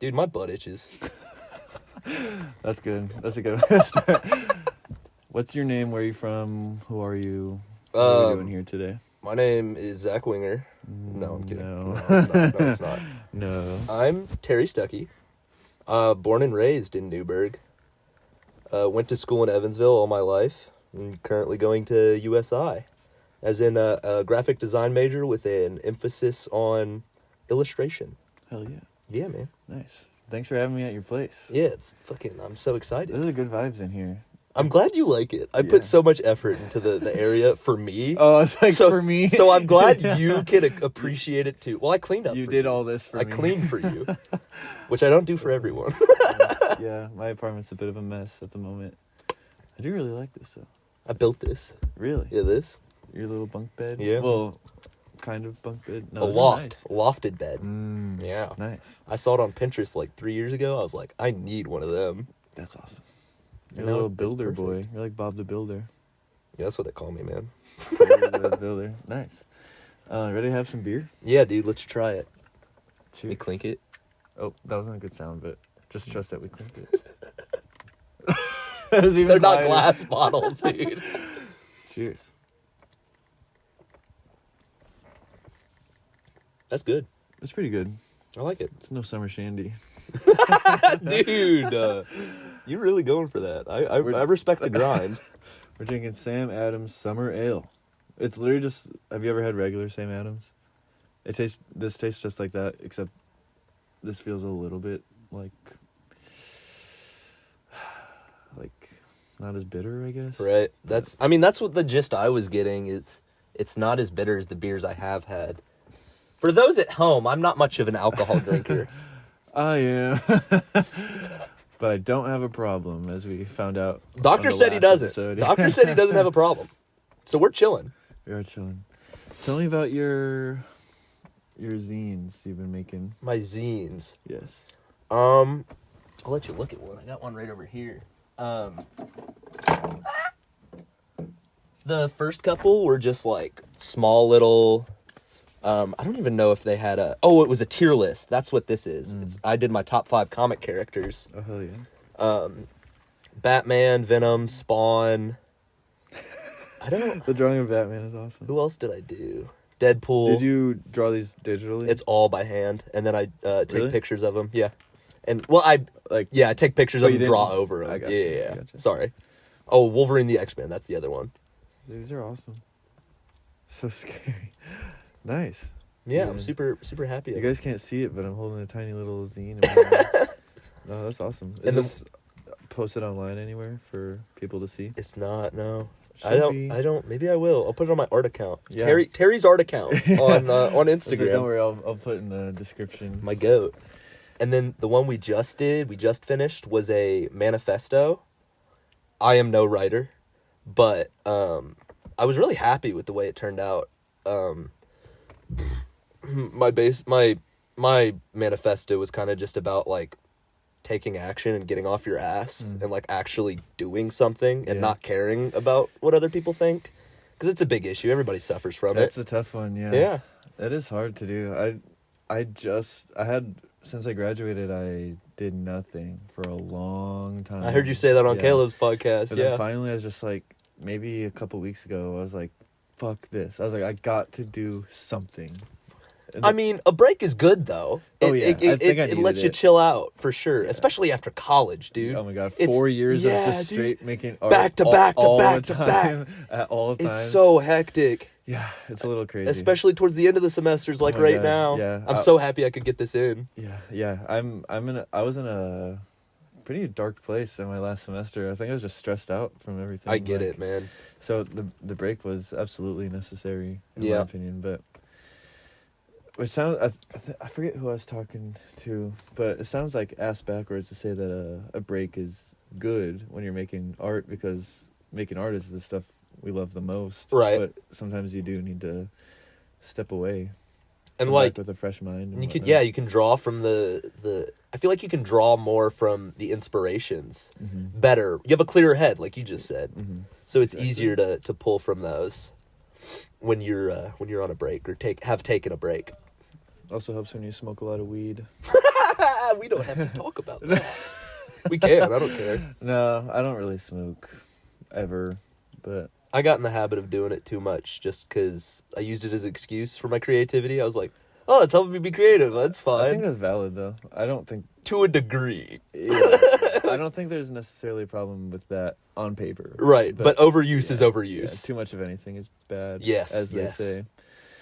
Dude, my butt itches. That's good. That's a good one to start. What's your name? Where are you from? Who are you? What are we doing here today? My name is Zach Winger. No, I'm kidding. No. No, it's not. No, it's not. No. I'm Terry Stuckey. Born and raised in Newburgh. Went to school in Evansville all my life. I'm currently going to USI, as in a graphic design major with an emphasis on illustration. Hell yeah. Yeah, man. Nice. Thanks for having me at your place. Yeah, it's fucking, I'm so excited. There's good vibes in here. I'm glad you like it. I put so much effort into the area for me. Oh, it's like for me. So I'm glad you can appreciate it too. Well, I cleaned up. You did all this for me. I cleaned for you, which I don't do for everyone. Yeah, my apartment's a bit of a mess at the moment. I do really like this though. I built this. Really? Yeah, this. Your little bunk bed? Yeah. Well, kind of bunk bed. No, A loft. A lofted bed. Yeah. Nice. I saw it on Pinterest like 3 years ago. I was like, I need one of them. That's awesome. You You're a know, little it's builder perfect. boy. You're like Bob the Builder. Yeah, that's what they call me, man. The builder. Nice. Ready to have some beer? Yeah, dude, let's try it. Cheers. We clink it. Oh, that wasn't a good sound, but just trust that we clinked it. That was even They're not quieter. glass bottles, dude. Cheers. That's good. It's pretty good. I like it. It's no summer shandy. Dude, you're really going for that. I respect the grind. We're drinking Sam Adams Summer Ale. It's literally just... Have you ever had regular Sam Adams? This tastes just like that, except this feels a little bit like not as bitter, I guess. Right. That's what the gist I was getting is it's not as bitter as the beers I have had. For those at home, I'm not much of an alcohol drinker. I am. But I don't have a problem, as we found out. Doctor on the said he last doesn't. episode. Doctor said he doesn't have a problem. So we're chilling. We are chilling. Tell me about your zines you've been making. My zines. Yes. I'll let you look at one. I got one right over here. The first couple were just like small little, I don't even know if they had it was a tier list. That's what this is. I did my top 5 comic characters. Oh, hell yeah. Batman, Venom, Spawn. The drawing of Batman is awesome. Who else did I do? Deadpool. Did you draw these digitally? It's all by hand, and then I take Really? pictures of them. Yeah, and I take pictures of them, draw over them. I got yeah, you. yeah. I gotcha. Sorry. Oh, Wolverine the X-Men. That's the other one. These are awesome. So scary. Nice. Yeah, Yeah. I'm super happy. You guys can't see it, but I'm holding a tiny little zine. In my hand. No, that's awesome. Is And this posted online anywhere for people to see? It's not. No, Should be. I don't. Maybe I will. I'll put it on my art account. Yeah. Terry's art account on Instagram. Like, don't worry, I'll put in the description. My goat. And then the one we just finished, was a manifesto. I am no writer, but I was really happy with the way it turned out. My manifesto was kind of just about like taking action and getting off your ass and like actually doing something and not caring about what other people think, because it's a big issue. Everybody suffers from That's it. a tough one. Yeah. Yeah. That is hard to do. Since I graduated, I did nothing for a long time. I heard you say that on Yeah. Caleb's podcast. But yeah. then finally, I was just like, maybe a couple weeks ago, I was like, fuck this. I was like, I got to do something. And I mean, a break is good, though. I think I It needed lets you it. chill out, for sure. Especially after college, dude. Oh my god, It's- 4 years of yeah, just dude. straight making art Back to all- back to all back the to back. time, at all times. It's so hectic. Yeah, it's a little crazy. Especially towards the end of the semesters, like my right God, now. yeah. I'm so happy I could get this in. Yeah. I was in a pretty dark place in my last semester. I think I was just stressed out from everything. I get like- it, man. So the break was absolutely necessary, in Yeah. my opinion. But it sounds, I forget who I was talking to, but it sounds like ass backwards to say that a break is good when you're making art, because making art is the stuff we love the most. Right. But sometimes you do need to step away. And come like, back with a fresh mind. And you can, whatnot. you can draw from the. I feel like you can draw more from the inspirations. Mm-hmm. Better. You have a clearer head, like you just said. Mm-hmm. So it's Exactly. easier to pull from those when you're on a break or have taken a break. Also helps when you smoke a lot of weed. We don't have to talk about that. We can. I don't care. No, I don't really smoke ever, but I got in the habit of doing it too much just because I used it as an excuse for my creativity. I was like, oh, it's helping me be creative. That's fine. I think that's valid, though. I don't think... To a degree. Yeah, I don't think there's necessarily a problem with that on paper. Right, but overuse is overuse. Yeah, too much of anything is bad, yes, as they say.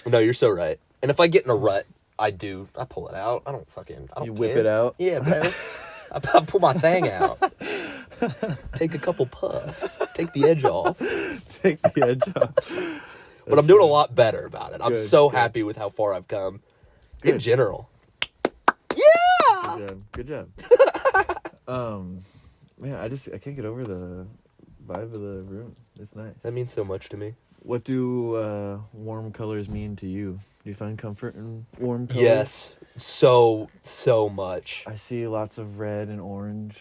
No, you're so right. And if I get in a rut, I pull it out. I don't You whip it out? Yeah, bro. I pull my thing out. Take a couple puffs. Take the edge off. Take the edge off. But I'm doing a lot better about it. I'm Good, so good. happy with how far I've come. Good. In general. Yeah! Good job. Man, I can't get over the vibe of the room. It's nice. That means so much to me. What do warm colors mean to you? Do you find comfort in warm colors? Yes. So much. I see lots of red and orange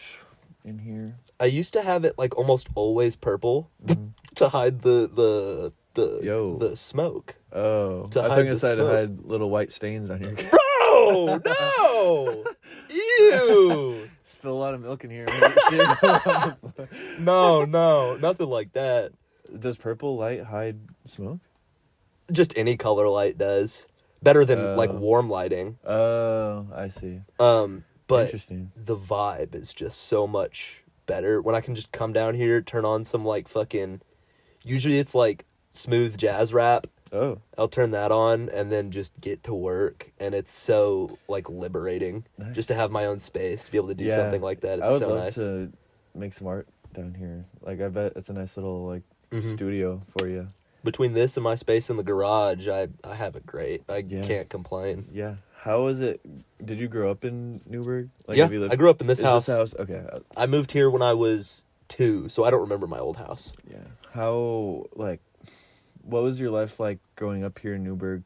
in here. I used to have it like almost always purple Mhm. to hide the smoke. Oh, To I hide think the I said it smoke. had little white stains on your. Bro, no! Ew! Spill a lot of milk in here. No, nothing like that. Does purple light hide smoke? Just any color light does. Better than like warm lighting. Oh, I see. But Interesting. the vibe is just so much better when I can just come down here, turn on some like fucking, usually it's like smooth jazz rap. Oh, I'll turn that on and then just get to work, and it's so like liberating nice. just to have my own space to be able to do Yeah, something like that. It's I would so love nice. to make some art down here. Like, I bet it's a nice little like Mhm. studio for you. Between this and my space in the garage, I have it great. I Yeah. can't complain. Yeah. How was it? Did you grow up in Newburgh? Like, Yeah, have you lived... I grew up in this Is house. This house? Okay. I moved here when I was 2, so I don't remember my old house. Yeah. How, like, what was your life like growing up here in Newburgh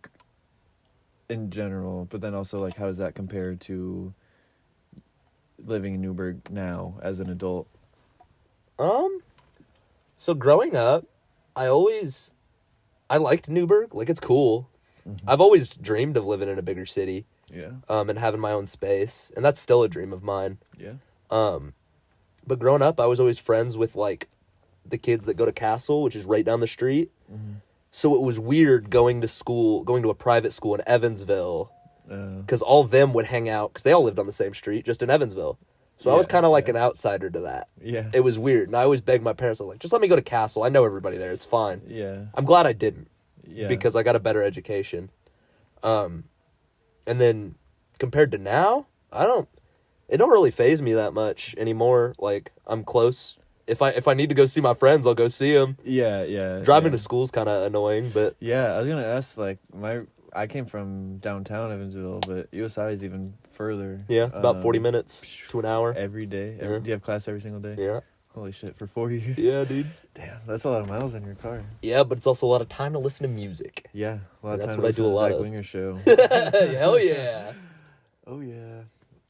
in general? But then also, like, how does that compare to living in Newburgh now as an adult? So growing up, I liked Newburgh. Like, it's cool. Mm-hmm. I've always dreamed of living in a bigger city, Yeah. and having my own space, and that's still a dream of mine. Yeah. But growing up, I was always friends with, like, the kids that go to Castle, which is right down the street. Mm-hmm. So it was weird going to a private school in Evansville, because all of them would hang out, because they all lived on the same street, just in Evansville. So I was Yeah, kind of like yeah. an outsider to that. Yeah. It was weird, and I always begged my parents, I was like, just let me go to Castle. I know everybody there. It's fine. Yeah. I'm glad I didn't, Yeah. because I got a better education. And then compared to now, it don't really faze me that much anymore. Like, I'm close. If I need to go see my friends, I'll go see them. Yeah. Driving yeah. to school's kind of annoying, but Yeah, I was gonna ask, like, I came from downtown Evansville, but USI is even further. yeah, it's about 40 minutes to an hour. Every day. Yeah. Do you have class every single day? Yeah. Holy shit, for 4 years. Yeah, dude. Damn, that's a lot of miles in your car. Yeah, but it's also a lot of time to listen to music. Yeah, a lot of That's time what I to do a listen to lot Zach of. Winger show. Hell yeah. Oh yeah,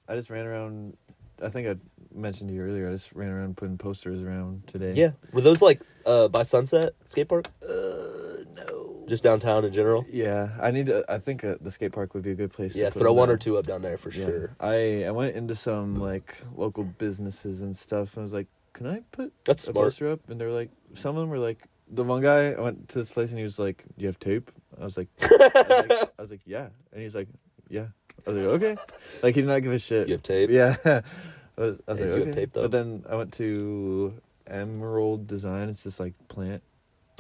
I just ran around. I think I mentioned to you earlier. I just ran around putting posters around today. Yeah. Were those like by Sunset skate park? No. Just downtown in general? Yeah, I think the skate park would be a good place. Yeah, to put throw them one or down. two up down there for Yeah. sure. I went into some like local businesses and stuff, and I was like, "Can I put That's a smart. poster up?" And they're like, some of them were like, the one guy, I went to this place and he was like, "Do you have tape?" I was like, I was like, "Yeah," and he's like, "Yeah." I was like, "Okay," like he did not give a shit. You have tape? Yeah. I was Yeah, like, you have "Okay." tape, though. But then I went to Emerald Design. It's this like plant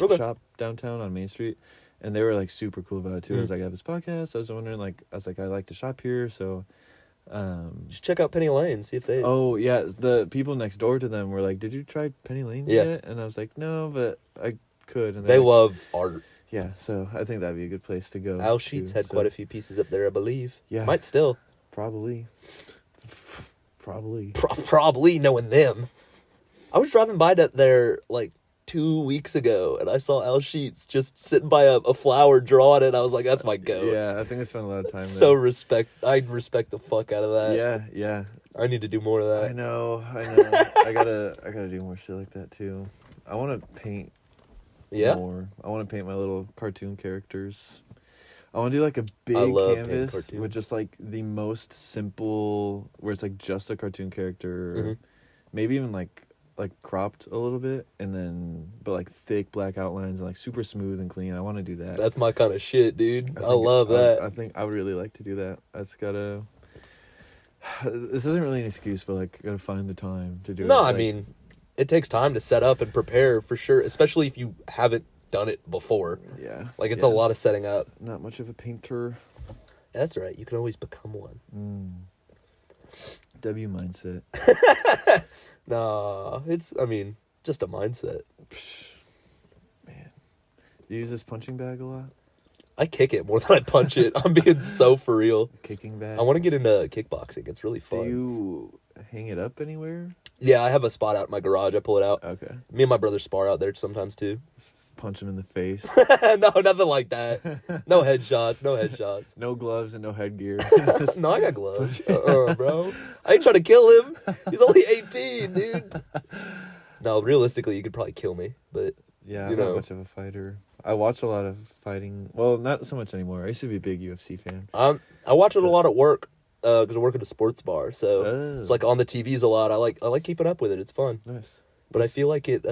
Okay. shop downtown on Main Street, and they were like super cool about it too. I was Mm. like, "I have this podcast." I was wondering, like, I like to shop here, so. Just check out Penny Lane, see if they... Oh yeah, the people next door to them were like, "Did you try Penny Lane Yeah. yet?" And I was like, "No, but I could." And They love art. Yeah, so I think that'd be a good place to go. Al Sheets had quite a few pieces up there, I believe. Yeah. Might still. Probably. Probably, knowing them. I was driving by there like 2 weeks ago, and I saw Al Sheets just sitting by a flower drawing it. I was like, that's my goat. Yeah, I think I spent a lot of time So there. I respect the fuck out of that. Yeah. I need to do more of that. I know. I gotta do more shit like that too. I want to paint Yeah? more. I want to paint my little cartoon characters. I want to do like a big love canvas painting cartoons. with just like the most simple, where it's like just a cartoon character, or maybe even like cropped a little bit, and then but like thick black outlines and like super smooth and clean. I want to do that. That's my kind of shit, dude. I think love that. I think I would really like to do that. I just gotta. This isn't really an excuse, but like gotta find the time to do it. No, I Like, mean, it takes time to set up and prepare for sure, especially if you haven't done it before. yeah, Like, it's a lot of setting up. Not much of a painter. That's right. You can always become one. W mindset. Nah, it's, I mean, just a mindset. Man, you use this punching bag a lot? I kick it more than I punch it. I'm being so for real. Kicking bag? I want to get into kickboxing. It's really fun. Do you hang it up anywhere? Yeah, I have a spot out in my garage. I pull it out. Okay. Me and my brother spar out there sometimes, too. Punch him in the face. No, nothing like that. No headshots. No headshots. No gloves and no headgear. No, I got gloves. Bro. I ain't trying to kill him. He's only 18, dude. No, realistically, you could probably kill me, but Yeah, you I'm know. not much of a fighter. I watch a lot of fighting. Well, not so much anymore. I used to be a big UFC fan. I watch it a lot at work because I work at a sports bar, so it's like on the TVs a lot. I like keeping up with it. It's fun, Nice. but I feel like it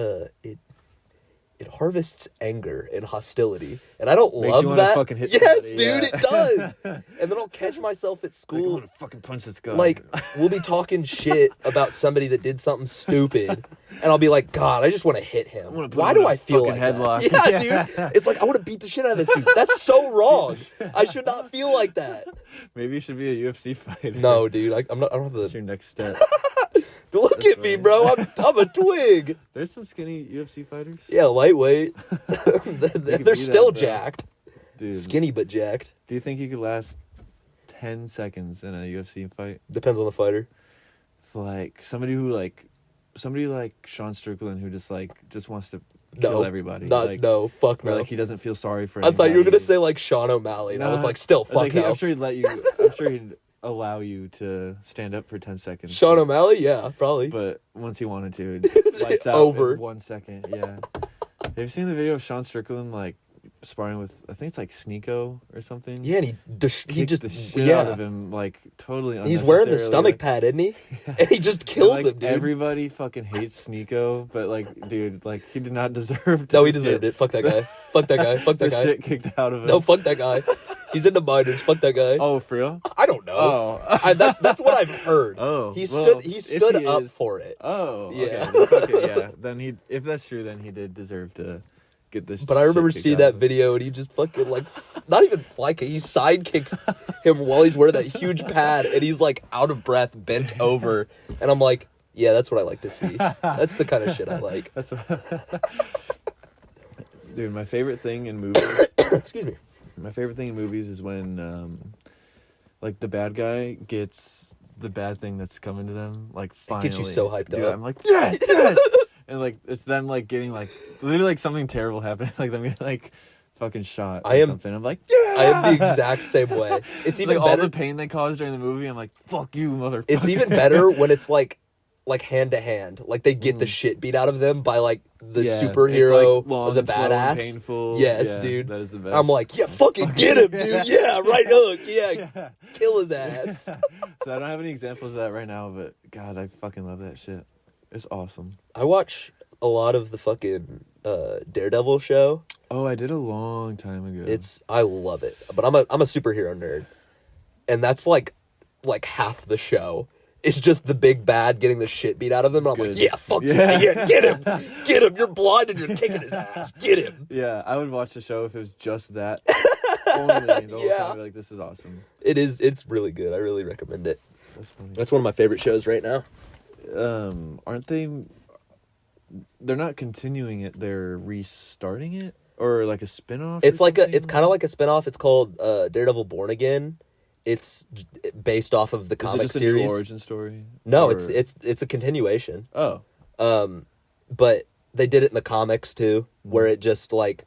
harvests anger and hostility, and I don't Makes love you wanna that. fucking hit yes, somebody, dude, yeah. it does. And then I'll catch myself at Like, I school. want to fucking punch this guy. Like, we'll be talking shit about somebody that did something stupid, and I'll be like, God, I just want to hit him. wanna put Why him in do a I feel fucking like headlock. that? Yeah, dude. It's like, I want to beat the shit out of this dude. That's so wrong. I should not feel like that. maybe you should be a UFC fighter. No, dude. I'm not. I don't have That's the. your next step. Look That's at me, funny. bro. I'm a twig. There's some skinny UFC fighters. Yeah, lightweight. they're be still that, bro. jacked. Dude, Skinny but jacked. do you think you could last 10 seconds in a UFC fight? Depends on the fighter. It's like somebody like Sean Strickland who just wants to kill everybody. Fuck Or no. like he doesn't feel sorry for I anybody. thought you were gonna say like Sean O'Malley, and I was Nah. like, still, I was fuck like, no. I'm sure he'd let you. I'm sure he'd allow you to stand up for 10 seconds. Sean O'Malley, yeah, probably. But once he wanted to, it'd lights out Over. in 1 second. Yeah. Have you seen the video of Sean Strickland like sparring with? I think it's like Sneeko or something. Yeah, and he Kicks just the shit out of him like totally. He's wearing the unnecessarily, stomach like, pad, isn't he? And he just kills like, him, dude. Everybody fucking hates Sneeko, but like, dude, like he did not deserve. No, he deserved it. Fuck that guy. Fuck that guy. Fuck that The guy. shit kicked out of him. No, fuck that guy. He's into minors. Fuck that guy. Oh, for real? I don't know. Oh. That's what I've heard. Oh, he well, stood if he up is- for it. Oh, Yeah. Okay. Fuck it, yeah. Then if that's true, then he did deserve to get this. But I remember shit seeing kicked out that of him. video, and he just fucking like, not even fly kick. He side kicks him while he's wearing that huge pad, and he's like out of breath, bent over, and I'm like, yeah, that's what I like to see. That's the kind of shit I like. That's what... Dude, my favorite thing in movies. Excuse me. My favorite thing in movies is when, like, the bad guy gets the bad thing that's coming to them. Like, finally, gets you so hyped Dude, up. I'm like, yes, yes. And like, it's them like getting like literally like something terrible happening. Like them getting like fucking shot. Or something. I'm like, yeah. I am the exact same way. It's even like all better. the pain they caused during the movie. I'm like, fuck you, motherfucker. It's even better when it's like hand to hand. Like they get the shit beat out of them by like the superhero it's, like, long or the and slow and badass. painful. Yes, Yeah, dude. That is the best. I'm like, yeah, fucking get him, dude. Yeah, right hook. Yeah, Yeah. kill his ass. So I don't have any examples of that right now, but God, I fucking love that shit. It's awesome. I watch a lot of the fucking Daredevil show. Oh, I did a long time ago. I love it, but I'm a superhero nerd, and that's like half the show. It's just the big bad getting the shit beat out of them. And I'm Good. like, yeah, fuck yeah, get him. You're blind and you're kicking his ass. Get him. Yeah, I would watch the show if it was just that. Only the whole Yeah. time. I'd be like, this is awesome. It's really good. I really recommend it. That's funny. That's one of my favorite shows right now. Aren't they? They're not continuing it. They're restarting it, or like a spinoff. It's or like something? it's kind of like a spinoff. It's called Daredevil Born Again. It's based off of the Is it comic just series. a new origin story? No, Or- it's a continuation. Oh, But they did it in the comics too, where it just like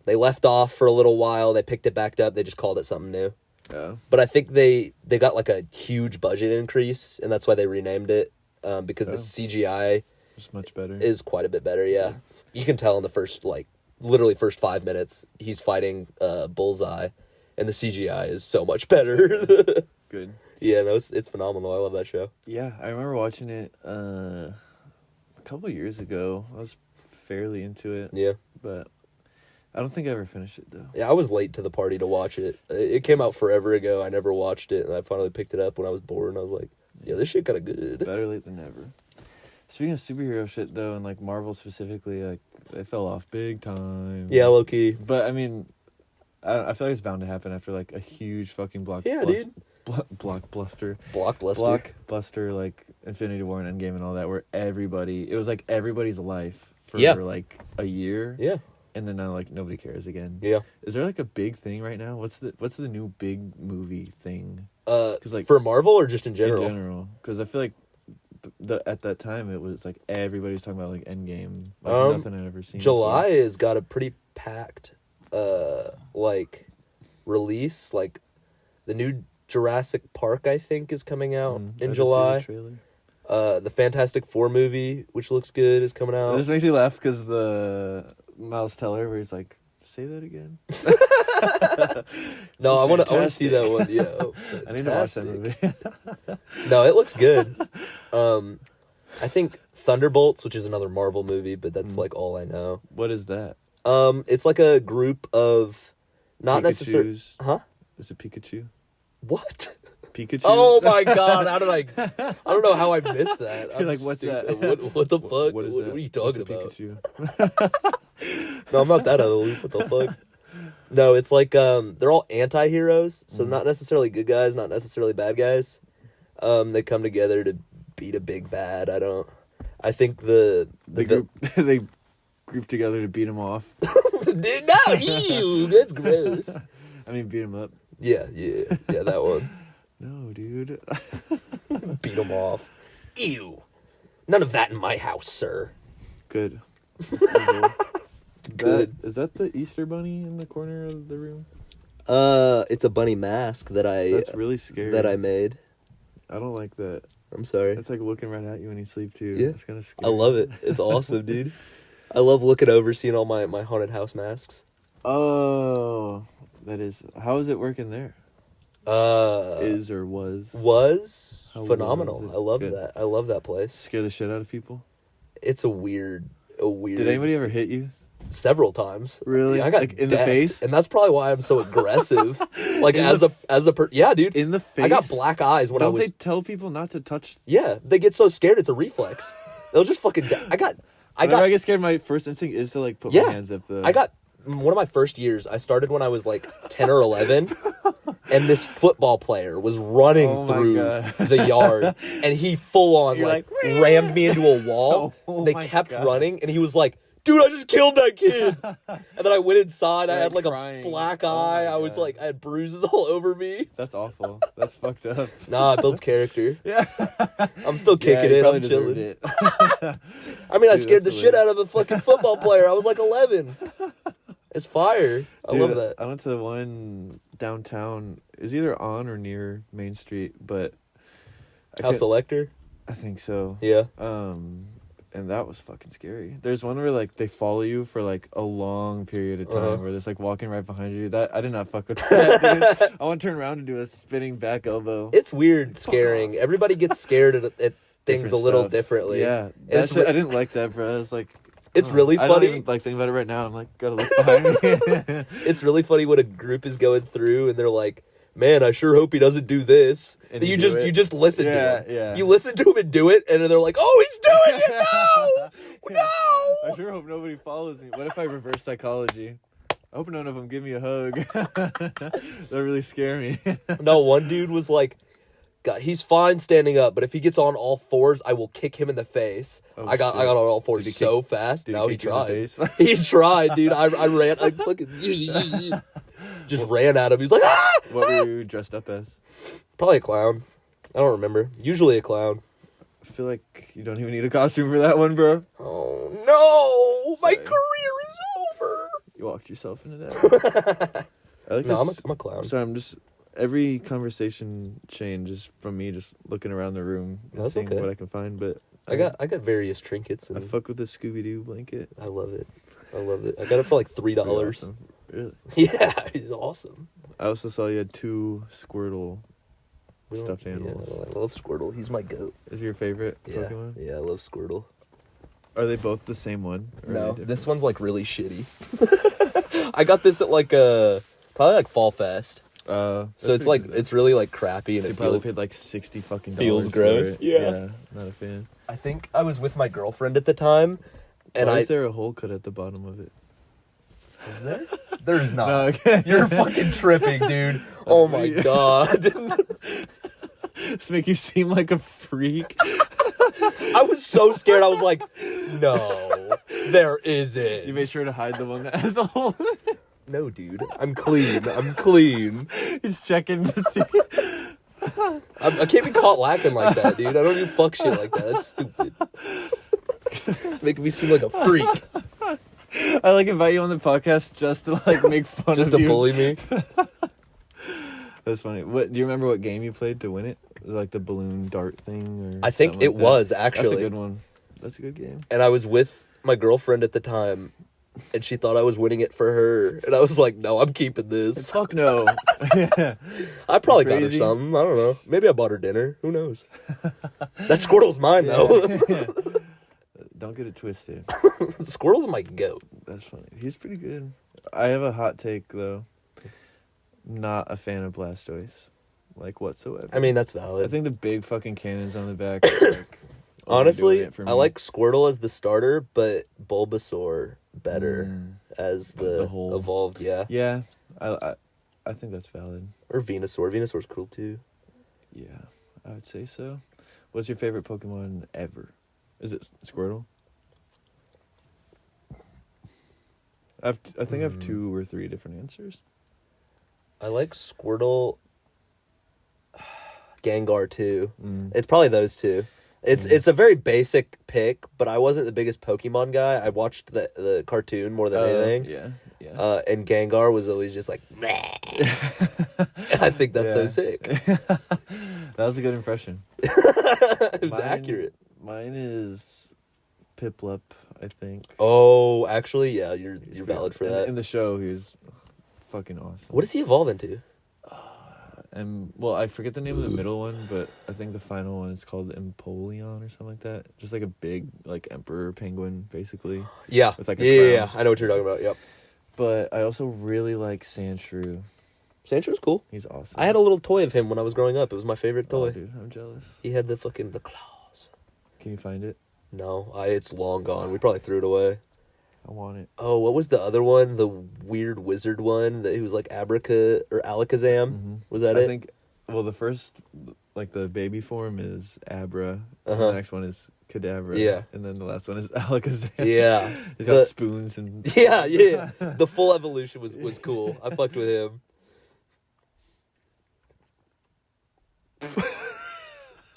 they left off for a little while, they picked it back up, they just called it something new. yeah. But I think they got like a huge budget increase, and that's why they renamed it because the CGI It's much better. is quite a bit better. Yeah, you can tell in the first literally first 5 minutes he's fighting Bullseye, and the CGI is so much better. Good. Yeah, no, it's phenomenal. I love that show. Yeah, I remember watching it a couple of years ago. I was fairly into it. Yeah. But I don't think I ever finished it, though. Yeah, I was late to the party to watch it. It came out forever ago. I never watched it, and I finally picked it up when I was bored, and I was like, yeah, this shit kind of good. Better late than never. Speaking of superhero shit, though, and, like, Marvel specifically, like, they fell off big time. Yeah, low-key. But, I mean, I feel like it's bound to happen after, like, a huge fucking dude. blockbuster, like, Infinity War and Endgame and all that, where it was, like, everybody's life for, like, a year. Yeah. And then now, like, nobody cares again. Yeah. Is there, like, a big thing right now? What's the new big movie thing? 'Cause, like, for Marvel or just in general? In general. Because I feel like at that time, it was, like, everybody's talking about, like, Endgame. Like, nothing I'd ever seen July before. has got a pretty packed, like, release. Like, the new Jurassic Park, I think, is coming out in July. See the trailer. The Fantastic Four movie, which looks good, is coming out. This makes me laugh because the Miles Teller, where he's like, say that again. No, I want to see that one. Yeah, I need to watch that movie. No, it looks good. I think Thunderbolts, which is another Marvel movie, but that's like all I know. What is that? It's like a group of not necessarily. Huh? Is it Pikachu? What? Pikachu? Oh my god! How did I don't know how I missed that. You're like, what's stupid. that? What the fuck? What is what that? are you talking What's a about? Pikachu? No, I'm not that out of the loop. What the fuck? No, it's like they're all anti-heroes, so not necessarily good guys, not necessarily bad guys. They come together to beat a big bad. I think they group together to beat him off. Dude, no, ew, that's gross. I mean, beat him up. Yeah, that one. No, dude. Beat him off. Ew. None of that in my house, sir. Good. Good. Is that the Easter bunny in the corner of the room? It's a bunny mask That's really scary. that I made. I don't like that. I'm sorry. It's like looking right at you when you sleep too. Yeah. It's kind of scary. I love it. It's awesome, dude. I love looking over, seeing all my haunted house masks. Oh, that is. How is it working there? Is or was? Was How phenomenal. was it? I love Good. that. I love that place. Scare the shit out of people? It's a weird. Did anybody ever hit you? Several times. Really? I got like in the decked, face? and that's probably why I'm so aggressive. Like yeah, dude. In the face? I got black eyes when Don't they tell people not to touch? Yeah, they get so scared it's a reflex. They'll just fucking. I get scared, my first instinct is to like put my hands up. One of my first years, I started when I was like 10 or 11, and this football player was running through the yard, and he full on like rammed me into a wall. They kept running, and he was like, dude, I just killed that kid. And then I went inside. I had like a black eye. I was like, I had bruises all over me. That's awful. That's fucked up. Nah, it builds character. Yeah. I'm still kicking it. I'm chilling. It. I mean, I scared the shit out of a fucking football player. I was like 11. It's fire. I love that. I went to one downtown. It's either on or near Main Street, but House Elector? I think so. Yeah. And that was fucking scary. There's one where like they follow you for like a long period of time, where there's like walking right behind you. That I did not fuck with that, dude. I want to turn around and do a spinning back elbow. It's weird, scaring. Everybody gets scared at things a little differently. Yeah, I didn't like that, bro. I was like, it's really funny. I don't even like think about it right now. I'm like, gotta look behind me. It's really funny when a group is going through and they're like, man, I sure hope he doesn't do this. And you just listen to him. Yeah. You listen to him and do it, and then they're like, oh, he's doing it! No! No! I sure hope nobody follows me. What if I reverse psychology? I hope none of them give me a hug. That really scare me. No, one dude was like, God, he's fine standing up, but if he gets on all fours, I will kick him in the face. I got on all fours so fast. No, he tried. He tried, dude. I ran. I fucking just ran at him. He's like, ah! What were you dressed up as? Probably a clown. I don't remember. Usually a clown. I feel like you don't even need a costume for that one, bro. Oh, no. My career is over. You walked yourself into that. I'm a clown. Sorry, every conversation changes from me just looking around the room and seeing what I can find. But I got various trinkets. And I fuck with the Scooby-Doo blanket. I love it. I got it for like $3. Awesome. Really? Yeah, he's awesome. I also saw you had 2 Squirtle We don't- stuffed animals. Yeah, I love Squirtle. He's my goat. Is he your favorite Yeah, Pokemon? yeah, I love Squirtle. Are they both the same one? Or are they different? This one's like really shitty. I got this at like probably like Fall Fest. So it's like it's really like crappy and So you it probably feels, paid like $60 fucking feels for gross. it. Yeah. Not a fan. I think I was with my girlfriend at the time, and Why is there a hole cut at the bottom of it? is there? There's not. No, okay. You're fucking tripping, dude. Oh my god. Just make you seem like a freak. I was so scared. I was like, no, there isn't. You made sure to hide the one that has the hole. No, dude. I'm clean. I'm clean. He's checking to see. I can't be caught lacking like that, dude. I don't do fuck shit like that. That's stupid. Making me seem like a freak. I like invite you on the podcast just to like make fun Just of to you. bully me. That's funny. What do you remember? What game you played to win it? It was like the balloon dart thing, or I think something it like that? was, actually. That's a good one. That's a good game. And I was with my girlfriend at the time, and she thought I was winning it for her. And I was like, no, I'm keeping this. Fuck no. Yeah. I probably got her Crazy. something. I don't know. Maybe I bought her dinner. Who knows? That Squirtle's mine, though. Yeah. Don't get it twisted. Squirtle's my goat. That's funny. He's pretty good. I have a hot take though. Not a fan of Blastoise, like whatsoever. I mean, that's I valid. think the big fucking cannons on the back. Are, like, overdoing Honestly, it for I me. like Squirtle as the starter, but Bulbasaur better as the whole- evolved, yeah. Yeah, I think that's valid. Or Venusaur. Venusaur's cool, too. Yeah, I would say so. What's your favorite Pokemon ever? Is it Squirtle? I think I have 2 or 3 different answers. I like Squirtle. Gengar, too. Mm. It's probably those two. It's a very basic pick, but I wasn't the biggest Pokemon guy. I watched the cartoon more than anything. Yeah. And Gengar was always just like, meh. And I think that's so Yeah. sick. That was a good impression. It was accurate. Mine is Piplup, I think. Oh, actually, yeah, you're He's valid for in- that. In the show, he was fucking awesome. What does he evolve into? And well, I forget the name of the middle one, but I think the final one is called Empoleon or something like that. Just like a big, like emperor penguin, basically. Yeah, With like a yeah. crown. I know what you're talking about. Yep. But I also really like Sandshrew. Sandshrews cool. He's awesome. I had a little toy of him when I was growing up. It was my favorite toy. Oh, dude, I'm jealous. He had the claws. Can you find it? No, it's long gone. We probably threw it away. I want it. Oh, what was the other one? The weird wizard one that he was like Abraca or Alakazam. Mhm. Was that I it? think. Well, the first, like the baby form is Abra. And Uh-huh. the next one is Kadabra. Yeah. And then the last one is Alakazam. Yeah. He's The- got spoons and. Yeah. The full evolution was cool. I fucked with him.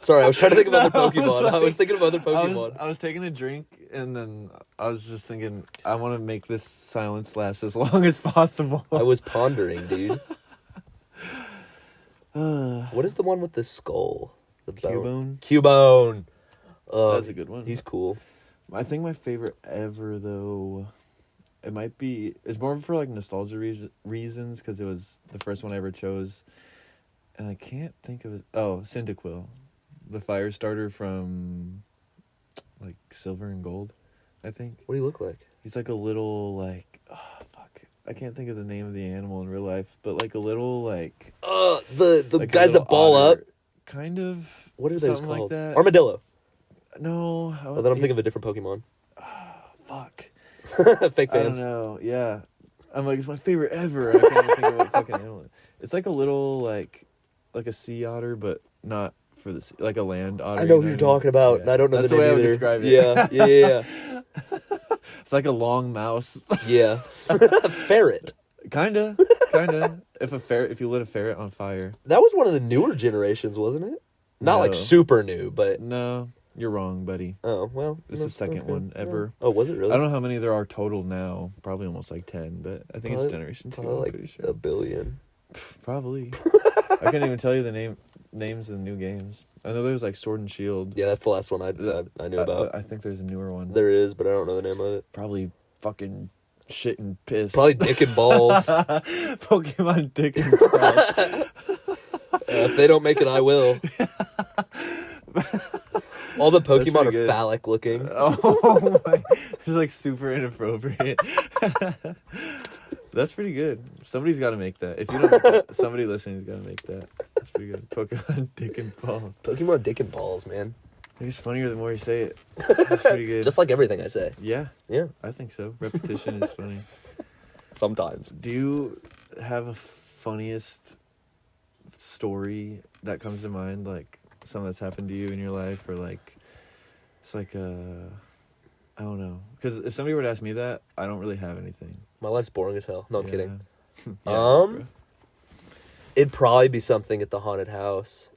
Sorry, I was trying to think of other No, I was Pokemon. I was like- thinking of other Pokemon. I was taking a drink and then I was just thinking, I want to make this silence last as long as possible. I was pondering, dude. What is the one with the skull? The bone? Cubone. Cubone. That's a good one. He's cool. I think my favorite ever, though, it might be, it's more for like nostalgia reasons because it was the first one I ever chose. And I can't think of it. Oh, Cyndaquil. The fire starter from like Silver and Gold, I think. What do you look like? He's like a little like, oh, fuck. I can't think of the name of the animal in real life, but like a little like. The like a guys little that ball otter. up. Kind of. What are those something called? like that. Armadillo. No. Oh, then I'm thinking of a different Pokemon. Fuck. Fake I don't fans. know. Yeah. I'm like, it's my favorite ever. And I can't even think of what fucking animal it is. It's like a little like a sea otter, but not for the sea, like a land otter. I know you who you're what I mean? talking about, Yeah. and I don't know That's the name way I would either. describe it. Yeah. It's like a long mouse. Yeah. Ferret. Kinda. If you lit a ferret on fire. That was one of the newer generations, wasn't it? Not like No. super new, but No, you're wrong, buddy. oh well. This is the second okay. one ever. Oh, was it really? I don't know how many there are total now. Probably almost like 10, but I think it's generation 2. Probably I'm like pretty sure. a billion. Probably. I can't even tell you the names of the new games. I know there's like Sword and Shield. Yeah, that's the last one I knew about. But I think there's a newer one. There is, but I don't know the name of it. Probably fucking shit and piss. Probably dick and balls. Pokemon dick and balls. If they don't make it, I will. All the Pokemon are good. phallic looking. Oh my! It's like super inappropriate. That's pretty good. Somebody's got to make that. If you don't, make that, somebody listening's got to make that. That's pretty good. Pokemon dick and balls. Pokemon dick and balls, man. I think it's funnier the more you say it. That's pretty good. Just like everything I say. Yeah. Yeah. I think so. Repetition is funny. Sometimes. Do you have a funniest story that comes to mind, like something that's happened to you in your life, or like it's like I don't know, because if somebody were to ask me that, I don't really have anything. My life's boring as hell. No, I'm kidding. Yeah, It'd probably be something at the haunted house.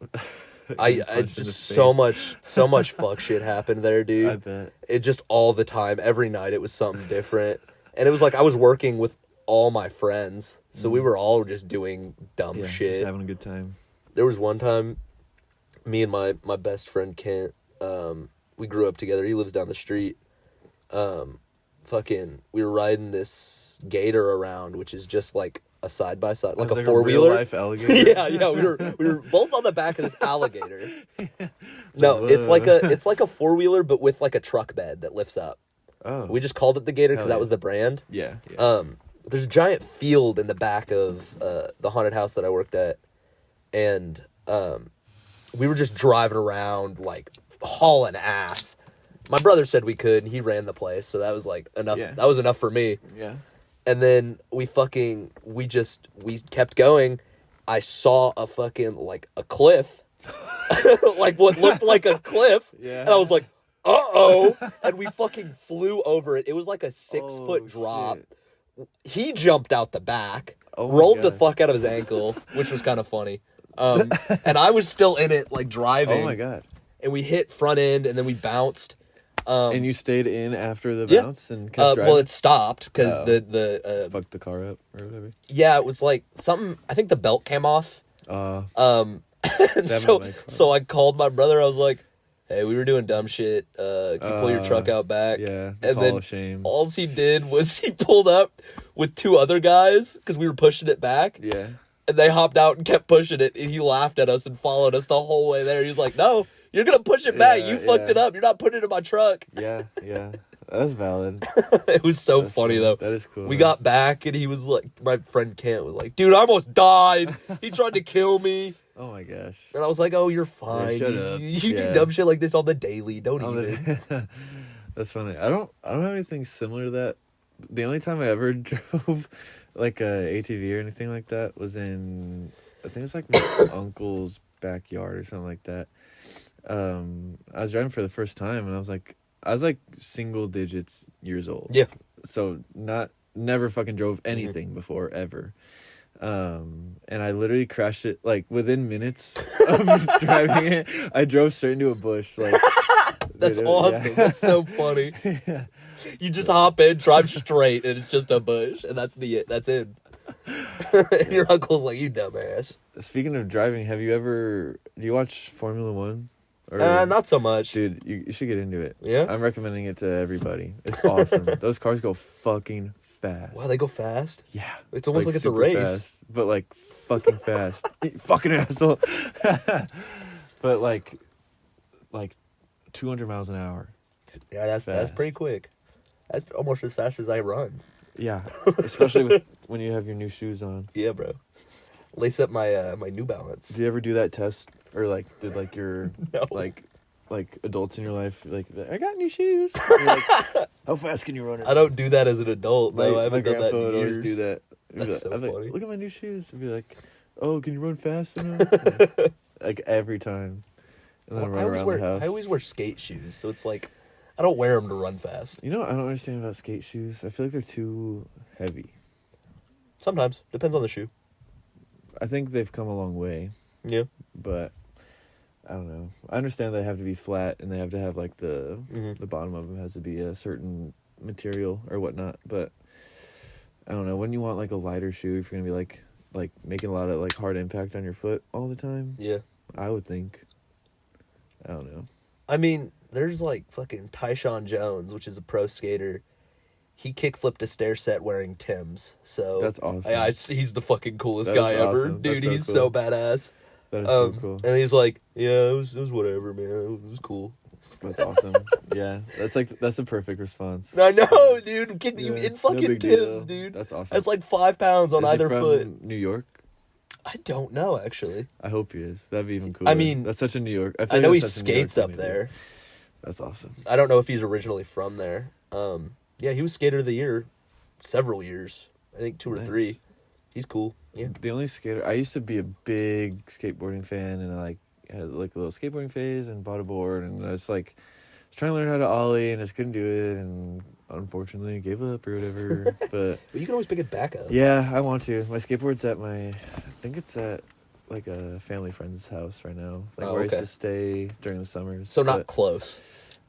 I punched in the just so face. much fuck shit happened there, dude. I bet. It just all the time, every night it was something different. And it was like I was working with all my friends, so we were all just doing dumb shit. Just having a good time. There was one time, me and my best friend Kent, we grew up together. He lives down the street. We were riding this gator around, which is just like a side by side, like a 4-wheeler. Life alligator. yeah. We were both on the back of this alligator. No, it's like a 4-wheeler, but with like a truck bed that lifts up. Oh. We just called it the Gator because Hell that was the brand. Yeah. There's a giant field in the back of the haunted house that I worked at, and we were just driving around like hauling ass. My brother said we could, and he ran the place, so that was like enough. Yeah. That was enough for me. Yeah. And then we kept going. I saw a cliff, like what looked like a cliff, Yeah. and I was like, uh-oh, and we fucking flew over it. It was like a 6-foot drop. Shit. He jumped out the back, Oh my rolled the gosh. fuck out of his ankle, which was kind of funny. And I was still in it, like driving. Oh my god. And we hit front end, and then we bounced. And you stayed in after the Yeah. bounce and kept driving? Well, it stopped because Oh. the fucked the car up or whatever. yeah, it was like something. I think the belt came off. And Damn it, so I called my brother. I was like, "Hey, we were doing dumb shit. Can you pull your truck out back?" Yeah. And Call then of shame. all he did was he pulled up with 2 other guys because we were pushing it back. Yeah. And they hopped out and kept pushing it. And he laughed at us and followed us the whole way there. He was like, "No, you're gonna push it back. You fucked it up. You're not putting it in my truck." Yeah. That's valid. It was so That's funny cool. though. That is cool. We got back and he was like, my friend Kent was like, "Dude, I almost died. He tried to kill me." Oh my gosh. And I was like, "Oh, you're fine. shut You- up. You Yeah. do dumb shit like this on the daily. Don't even." That's funny. I don't have anything similar to that. The only time I ever drove like a ATV or anything like that was in, I think it was like my uncle's backyard or something like that. I was driving for the first time and I was like single digits years old. Yeah. So never fucking drove anything before ever. And I literally crashed it like within minutes of driving it. I drove straight into a bush. Like That's dude, awesome. yeah. That's so funny. Yeah. You just hop in, drive straight, and it's just a bush, and that's it. And your uncle's like, "You dumbass." Speaking of driving, do you watch Formula One? Not so much. Dude, you should get into it. Yeah? I'm recommending it to everybody. It's awesome. Those cars go fucking fast. Wow, they go fast. Yeah. It's almost like it's a super race. Fast, but like fucking fast. You fucking asshole. But like 200 miles an hour. Yeah, that's Fast. pretty quick. That's almost as fast as I run. Yeah. Especially when you have your new shoes on. Yeah, bro. Lace up my my New Balance. Did you ever do that test? Or like did like your No. like adults in your life like, I got new shoes? You're like, how fast can you run? I don't do that as an adult, though. I My haven't done that grandpa in would always years. do that. That's so I'm like, funny. look at my new shoes. I'd be like, oh, can you run fast enough? Like every time. And then Well, run around the house. I always wear skate shoes, so it's like I don't wear them to run fast. You know what I don't understand about skate shoes? I feel like they're too heavy. Sometimes depends on the shoe. I think they've come a long way, Yeah. but I don't know. I understand they have to be flat and they have to have like the Mhm. bottom of them has to be a certain material or whatnot, but I don't know. When you want like a lighter shoe, if you're gonna be like making a lot of like hard impact on your foot all the time, Yeah. I would think. I don't know. I mean, there's like fucking Tyshawn Jones, which is a pro skater. he kickflipped a stair set wearing Tim's. So That's awesome. yeah, he's the fucking coolest That guy is ever, awesome. dude. That's so He's cool. so badass. That is so cool. And he's like, yeah, it was whatever, man. It was cool. That's awesome. Yeah, that's a perfect response. I know, dude. I'm kidding you. Yeah, In fucking no big Tim's, deal. dude. That's awesome. That's like 5 pounds on Is he either from foot. New York? I don't know, actually. I hope he is. That'd be even cooler. I mean, that's such a New York. I know he that's such a New York skates up thing to do. there. That's awesome. I don't know if he's originally from there. Yeah, he was Skater of the Year several years. I think 2 or 3. He's cool. Yeah. The only skater I used to be a big skateboarding fan, and I had like a little skateboarding phase and bought a board, and I was like trying to learn how to ollie and just couldn't do it, and unfortunately gave up or whatever. But you can always pick it back up. yeah, I want to. My skateboard's at I think it's at like a family friend's house right now, where I used to stay during the summers. So not close.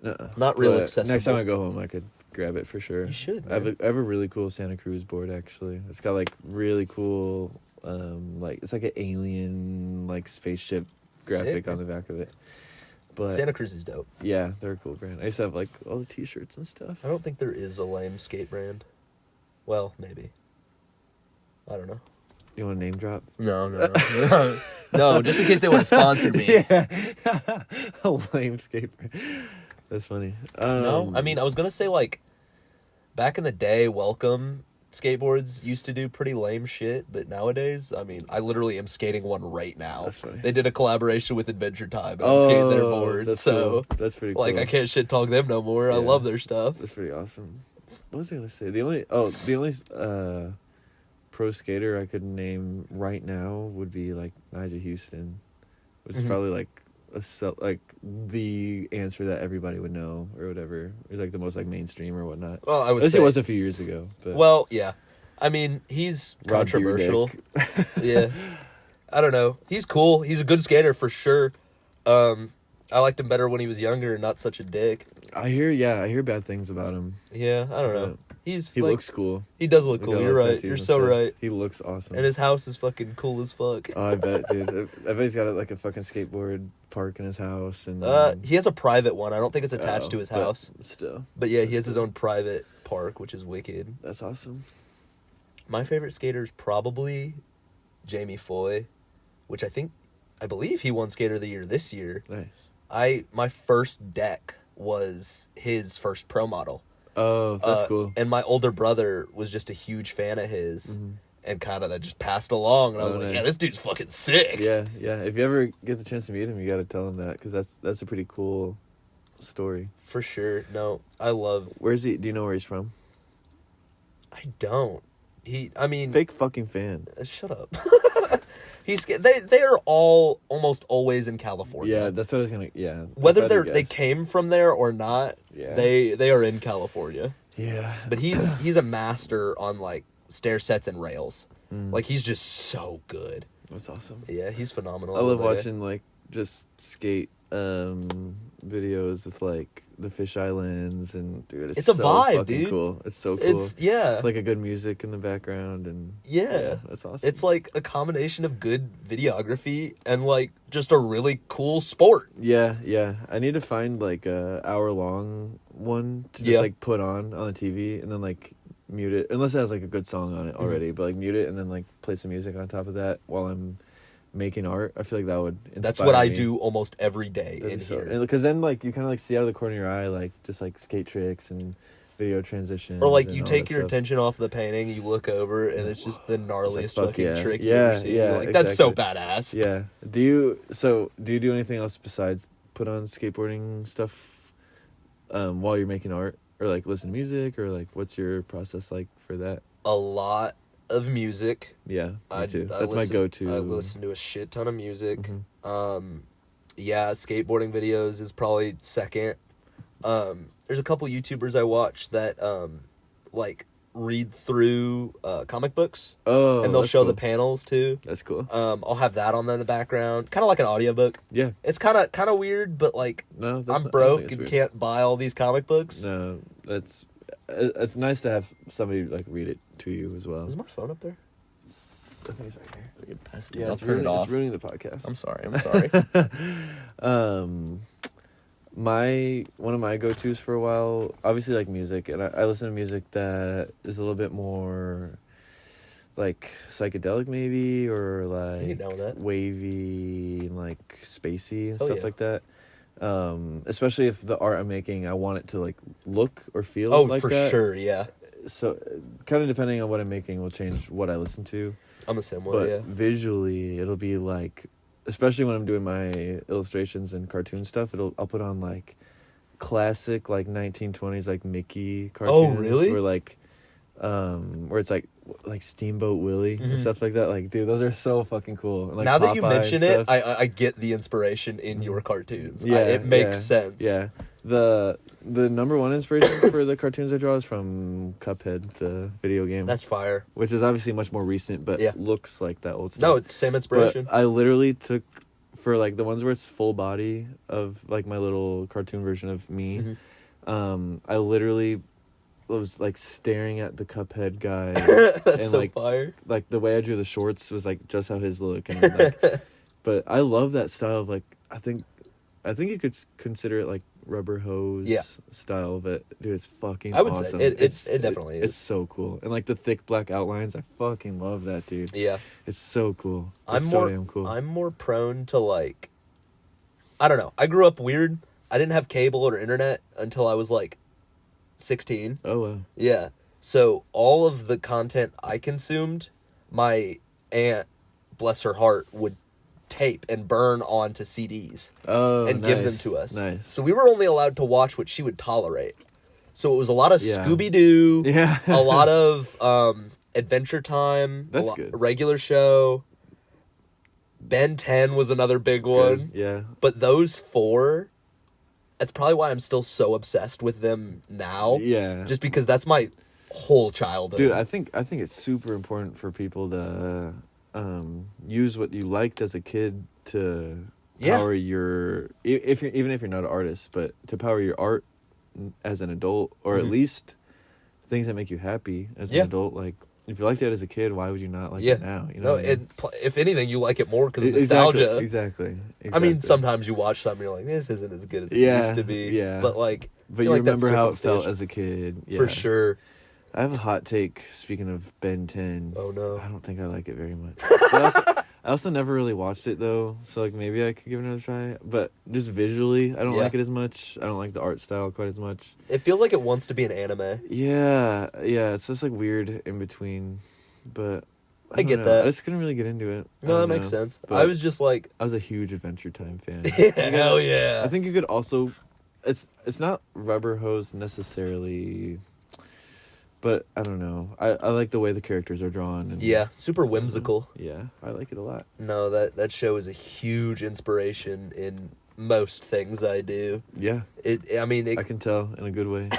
Nuh-uh. Not real But accessible. Next time I go home, I could grab it for sure. You should, I have man. I have a really cool Santa Cruz board, actually. It's got like really cool, it's like an alien like spaceship graphic Sick, on the back of it. But Santa Cruz is dope. yeah, they're a cool brand. I used to have like all the T-shirts and stuff. I don't think there is a lame skate brand. Well, maybe. I don't know. You want to name drop? No. No, just in case they want to sponsor me. Yeah, a lame skate brand. That's funny. No, I mean, I was going to say, like, back in the day, Welcome skateboards used to do pretty lame shit, but nowadays, I mean, I literally am skating one right now. That's funny. They did a collaboration with Adventure Time, and I'm skating their board, that's so, cool. That's pretty cool. like, I can't shit talk them no more. I Yeah. love their stuff. That's pretty awesome. What was I gonna say? The only pro skater I could name right now would be like Nigel Houston, which is probably like the answer that everybody would know or whatever. It's like the most like mainstream or whatnot. Well, I would At least say it was a few years ago. But well, yeah. I mean, he's Rob controversial. Dyrdek. Yeah. I don't know. He's cool. He's a good skater for sure. I liked him better when he was younger and not such a dick. I hear bad things about him. Yeah, I don't know. He He like, looks cool. He does look He cool. got You're all right. tattoos You're and so stuff. right. He looks awesome. And his house is fucking cool as fuck. Oh, I bet, dude. I bet he's got like a fucking skateboard park in his house, and He has a private one. I don't think it's attached to his but house. Still, But yeah, he that's has his cool. own private park, which is wicked. That's awesome. My favorite skater is probably Jamie Foy, which I believe he won Skater of the Year this year. Nice. My first deck was his first pro model. Oh, that's cool. And my older brother was just a huge fan of his, Mm-hmm. and kind of that just passed along. And I was like, nice. yeah, this dude's fucking sick. Yeah. If you ever get the chance to meet him, you got to tell him that, because that's a pretty cool story. For sure. No, I love. Where's he? Do you know where he's from? I don't. I mean, Fake fucking fan. shut up. They are all almost always in California. Yeah, that's what I was gonna. Yeah. Whether that's what I they guessed. came from there or not, Yeah. they are in California. Yeah. But he's a master on like stair sets and rails. Mm. Like he's just so good. That's awesome. Yeah, he's phenomenal. I love That guy. watching like just skate videos with like the fisheye lens, and dude, It's a so vibe, fucking dude. Cool. It's so cool. It's yeah. like a good music in the background, and Yeah. that's awesome. It's like a combination of good videography and like just a really cool sport. yeah. I need to find like a hour-long one to just Yeah. like put on the TV, and then like mute it, unless it has like a good song on it already. But like mute it and then like play some music on top of that while I'm making art. I feel like that would inspire That's what I me. do almost every day That'd in be so- here. and because then like you kind of like see out of the corner of your eye like just like skate tricks and video transitions, Or like and you all take that your stuff. attention off the painting, you look over, and it's just the gnarliest fuck fucking yeah. trick Yeah, you've ever seen. yeah, You're like, that's so exactly. badass. Yeah. Do you do anything else besides put on skateboarding stuff while you're making art, or like listen to music, or like what's your process like for that? A lot of music. Yeah, me too. That's my listen- go-to. I listen to a shit ton of music. Mhm. Yeah, skateboarding videos is probably second. There's a couple YouTubers I watch that like read through comic books, Oh, and they'll that's show the cool. panels too. That's cool. I'll have that on in the background, kind of like an audiobook. Yeah. It's kind of weird, but like No, that's I'm not, I don't broke think it's and weird. can't buy all these comic books. No, it's nice to have somebody like read it to you as well. Is my phone up there? I think it's right here. You can pass it to Yeah, me. I'll it's turn it off. It's ruining the podcast. I'm sorry. I'm sorry. One of my go-tos for a while, obviously like music, and I listen to music that is a little bit more like psychedelic maybe, or I can get like down with that. wavy and like spacey and Oh, stuff yeah. like that. Especially if the art I'm making, I want it to like look or feel Oh, like for that. sure, yeah. So kind of depending on what I'm making will change what I listen to. I'm the same way, But yeah. visually, it'll be like, especially when I'm doing my illustrations and cartoon stuff, I'll put on like classic like 1920s like Mickey cartoons. Oh, really? Where like, where it's like Steamboat Willie and Mhm. stuff like that. Like, dude, those are so fucking cool. And, like, Now that you Popeye mention and it, stuff. I get the inspiration in your cartoons. Yeah, It makes yeah, sense. Yeah. The number one inspiration for the cartoons I draw is from Cuphead, the video game. That's fire. Which is obviously much more recent, but Yeah. looks like that old stuff. No, it's same inspiration. But I literally took, for like the ones where it's full body of like my little cartoon version of me, I literally was like staring at the Cuphead guy. That's and, so like, fire. Like the way I drew the shorts was like just how his look, and like, but I love that style of like, I think you could consider it like rubber hose style, but dude, it's fucking I would awesome. say it definitely is. It's so cool, and like the thick black outlines, I fucking love that, dude. Yeah. It's so cool. I'm It's more so damn cool. I'm more prone to like, I don't know. I grew up weird. I didn't have cable or internet until I was like 16. Oh wow. Yeah. So all of the content I consumed, my aunt, bless her heart, would tape and burn onto CDs and give them to us. Nice. So we were only allowed to watch what she would tolerate. So it was a lot of Scooby-Doo, Yeah. a lot of Adventure Time, That's good. regular show. Ben 10 was another big one. Good. Yeah. But those four, that's probably why I'm still so obsessed with them now. Yeah. Just because that's my whole childhood. Dude, I think it's super important for people to use what you liked as a kid to power your even if you're not an artist, but to power your art as an adult, or at least things that make you happy as an adult. Like, if you liked it as a kid, why would you not like it now? You know, if anything, you like it more because of nostalgia. Exactly. I mean, sometimes you watch something, you're like, this isn't as good as it used to be. Yeah. But like, but you remember how it felt as a kid. Yeah. For sure. I have a hot take. Speaking of Ben 10. Oh no. I don't think I like it very much. But I also never really watched it though, so like maybe I could give it another try. But just visually, I don't like it as much. I don't like the art style quite as much. It feels like it wants to be an anime. Yeah, it's just like weird in between. But I get know. that. I just couldn't really get into it. No, that makes sense. But I was just like, I was a huge Adventure Time fan. hell yeah. I think you could also, it's not rubber hose necessarily. But I don't know. I like the way the characters are drawn. And, super whimsical. Yeah, I like it a lot. No, that show is a huge inspiration in most things I do. Yeah. I can tell in a good way.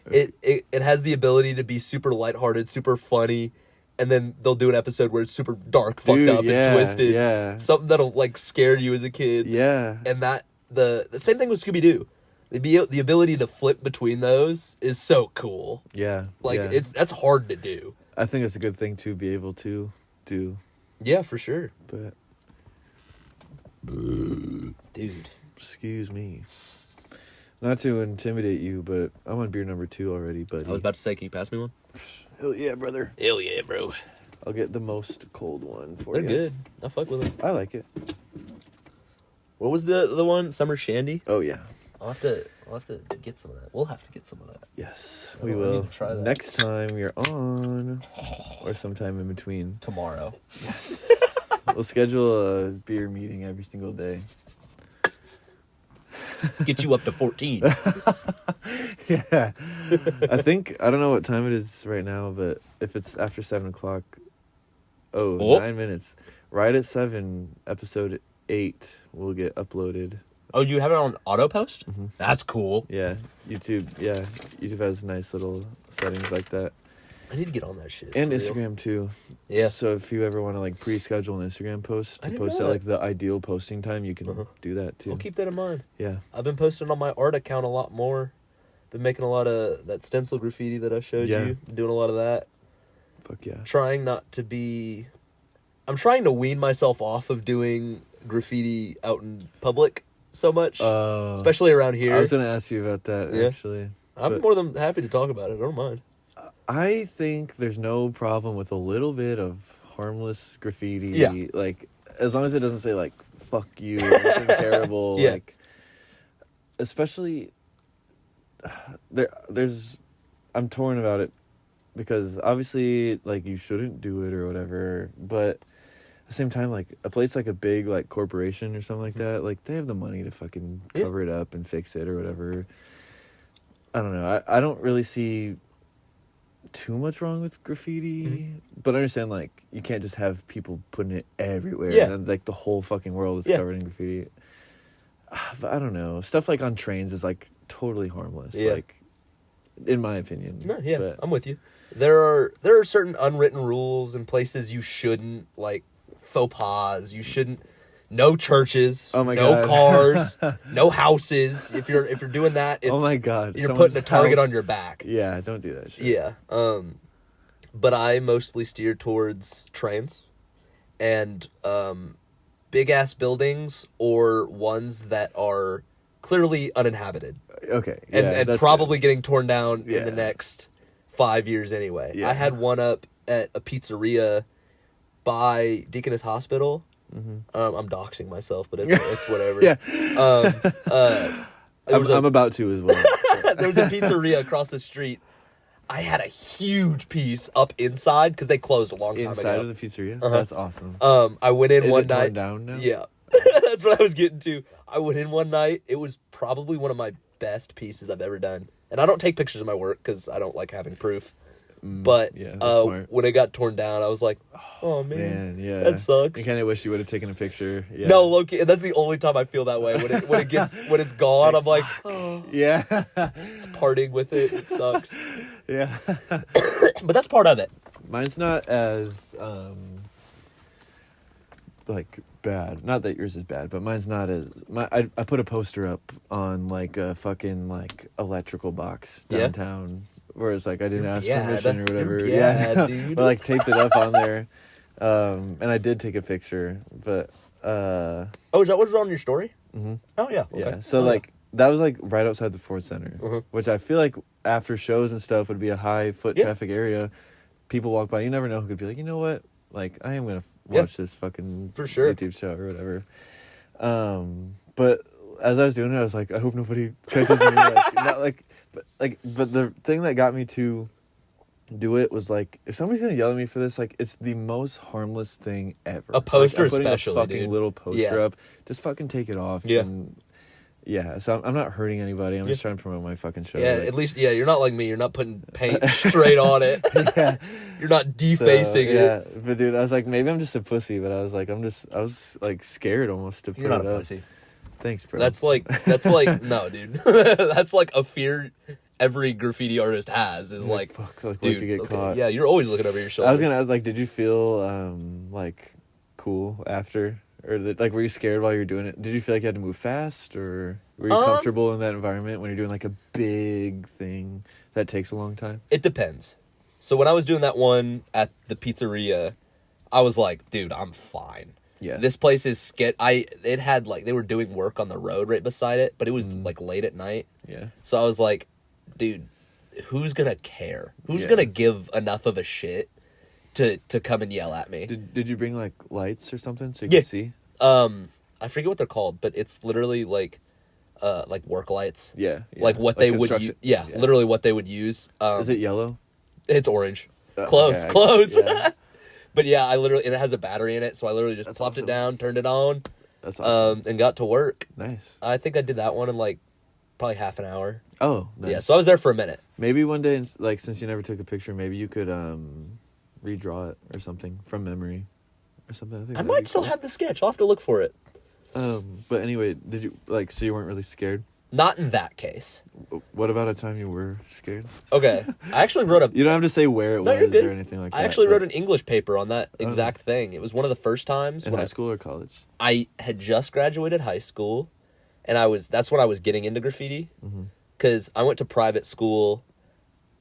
It has the ability to be super lighthearted, super funny, and then they'll do an episode where it's super dark, fucked up, and twisted. Yeah. Something that'll like scare you as a kid. Yeah. And that the same thing with Scooby-Doo. The ability to flip between those is so cool. Yeah. Like that's hard to do. I think it's a good thing to be able to do. Yeah, for sure. But dude, excuse me. Not to intimidate you, but I'm on beer number 2 already, buddy. I was about to say, can you pass me one? Hell yeah, brother. Hell yeah, bro. I'll get the most cold one for They're you. good. I fuck with them. I like it. What was the one? Summer Shandy? Oh yeah. I'll have to get some of that. We'll have to get some of that. Yes, Oh, we I will. need to try that. Next time you're on, or sometime in between. Tomorrow. Yes. We'll schedule a beer meeting every single day. Get you up to 14. Yeah. I don't know what time it is right now, but if it's after 7 o'clock, 9 minutes. Right at 7, episode 8 will get uploaded. Oh, you have it on auto post? Mm-hmm. That's cool. Yeah, YouTube has nice little settings like that. I need to get on that shit. And for Instagram real. too. Yeah. So if you ever want to like pre-schedule an Instagram post to post at like the ideal posting time, you can do that too. I'll keep that in mind. Yeah. I've been posting on my art account a lot more. Been making a lot of that stencil graffiti that I showed you. Been doing a lot of that. Fuck yeah. I'm trying to wean myself off of doing graffiti out in public. so much, especially around here. I was going to ask you about that, actually. I'm more than happy to talk about it. I don't mind. I think there's no problem with a little bit of harmless graffiti. Yeah. Like, as long as it doesn't say, like, fuck you, or something terrible. Yeah. Like, especially, there's, I'm torn about it because obviously, like, you shouldn't do it or whatever, but at the same time, like, a place like a big, like, corporation or something like that, like, they have the money to fucking cover it up and fix it or whatever. I don't know. I don't really see too much wrong with graffiti, but I understand, like, you can't just have people putting it everywhere. Yeah. And then, like, the whole fucking world is covered in graffiti. But I don't know. Stuff like on trains is, like, totally harmless. Yeah. Like, in my opinion. No, yeah, but, I'm with you. There are certain unwritten rules and places you shouldn't, like, faux pas. You shouldn't. No churches. Oh my no God. cars. No houses. If you're doing that, it's, oh my God. you're putting a target on your back. Yeah, don't do that shit. Yeah. But I mostly steer towards trains and big ass buildings or ones that are clearly uninhabited. Okay. And probably getting torn down in the Yeah. next 5 years anyway. Yeah. I had one up at a pizzeria by Deaconess Hospital. I'm doxing myself, but it's whatever. Yeah. I'm about to as well. there was a pizzeria across the street. I had a huge piece up inside because they closed a long time Inside ago. of the pizzeria? That's awesome. I went in Is one it torn night. down now? Yeah, that's what I was getting to. I went in one night. It was probably one of my best pieces I've ever done. And I don't take pictures of my work because I don't like having proof. But yeah, that's smart. when it got torn down, I was like, "Oh man, yeah, that sucks." I kind of wish you would have taken a picture. Yeah. No, Loki, that's the only time I feel that way. When it's gone, I'm like, oh, yeah, it's parting with it. It sucks. yeah. But that's part of it. Mine's not as like bad. Not that yours is bad, but mine's not as. I put a poster up on like a fucking like electrical box downtown. Where it's like I didn't ask permission or whatever. Dude. But like taped it up on there. And I did take a picture, but Oh, is that what's on your story? Mm-hmm. Oh yeah. Okay. Yeah. So like that was like right outside the Ford Center, which I feel like after shows and stuff would be a high foot traffic area. People walk by, you never know who could be like, you know what? Like I am gonna watch this fucking for sure YouTube show or whatever. But as I was doing it, I was like, I hope nobody catches me. Like, not like. But the thing that got me to do it was like, if somebody's gonna yell at me for this, like it's the most harmless thing ever. A poster, like, especially, a fucking dude. little poster up. Just fucking take it off. Yeah. And so I'm not hurting anybody. I'm just trying to promote my fucking show. Yeah, like, at least you're not like me. You're not putting paint straight on it. Yeah. You're not defacing it. Yeah, but dude, I was like, maybe I'm just a pussy, but I was like, I was like scared almost to put You're not it a up. pussy. Thanks, bro. That's like no, dude. That's like a fear every graffiti artist has is like, fuck, like, what dude, if you get caught? Yeah, you're always looking over your shoulder. I was gonna ask, like, did you feel like cool after, or like were you scared while you were doing it? Did you feel like you had to move fast, or were you comfortable in that environment when you're doing like a big thing that takes a long time? It depends. So when I was doing that one at the pizzeria, I was like, dude, I'm fine. Yeah. This place is it had like they were doing work on the road right beside it, but it was like late at night. Yeah. So I was like, dude, who's gonna care? Who's gonna give enough of a shit to come and yell at me? Did you bring like lights or something so you could see? I forget what they're called, but it's literally like work lights. Yeah. Like what they would use. Yeah, literally what they would use. Is it yellow? It's orange. Close. Yeah. But yeah, and it has a battery in it, so I literally just plopped it down, turned it on, That's awesome. and got to work. Nice. I think I did that one in like probably half an hour. Oh, nice. Yeah, so I was there for a minute. Maybe one day, like, since you never took a picture, maybe you could redraw it or something from memory or something. I think I might still have the sketch. I'll have to look for it. But anyway, did you so you weren't really scared? Not in that case. What about a time you were scared? Okay, I actually wrote a. You don't have to say where it was good. or anything like that. I actually wrote an English paper on that exact thing. It was one of the first times in high school or college. I had just graduated high school, and that's when I was getting into graffiti. Because I went to private school.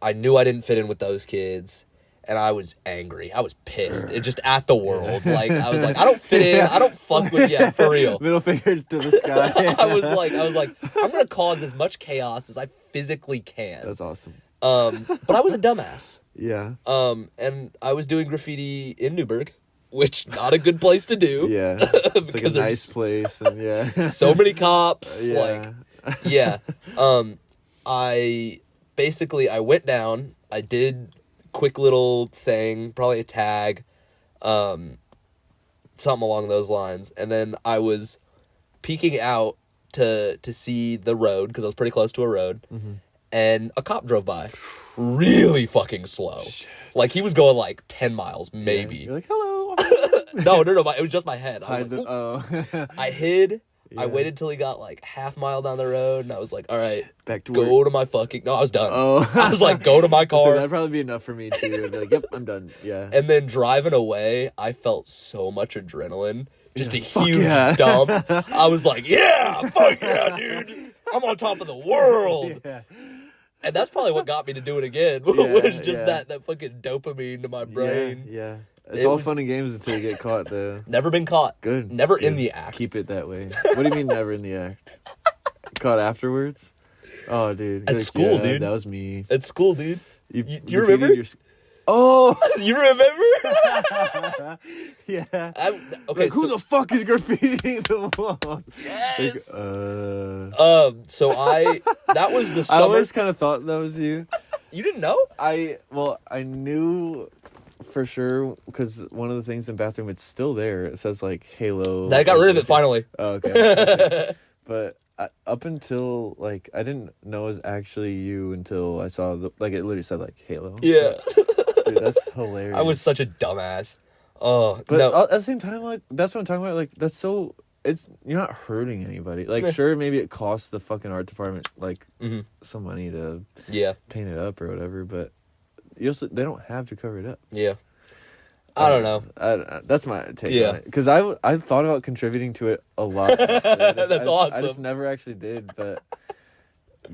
I knew I didn't fit in with those kids, and I was angry. I was pissed. It just at the world. Like, I was like, I don't fit in. I don't fuck with you, for real. Middle finger to the sky. I was like, I'm going to cause as much chaos as I physically can. That's awesome. But I was a dumbass. Yeah. And I was doing graffiti in Newburgh, which not a good place to do. Yeah. It's like a nice place. And yeah. So many cops. Yeah. Like, yeah. I went down. I did quick little thing, probably a tag, something along those lines. And then I was peeking out to see the road, because I was pretty close to a road. Mm-hmm. And a cop drove by really fucking slow. Shit. Like, he was going like 10 miles, maybe. Yeah. You're like, hello. No, it was just my head. I was like, I hid. Yeah. I waited till he got like half mile down the road, and I was like, all right, back to go work. To my fucking... No, I was done. Oh. I was like, go to my car. So that'd probably be enough for me, too. I'd be like, yep, I'm done. Yeah. And then driving away, I felt so much adrenaline. Just a huge dump. I was like, yeah, fuck yeah, dude. I'm on top of the world. Yeah. And that's probably what got me to do it again. Was just that fucking dopamine to my brain. Yeah. It's all fun and games until you get caught, though. Never been caught. Good. Never in the act. Keep it that way. What do you mean never in the act? Caught afterwards? Oh, dude. At school, dude. That was me. At school, dude. You remember? You remember? Yeah. Okay. Like, who the fuck is graffitiing the wall? Yes. So that was the summer. I always kind of thought that was you. You didn't know? I knew for sure, because one of the things in the bathroom, it's still there. It says like Halo. I got rid of it finally. Oh, okay. But up until like I didn't know it was actually you until I saw it literally said like Halo. Yeah. Dude, that's hilarious. I was such a dumbass. Oh, but no. At the same time, like, that's what I'm talking about. Like, that's so... You're not hurting anybody. Like, sure, maybe it costs the fucking art department, like, some money to paint it up or whatever, but they don't have to cover it up. Yeah. I don't know. That's my take on it. Because I thought about contributing to it a lot. That's awesome. I just never actually did, but...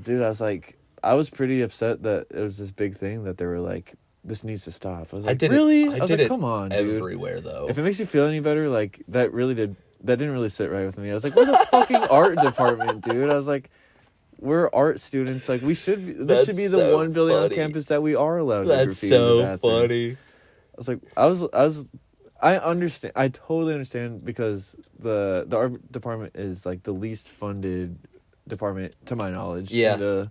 Dude, I was pretty upset that it was this big thing that they were like... This needs to stop. I was like, really? I was like, come on, dude. Everywhere, though. If it makes you feel any better, like, that didn't really sit right with me. I was like, we're the fucking art department, dude. I was like, we're art students. Like, this should be the one building on campus that we are allowed to graffiti in the bathroom. That's so funny. I was like, I understand. I totally understand, because the art department is, like, the least funded department, to my knowledge. Yeah.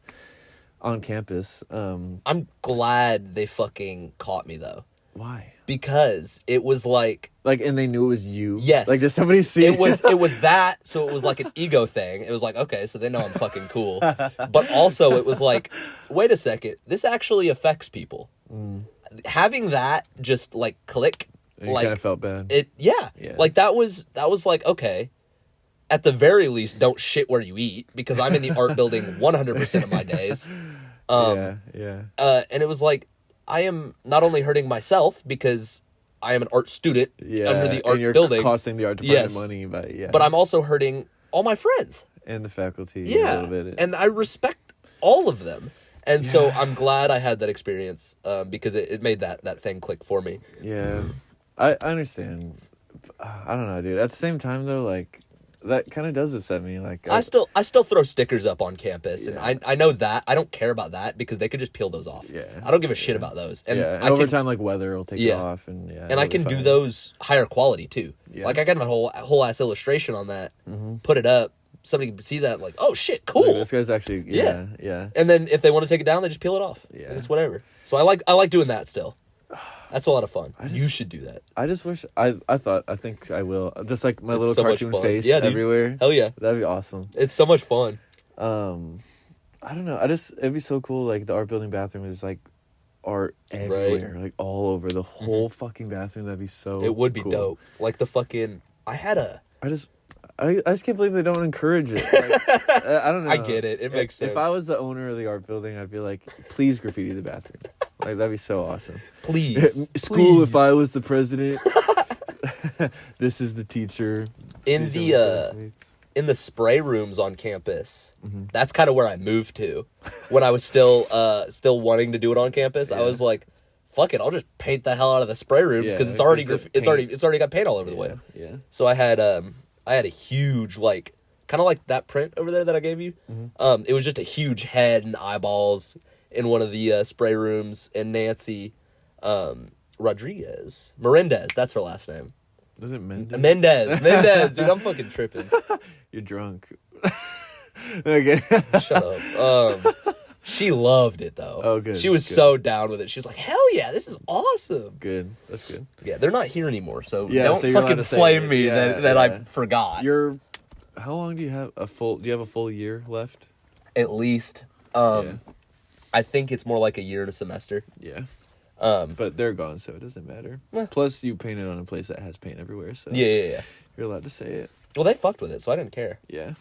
On campus. I'm glad they fucking caught me, though. Why? Because it was like, and they knew it was you. Yes. Like, did somebody see it? Was that, so it was like an ego thing. It was like, okay, so they know I'm fucking cool. But also it was like, wait a second, this actually affects people. Having that just like click, and you kind of felt bad. Yeah. Like that was like, okay, at the very least, don't shit where you eat, because I'm in the art building 100% of my days. Yeah. And it was like, I am not only hurting myself because I am an art student under the art building. Costing the art department money, but I'm also hurting all my friends. And the faculty a little bit. And I respect all of them. And so I'm glad I had that experience, because it made that thing click for me. Yeah. I understand. I don't know, dude. At the same time, though, like... That kind of does upset me. Like, I still throw stickers up on campus, and I know that I don't care about that, because they could just peel those off. Yeah, I don't give a shit about those. And over time, like, weather will take it off, and and I can do those higher quality too. Yeah. Like, I got a whole ass illustration on that. Put it up. Somebody can see that, like, oh shit, cool. Like, this guy's actually yeah. And then if they want to take it down, they just peel it off. Yeah, it's whatever. So I like doing that still. That's a lot of fun. You should do that. I just wish I think I will. Just like my little cartoon face everywhere. Hell yeah. That'd be awesome. It's so much fun. I don't know. It'd be so cool. Like, the art building bathroom is like art everywhere, like all over the whole fucking bathroom. That'd be so. It would be cool. dope. Like the fucking. I just can't believe they don't encourage it. Like, I don't know. I get it. It makes sense. If I was the owner of the art building, I'd be like, please graffiti the bathroom. Like, that'd be so awesome. Please. School, if I was the president. This is the teacher. In the spray rooms on campus, that's kind of where I moved to. When I was still wanting to do it on campus, I was like, fuck it, I'll just paint the hell out of the spray rooms because it's already got paint all over the way. Yeah. So I had a huge, like, kind of like that print over there that I gave you. It was just a huge head and eyeballs in one of the spray rooms, and Nancy Menendez, that's her last name. Was it Mendes? Mendes, dude, I'm fucking tripping. You're drunk. Okay. Shut up. She loved it though. Oh, good. She was so down with it. She was like, "Hell yeah, this is awesome." Good. That's good. Yeah, they're not here anymore, so Yeah, don't so you're allowed fucking to say flame it. me Yeah, that yeah. I forgot. How long do you have do you have a full year left? At least, Yeah. I think it's more like a year and a semester. Yeah. Um, But they're gone, so it doesn't matter. Eh. Plus, you painted on a place that has paint everywhere, so yeah. you're allowed to say it. Well, they fucked with it, so I didn't care. Yeah.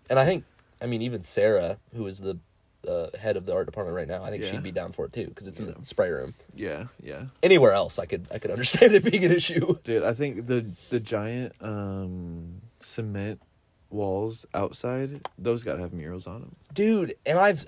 And I mean, even Sarah, who is the head of the art department right now, I think Yeah. she'd be down for it too, because it's in the spray room. Yeah. Yeah. Anywhere else, I could understand it being an issue. Dude, I think the giant cement walls outside, those gotta have murals on them. Dude, and I've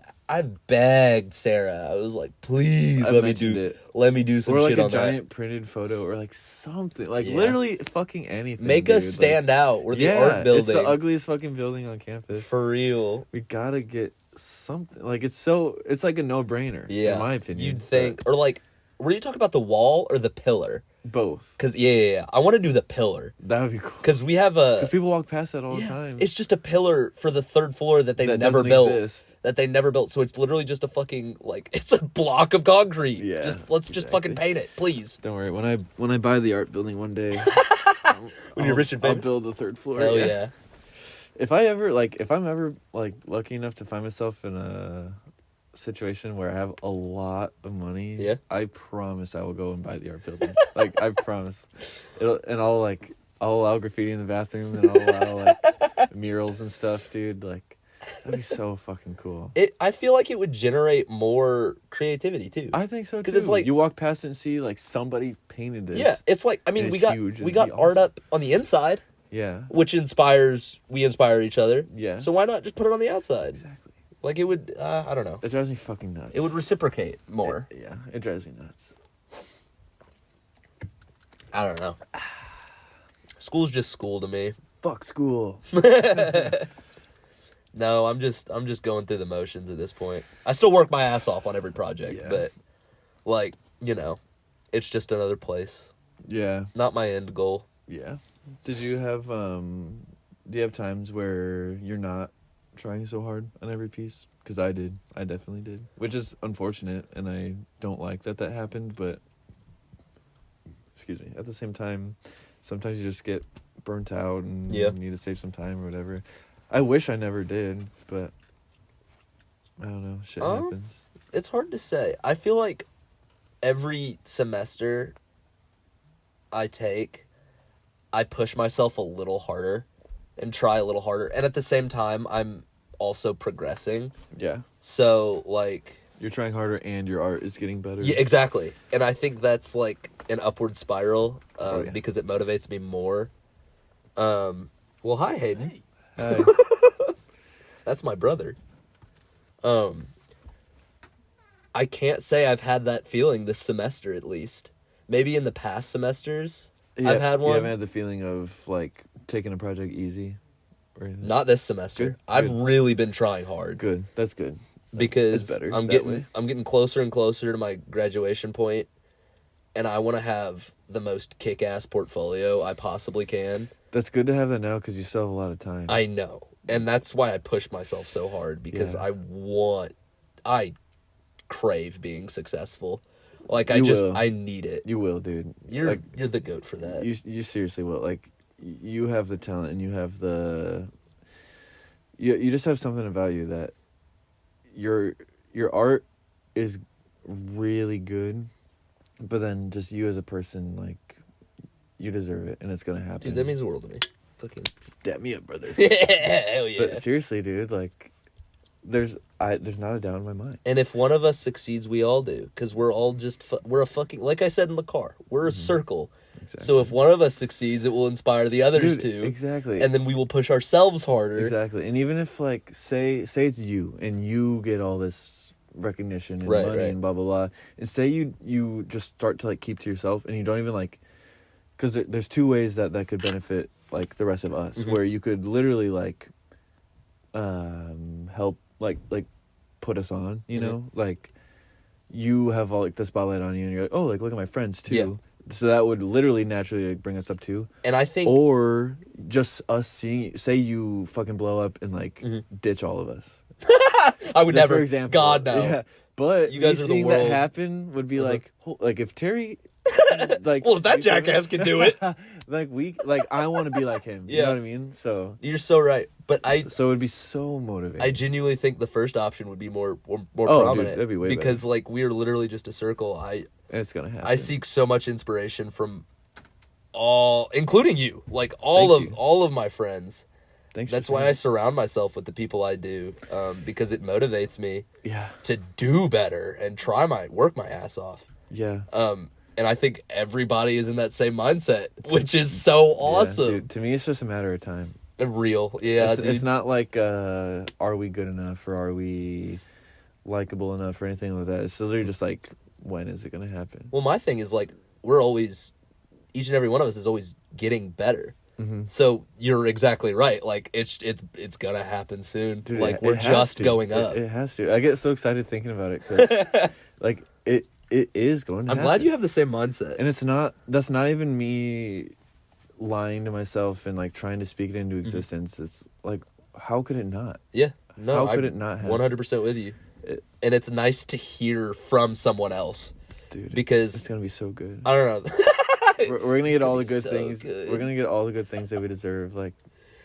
begged Sarah. I was like, please I've let me mentioned do it. let me do some Or like shit a on giant printed photo, or like something, like Yeah. literally fucking anything. Make dude. us stand out. We're the Yeah, art building. it's the ugliest fucking building on campus. For real. We gotta get something. Like it's like a no brainer. Yeah. in my opinion. You'd think, or like, were you talking about the wall or the pillar? Both. Because yeah. I want to do the pillar That would be cool. because we have a. Because people walk past that all the time. It's just a pillar for the third floor that they That never doesn't built. exist. That they never built. So it's literally just a fucking it's a block of concrete. Yeah, Let's just fucking paint it, please. Don't worry. When I buy the art building one day, When you're rich and I'll famous. build the third floor. Hell yeah. If I'm ever lucky enough to find myself in a situation where I have a lot of money, Yeah. I promise I will go and buy the art building. Like I promise. I'll allow graffiti in the bathroom, and I'll allow murals and stuff, dude. Like that'd be so fucking cool. I feel like it would generate more creativity too. I think so too. 'Cause it's like- you walk past it and see like somebody painted this. Yeah, it's like I mean And we it's got huge, we it'd got be art awesome. up on the inside, Yeah. which we inspire each other. Yeah. So why not just put it on the outside? Exactly. Like it would I don't know. It drives me fucking nuts. It would reciprocate more. Yeah, it drives me nuts. I don't know. School's just school to me. Fuck school. No, I'm just going through the motions at this point. I still work my ass off on every project, Yeah. but like, it's just another place. Yeah. Not my end goal. Yeah. Do you have times where you're not trying so hard on every piece? Because I did. I definitely did. Which is unfortunate, and I don't like that happened, but excuse me. At the same time, sometimes you just get burnt out and Yeah. you need to save some time or whatever. I wish I never did, but I don't know. Shit happens. It's hard to say. I feel like every semester I take, I push myself a little harder and try a little harder. And at the same time, I'm also progressing. Yeah. So, like... You're trying harder and your art is getting better. Yeah, exactly. And I think that's, like, an upward spiral Oh, yeah. because it motivates me more. Well, hi, Hayden. Hi. That's my brother. I can't say I've had that feeling this semester, at least. Maybe in the past semesters, I've had one. You haven't had the feeling of, like, taking a project easy or anything? Not this semester. Good, I've good. really been trying hard. Good. That's good. Because it's better I'm that way. getting closer and closer to my graduation point, and I want to have the most kick-ass portfolio I possibly can. That's good to have that now because you still have a lot of time. I know. And that's why I push myself so hard, because Yeah. I crave being successful. Like, will. I need it. You will, dude. You're the goat for that. You seriously will. Like, you have the talent and you have the... You just have something about you that your art is really good, but then just you as a person, like, you deserve it and it's gonna happen. Dude, that means the world to me. Fucking dap me up, brother. yeah, hell yeah. But seriously, dude, like, there's not a doubt in my mind. And if one of us succeeds, we all do, because we're all just we're a fucking, like I said in the car, we're a circle. Exactly. So if one of us succeeds, it will inspire the others Dude, too. exactly. And then we will push ourselves harder. Exactly. And even if, like, say it's you and you get all this recognition and Right, money right. and blah blah blah. And say you just start to like keep to yourself and you don't even like, because there's two ways that could benefit like the rest of us, Mm-hmm. where you could literally like help like put us on, you Mm-hmm. know, like you have all like the spotlight on you and you're like, oh, like look at my friends too. Yeah. So that would literally naturally like, bring us up too. And I think Or just us seeing, say you fucking blow up and like Mm-hmm. ditch all of us. I would Just never. for example. God no. Yeah. But You guys me are the seeing world. that happen would be Uh-huh. like if Terry like Well, if that you feel me? jackass can do it. like I want to be like him. You Yeah. know what I mean? So You're so right. But it would be so motivating. I genuinely think the first option would be more Oh, dude, prominent. that'd be way because like we are literally just a circle. and it's gonna happen. I seek so much inspiration from all, including you, like all Thank you. of my friends. Thanks. That's for why I saying surround myself with the people I do, because it motivates me that. Yeah. to do better and work my ass off. Yeah. And I think everybody is in that same mindset, which is so awesome. Yeah, dude, to me, it's just a matter of time. Real, yeah. It's not like are we good enough or are we likable enough or anything like that. It's literally just like, when is it gonna happen? Well, my thing is like we're always, each and every one of us is always getting better. Mm-hmm. So you're exactly right. Like it's gonna happen soon. Dude, like it we're has just to. going up. It has to. I get so excited thinking about it because like it is going to I'm happen. glad you have the same mindset. And that's not even me lying to myself and like trying to speak it into existence. It's like, how could it not? Yeah. No. How could it not happen? 100% with you. And it's nice to hear from someone else. Dude, because it's gonna be so good. I don't know. We're gonna get all the be good so things. good. We're gonna get all the good things that we deserve. Like,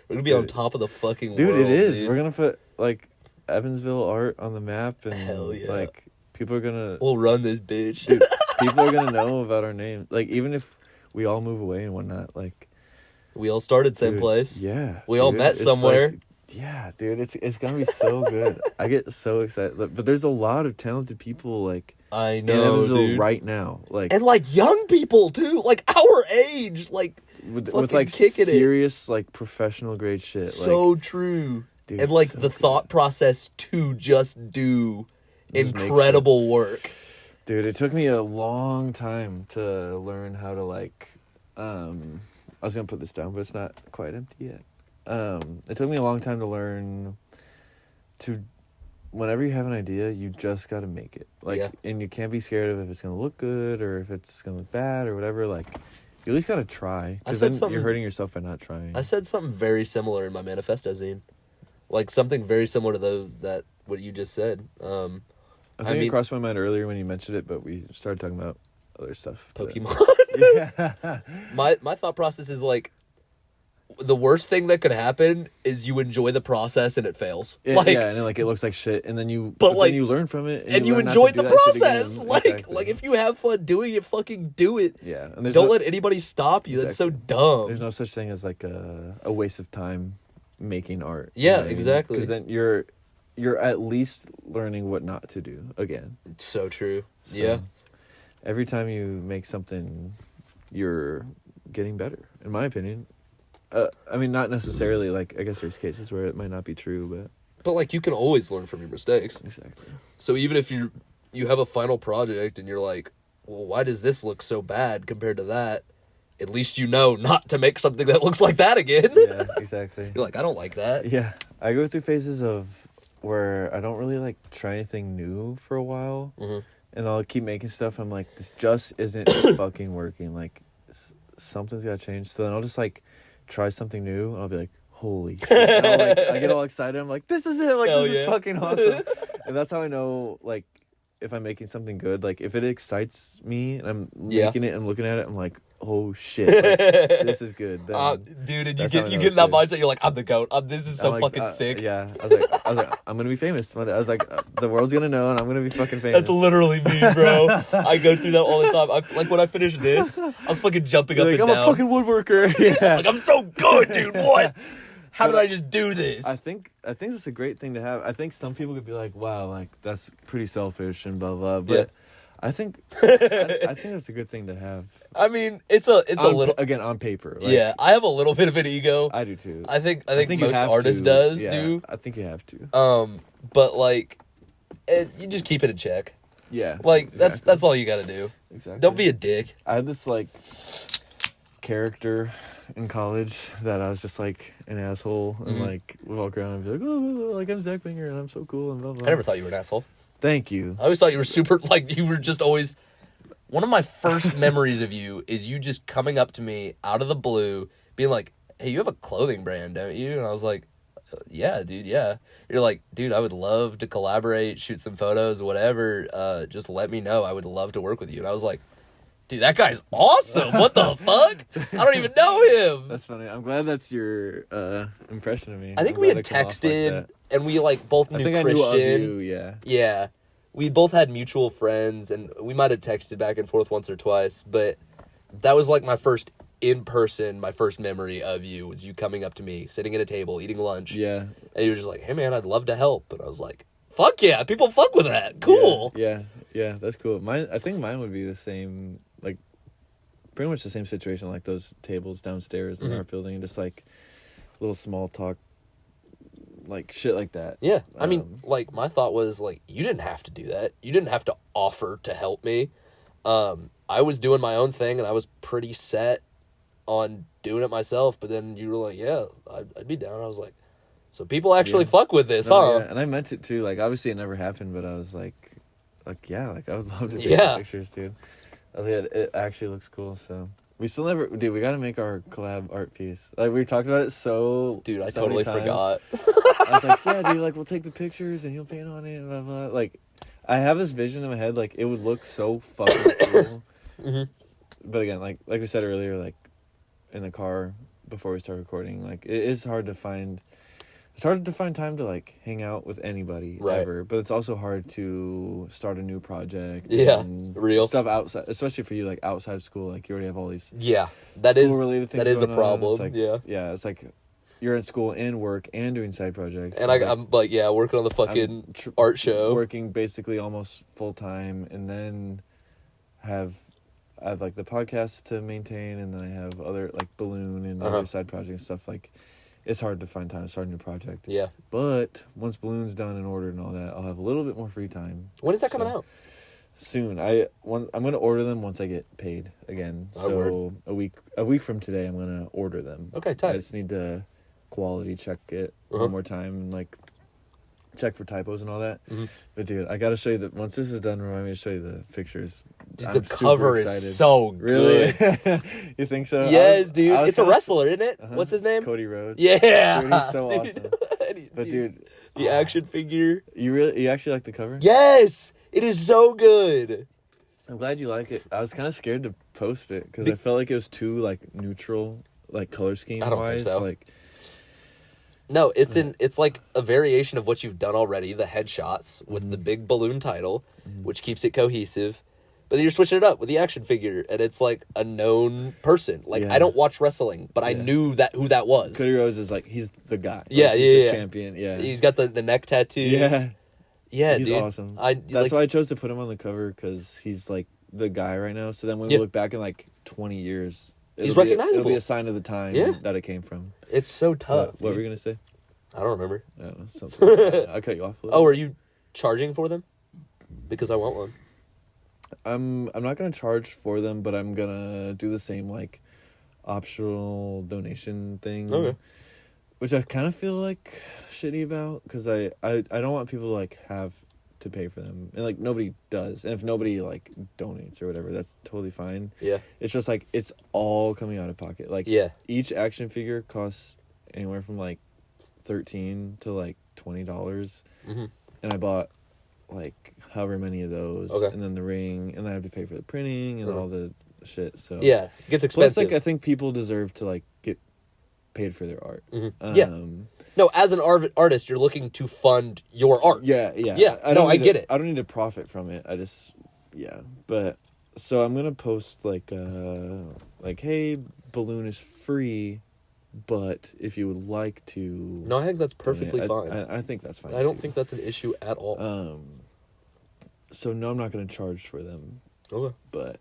We're gonna be on top of the fucking dude, world. it is. Dude. We're gonna put like Evansville art on the map, and Hell yeah. like people are gonna. We'll run this bitch. Dude, people are gonna know about our name. Like, even if we all move away and whatnot, like We all started same dude, place. Yeah, We all met it's somewhere. like, yeah, dude, it's gonna be so good. I get so excited, but there's a lot of talented people like I in know, Evansville dude. right now, like And like young people too, like our age, like with fucking like kicking it. serious like professional grade shit. So like, true. dude, And like so the good. thought process to just do Just make incredible work. Dude, it took me a long time to learn how to like I was gonna put this down, but it's not quite empty yet. It took me a long time to learn to whenever you have an idea, you just gotta make it. Like Yeah. and you can't be scared of if it's gonna look good or if it's gonna look bad or whatever. Like you at least gotta try. Because said then something- you're hurting yourself by not trying. I said something very similar in my manifesto zine. Like something very similar to that what you just said. I think I mean- it crossed my mind earlier when you mentioned it, but we started talking about other stuff. but- Pokemon. Yeah. My thought process is like the worst thing that could happen is you enjoy the process and it fails. Yeah, Like yeah, and then, like it looks like shit, and then But, like- then you learn from it, and you learn not to enjoyed do the that shit process. again. Like Exactly. if you have fun doing it, fucking do it. yeah, and there's Don't no, let anybody stop you. That's so dumb. there's no such thing as like a waste of time making art. Yeah, exactly. Because then you're at least learning what not to do again. It's so true. So, Yeah. Every time you make something, you're getting better, in my opinion. I mean, not necessarily. Like, I guess there's cases where it might not be true, But like you can always learn from your mistakes. but exactly. So even if you have a final project and you're like, well, why does this look so bad compared to that? At least you know not to make something that looks like that again. Yeah, exactly. You're like, I don't like that. Yeah, I go through phases of where I don't really like try anything new for a while, and I'll keep making stuff. I'm like, this just isn't fucking working. Like, something's gotta change. So then I'll just like try something new, and I'll be like, holy shit! And I get all excited. I'm like, this is it. Like, Hell this yeah. is fucking awesome. And that's how I know, like, if I'm making something good, like if it excites me and I'm Yeah. making it and looking at it, I'm like, oh shit, like, this is good. Then, Dude, and that's you how I get know in it's that good. mindset. You're like, I'm the goat. This is so I'm like, fucking sick. Yeah, I was like, I'm gonna be famous one day. I was like, the world's gonna know, and I'm gonna be fucking famous. That's literally me, bro. I go through that all the time. Like when I finish this, I was fucking jumping You're up like, and I'm down. a fucking woodworker. Yeah, Like I'm so good, dude. What? How did I just do this? I think that's a great thing to have. I think some people could be like, wow, like that's pretty selfish and blah blah. But Yeah. I think I think that's a good thing to have. I mean, it's a little. again on paper. Like, Yeah, I have a little bit of an ego. I do too. I think you most have artists to. do. Yeah, I think you have to. But like, you just keep it in check. Yeah. Like, exactly. that's all you gotta do. Exactly. Don't be a dick. I had this, like, character in college that I was just, like, an asshole. And, like, would walk around and be like, oh, like, I'm Zach Winger, and I'm so cool, and blah, blah. I never thought you were an asshole. Thank you. I always thought you were super, like, you were just always... One of my first memories of you is you just coming up to me out of the blue, being like, hey, you have a clothing brand, don't you? And I was like, yeah, dude, yeah. You're like, dude, I would love to collaborate, shoot some photos, whatever. Just let me know. I would love to work with you. And I was like, dude, that guy's awesome. What the fuck? I don't even know him. That's funny. I'm glad that's your impression of me. I think I'm we glad had it came off like texted, that. and we, like, both knew I think Christian. I knew of you, yeah. Yeah. We both had mutual friends, and we might have texted back and forth once or twice, but that was, like, my first memory of you, was you coming up to me, sitting at a table, eating lunch. Yeah. And you were just like, hey, man, I'd love to help. And I was like, fuck yeah, people fuck with that. Cool. Yeah, that's cool. I think mine would be the same, like, pretty much the same situation, like those tables downstairs in our building, just, like, little small talk, like, shit like that. Yeah. I mean, like, my thought was, like, you didn't have to do that. You didn't have to offer to help me. I was doing my own thing, and I was pretty set on doing it myself, but then you were like, yeah, I'd be down. I was like, so people actually fuck with this, huh? Yeah. And I meant it too. Like, obviously it never happened, but I was like, yeah, like, I would love to take pictures, dude. I was like, it actually looks cool. So we still never, dude, we got to make our collab art piece. Like, we talked about it Dude, I so totally many times. forgot. I was like, yeah, dude, like, we'll take the pictures and he'll paint on it, blah, blah. Like, I have this vision in my head, like, it would look so fucking cool. But again, like we said earlier, like, in the car before we start recording, like, it is hard to find. It's hard to find time to, like, hang out with anybody ever, but it's also hard to start a new project. Yeah, and real stuff outside, especially for you, like, outside of school. Like, you already have all these that is school-related things that is a going on. problem. It's like, yeah, it's like you're in school and work and doing side projects. and I'm like, working on the fucking art show, working basically almost full time, and then I have like the podcast to maintain, and then I have other, like, balloon and other side projects and stuff. Like, it's hard to find time to start a new project. Yeah. But once balloon's done and ordered and all that, I'll have a little bit more free time. When is that coming out? Soon. I'm gonna order them once I get paid again. So a week from today, I'm gonna order them. Okay, tight. I just need to quality check it one more time and, like, check for typos and all that. But dude, I gotta show you that once this is done. Remind me to show you the pictures. Dude, I'm the cover super is excited. so Really? good. You think so? Yes, dude. It's a kinda wrestler, isn't it? What's his name? Cody Rhodes. Yeah. Dude, he's so Dude. awesome. But dude, the action figure. you actually like the cover? Yes, it is so good. I'm glad you like it. I was kind of scared to post it because I felt like it was too, like, neutral, like, color scheme wise. I don't think so. Like, no, it's like a variation of what you've done already, the headshots with the big balloon title, which keeps it cohesive. But then you're switching it up with the action figure, and it's like a known person. Like, I don't watch wrestling, but I knew who that was. Cody Rhodes is, like, he's the guy. Like, Yeah, he's the yeah. champion. Yeah, He's got the neck tattoos. Yeah, he's dude. awesome. That's That's why I chose to put him on the cover, because he's, like, the guy right now. So then when we look back in, like, 20 years, he's recognizable. It'll be a sign of the time that it came from. It's so tough. What were you gonna say? I don't remember. I don't know, something like that. I cut you off a little. Oh, are you charging for them? Because I want one. I'm not gonna charge for them, but I'm gonna do the same, like, optional donation thing. Okay. Which I kind of feel, like, shitty about, because I don't want people to, like, have to pay for them, and, like, nobody does, and if nobody, like, donates or whatever, that's totally fine. Yeah. It's just, like, it's all coming out of pocket. Like, each action figure costs anywhere from, like, $13 to, like, $20, and I bought, like, however many of those, and then the ring, and then I have to pay for the printing and all the shit. So it gets expensive. Plus, like, I think people deserve to, like, get paid for their art. No, as an artist, you're looking to fund your art. Yeah. I get it. I don't need to profit from it. I just But so I'm gonna post, like, hey, balloon is free, but if you would like to, No, I think that's perfectly fine. I think that's fine. I don't think that's an issue at all. So no, I'm not gonna charge for them. Okay. But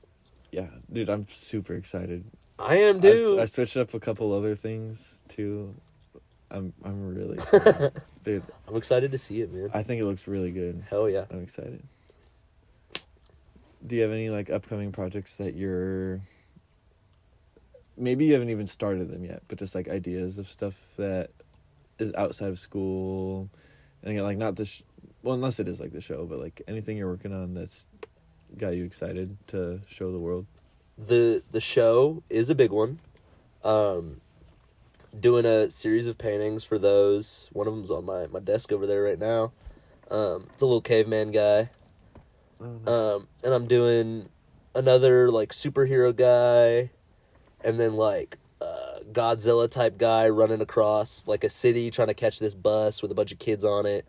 yeah, dude, I'm super excited. I am too. I switched up a couple other things too. I'm really excited. Dude, I'm excited to see it, man. I think it looks really good. Hell yeah. I'm excited. Do you have any like upcoming projects that you're maybe you haven't even started them yet, but just like ideas of stuff that is outside of school, and again, like not this, well, unless it is like the show, but like anything you're working on that's got you excited to show the world? The show is a big one. Doing a series of paintings for those. One of them's on my desk over there right now. It's a little caveman guy. Oh, nice. And I'm doing another like superhero guy, and then like Godzilla type guy running across like a city trying to catch this bus with a bunch of kids on it.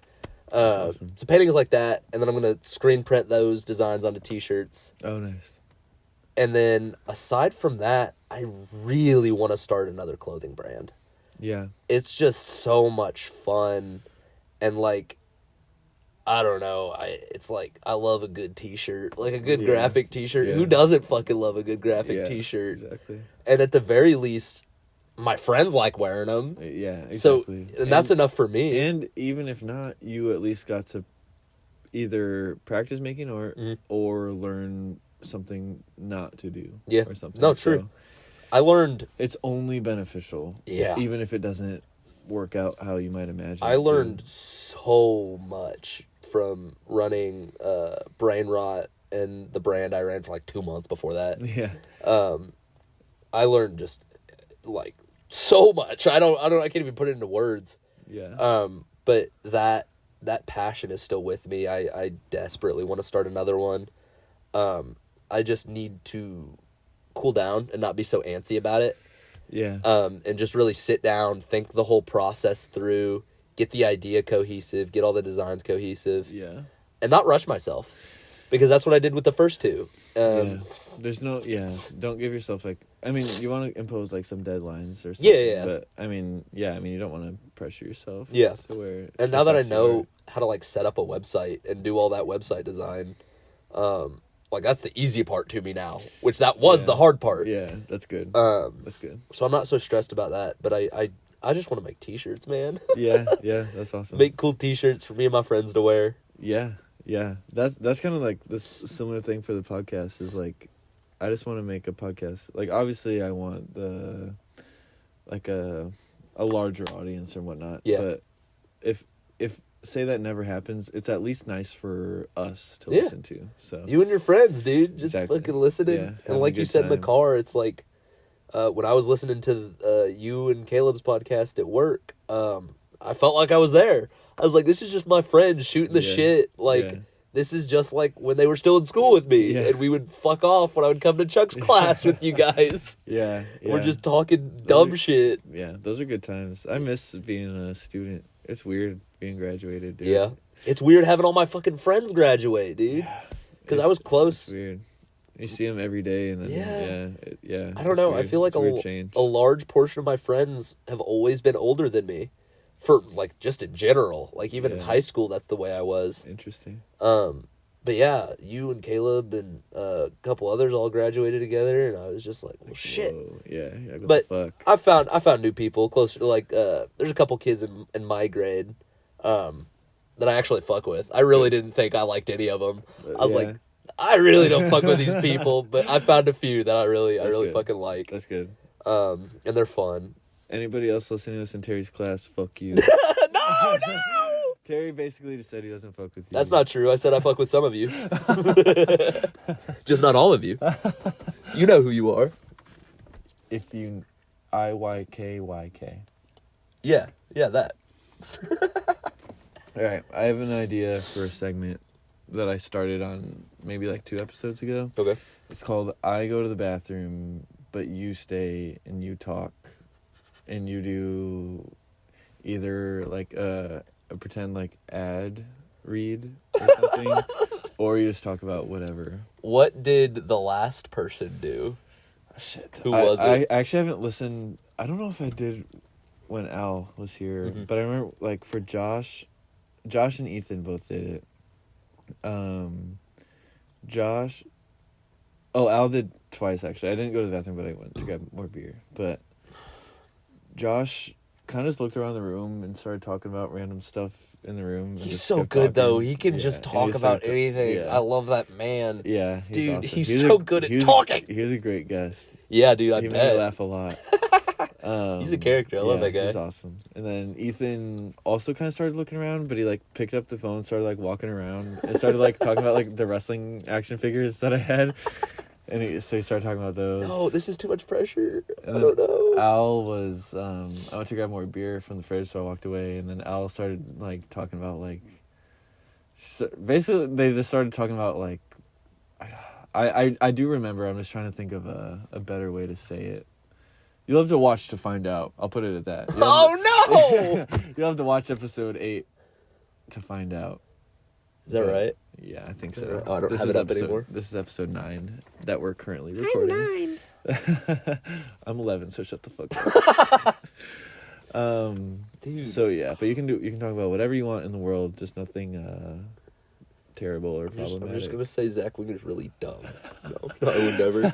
That's awesome. So paintings like that, and then I'm gonna screen print those designs onto t-shirts. Oh, nice. And then aside from that, I really want to start another clothing brand. Yeah. It's just so much fun, and like, I don't know, it's like I love a good t-shirt, like a good graphic t-shirt. Yeah. Who doesn't fucking love a good graphic t-shirt? Exactly. And at the very least, my friends like wearing them. Yeah, exactly. So, and that's enough for me. And even if not, you at least got to either practice making or learn something not to do. Yeah. Or something. No, true. So I learned... it's only beneficial. Yeah. Even if it doesn't work out how you might imagine. I learned so much from running Brain Rot and the brand I ran for like 2 months before that. Yeah. I learned just like so much. I can't even put it into words. Yeah. But that passion is still with me. I desperately want to start another one. I just need to cool down and not be so antsy about it. Yeah. And just really sit down, think the whole process through, get the idea cohesive, get all the designs cohesive. Yeah. And not rush myself. Because that's what I did with the first two. Yeah. There's no, don't give yourself like, I mean, you want to impose like some deadlines or something. Yeah. But I mean, you don't want to pressure yourself. Yeah. To where and now that I know how to like set up a website and do all that website design, like that's the easy part to me now, which that was the hard part. Yeah, that's good. That's good. So I'm not so stressed about that, but I just want to make t-shirts, man. Yeah, that's awesome. Make cool t-shirts for me and my friends to wear. Yeah. That's kind of like this similar thing for the podcast is like, I just want to make a podcast. Like, obviously I want the, like a larger audience or whatnot. Yeah. But if say that never happens, it's at least nice for us to listen to. So you and your friends, dude, just Exactly. fucking listening. Yeah, and like you said in the car, it's like, when I was listening to you and Caleb's podcast at work, I felt like I was there. I was like, this is just my friends shooting the shit. Like, this is just like when they were still in school with me. And we would fuck off when I would come to Chuck's class with you guys. Yeah. We're just talking dumb shit. Yeah, those are good times. I miss being a student. It's weird being graduated, dude. Yeah. It's weird having all my fucking friends graduate, dude. Because I was close. It's weird. You see them every day, and then I don't know. weird. I feel like a large portion of my friends have always been older than me, for like just in general. Like even in high school, that's the way I was. Interesting. But yeah, you and Caleb and a couple others all graduated together, and I was just like, well, shit. Whoa. Yeah. But the fuck? I found new people closer to like there's a couple kids in my grade that I actually fuck with. I really didn't think I liked any of them. I was like, I really don't fuck with these people, but I found a few that I really good. fucking like. That's good. And they're fun. Anybody else listening to this in Terry's class, fuck you. No! Terry basically just said he doesn't fuck with you. That's not true. I said I fuck with some of you. Just not all of you. You know who you are. If you... IYKYK. Yeah, that. Alright, I have an idea for a segment that I started on maybe like 2 episodes ago. Okay. It's called I Go to the Bathroom, but you stay and you talk. And you do either like a pretend like ad read or something, or you just talk about whatever. What did the last person do? Shit. Who was it? I actually haven't listened. I don't know if I did when Al was here, but I remember like for Josh and Ethan both did it. Josh. Oh, Al did twice actually. I didn't go to the bathroom, but I went to grab more beer. But Josh kind of just looked around the room and started talking about random stuff in the room. And He's just so kept good, though. talking. He can Yeah, just and talk just about started anything. yeah. I love that man. Yeah, Dude, awesome. he's so good at talking. He was a great guest. Yeah, dude, I He bet. made me laugh a lot. He's a character. I love that guy. He's awesome. And then Ethan also kind of started looking around, but he like picked up the phone, started like walking around, and started like talking about like the wrestling action figures that I had. And so he started talking about those. No, this is too much pressure. And I don't know. Al was, I went to grab more beer from the fridge, so I walked away. And then Al started like talking about like, basically they just started talking about like, I do remember. I'm just trying to think of a better way to say it. You'll have to watch to find out. I'll put it at that. Oh, no! You'll have to watch episode 8 to find out. Is that right? Yeah, I think so. Oh, I don't have it up anymore. This is episode 9 that we're currently recording. I'm 9. I'm 11, so shut the fuck up. Dude. So yeah, but you can talk about whatever you want in the world, just nothing terrible or problematic. I'm just gonna say Zach Winger's really dumb. No, I would never.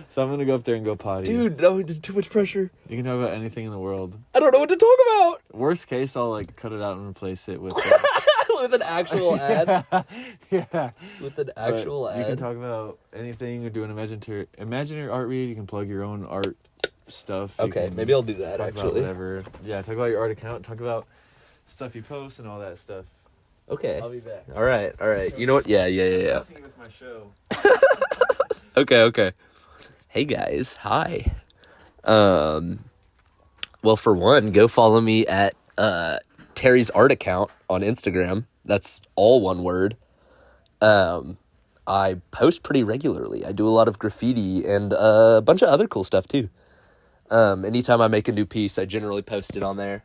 So I'm gonna go up there and go potty. Dude, no, there's too much pressure. You can talk about anything in the world. I don't know what to talk about. Worst case, I'll like cut it out and replace it with with an actual ad. Yeah. With an actual ad. You can talk about anything or do an imaginary art read. You can plug your own art stuff. Okay, maybe I'll do that talk about actually. whatever. Yeah, talk about your art account. Talk about stuff you post and all that stuff. Okay. I'll be back. All right. You know what? Yeah. With my show. Okay. Hey guys, hi. Well, for one, go follow me at Terry's art account on Instagram. That's all one word. I post pretty regularly. I do a lot of graffiti and a bunch of other cool stuff too. Anytime I make a new piece, I generally post it on there.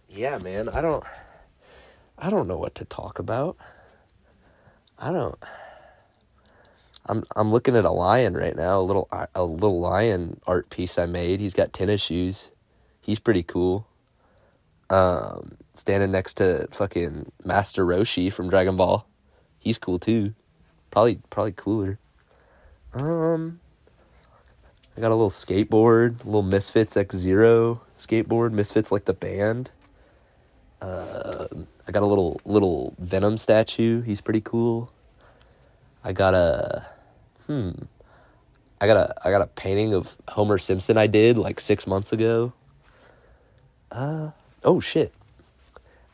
Yeah, man, I don't know what to talk about. I'm looking at a lion right now, a little lion art piece I made. He's got tennis shoes. He's pretty cool. Standing next to fucking Master Roshi from Dragon Ball. He's cool too. Probably cooler. I got a little skateboard, a little Misfits X-Zero skateboard, Misfits like the band. I got a little Venom statue. He's pretty cool. I got a painting of Homer Simpson I did like 6 months ago. Oh shit.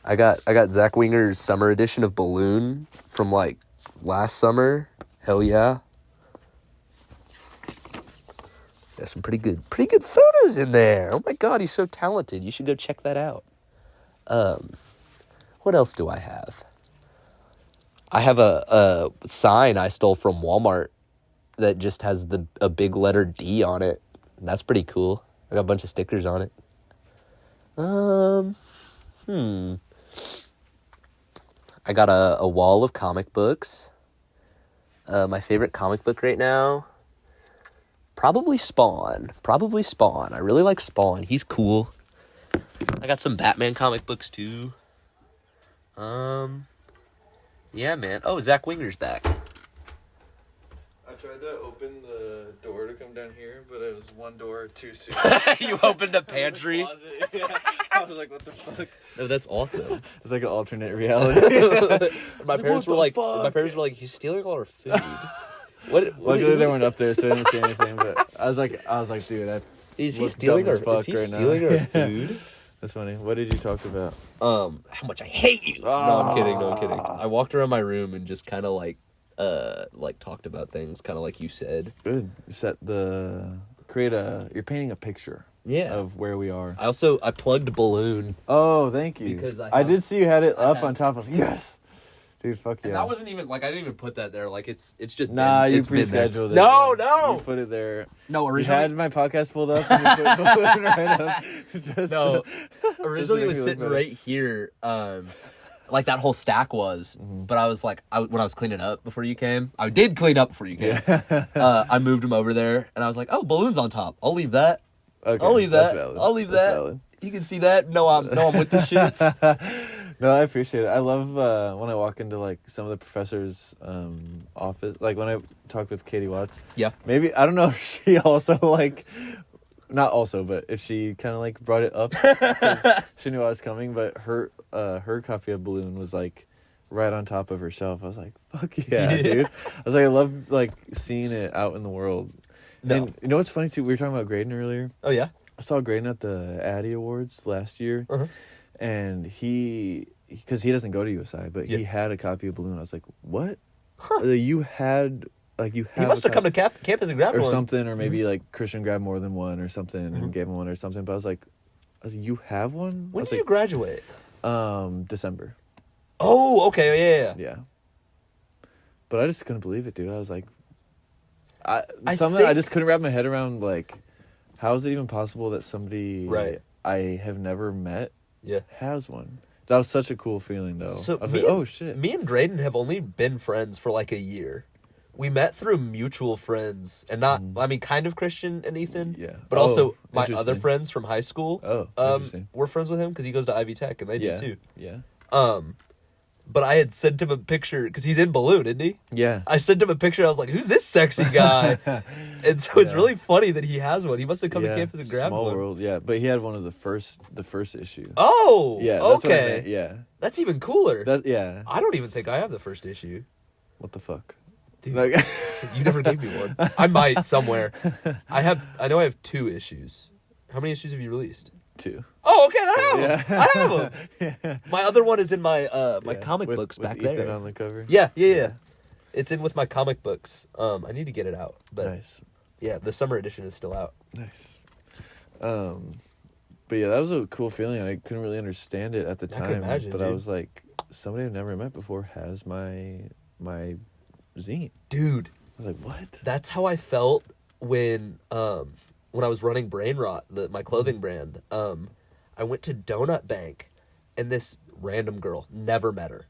I got Zach Winger's summer edition of Balloon from like last summer. Hell yeah. Got some pretty good photos in there. Oh my god, he's so talented. You should go check that out. What else do I have? I have a sign I stole from Walmart that just has a big letter D on it. That's pretty cool. I got a bunch of stickers on it. I got a wall of comic books. My favorite comic book right now, probably Spawn. I really like Spawn. He's cool. I got some Batman comic books too. Yeah, man. Oh, Zach Winger's back. I tried to open the door to come down here, but it was one door too soon. You opened a pantry? Yeah. I was like, what the fuck? No, that's awesome. It's like an alternate reality. My parents were like, he's stealing all our food. Luckily they weren't up there, so I didn't see anything. But I was like, dude, is he stealing our food? That's funny. What did you talk about? How much I hate you. No, I'm kidding. I walked around my room and just kind of like talked about things, kind of like you said. Good. You're painting a picture. Yeah. Of where we are. I plugged Balloon. Oh, thank you. Because I did see you had it up on top. I was like, yes. Dude, fuck yeah. And that wasn't even, I didn't even put that there. It's just you pre-scheduled it. No! You put it there. No, originally... You had my podcast pulled up and you put Balloon right up. No. Originally it was sitting right here. Like that whole stack was. Mm-hmm. But I was like, when I was cleaning up before you came, I did clean up before you came. Yeah. I moved them over there, and I was like, oh, Balloon's on top. I'll leave that. Okay, I'll leave that. Valid. I'll leave that. Valid. You can see that. No, I'm with the shits. No, I appreciate it. I love when I walk into like some of the professors' office. Like when I talk with Katie Watts. Yeah. Maybe I don't know if she also like not also, but if she kind of like brought it up, 'cause she knew I was coming. But her copy of Balloon was like right on top of her shelf. I was like, fuck yeah, dude. I was like, I love like seeing it out in the world. No. And you know what's funny too? We were talking about Graydon earlier. Oh yeah. I saw Graydon at the Addy Awards last year, and because he doesn't go to USI, but he had a copy of Balloon. I was like, what? Huh. You had He must have come to campus and grabbed or one. something, or maybe like Christian grabbed more than one or something and gave him one or something. But I was like, you have one? When did you graduate? December. Oh, okay, Yeah. But I just couldn't believe it, dude. I was like, I think- just couldn't wrap my head around, like, how is it even possible that somebody I have never met has one? That was such a cool feeling, though. So I was like, oh, shit. Me and Graydon have only been friends for like a year. We met through mutual friends, and not, I mean, kind of Christian and Ethan. Yeah. But also my interesting. other friends from high school. Oh, interesting. We're friends with him because he goes to Ivy Tech, and they do too. Yeah. But I had sent him a picture because he's in Balloon, isn't he? Yeah. I sent him a picture. I was like, "Who's this sexy guy?" And so it's really funny that he has one. He must have come to campus and grabbed Small one. world, yeah. But he had one of the first issue. Oh, Yeah. That's what I okay. meant, yeah. That's even cooler. Yeah. I don't even think I have the first issue. What the fuck? Dude, Like, you never gave me one. I might somewhere. I know I have 2 issues. How many issues have you released? 2. Oh, okay, I have them. Yeah. My other one is in my comic with, books with back Ethan there. on the cover. Yeah. It's in with my comic books. I need to get it out. But Nice. yeah, the summer edition is still out. Nice. But yeah, that was a cool feeling. I couldn't really understand it at the time. I could imagine, but dude. I was like, somebody I've never met before has my zine. Dude, I was like, what? that's how I felt when I was running Brain Rot, my clothing brand. I went to Donut Bank, and this random girl, never met her.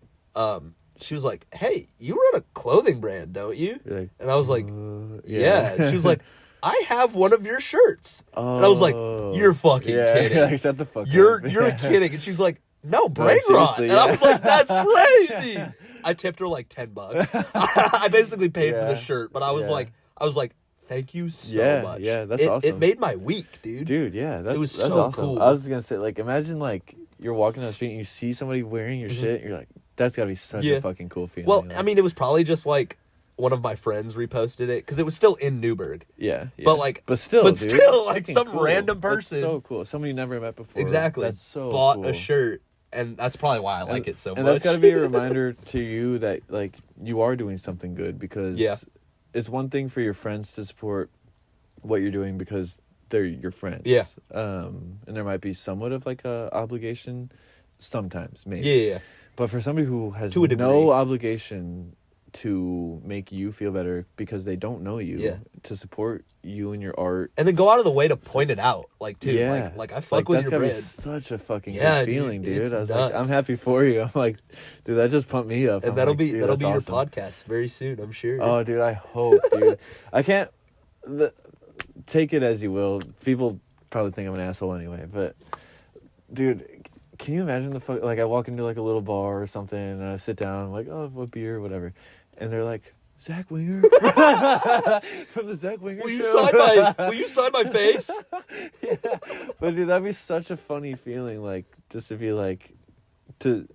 She was like, "Hey, you run a clothing brand, don't you?" You're like, And I was like, "Yeah." And she was like, "I have one of your shirts." And I was like, "You're fucking kidding. Like, shut the fuck You're up. kidding." And she's like, "No, Brain Rot." seriously, And I yeah. was like, "That's crazy." I tipped her like $10. I basically paid for the Yeah. shirt, but I was like, "Thank you so Yeah, much." yeah, that's It awesome. made my week, dude. Dude, yeah, that's was that's so awesome. cool. I was gonna say, like, imagine like you're walking down the street and you see somebody wearing your shit. You're like, that's gotta be such a fucking cool feeling. Well, like, I mean, it was probably just like one of my friends reposted it because it was still in Newburgh. yeah. But like, but still, but dude, still, like fucking some cool. random person, That's so cool. Somebody you never met before. exactly, That's so bought cool. a shirt, and that's probably why I like it so and much. that's got to be a reminder to you that like you are doing something good, because it's one thing for your friends to support what you're doing because they're your friends. Yeah. And there might be somewhat of like a obligation sometimes, maybe. Yeah. But for somebody who has To a degree. no obligation to make you feel better because they don't know you, to support you and your art. And then go out of the way to point it out, like too. Yeah. Like I fuck with that's your gotta be brand. such a fucking Yeah, good dude, feeling, dude. it's I was nuts. like, I'm happy for you. I'm like, dude, that just pumped me up. And I'm that'll like, be dude, that'll that's be awesome. your podcast very soon, I'm sure. Oh, dude, I hope, dude. I can't. Take it as you will. People probably think I'm an asshole anyway, but dude, can you imagine like I walk into like a little bar or something and I sit down, I'm like, oh, what beer or whatever, and they're like, Zach Winger from the Zach Winger Will you show. sign my face? Yeah. But dude, that'd be such a funny feeling, like just to be like, to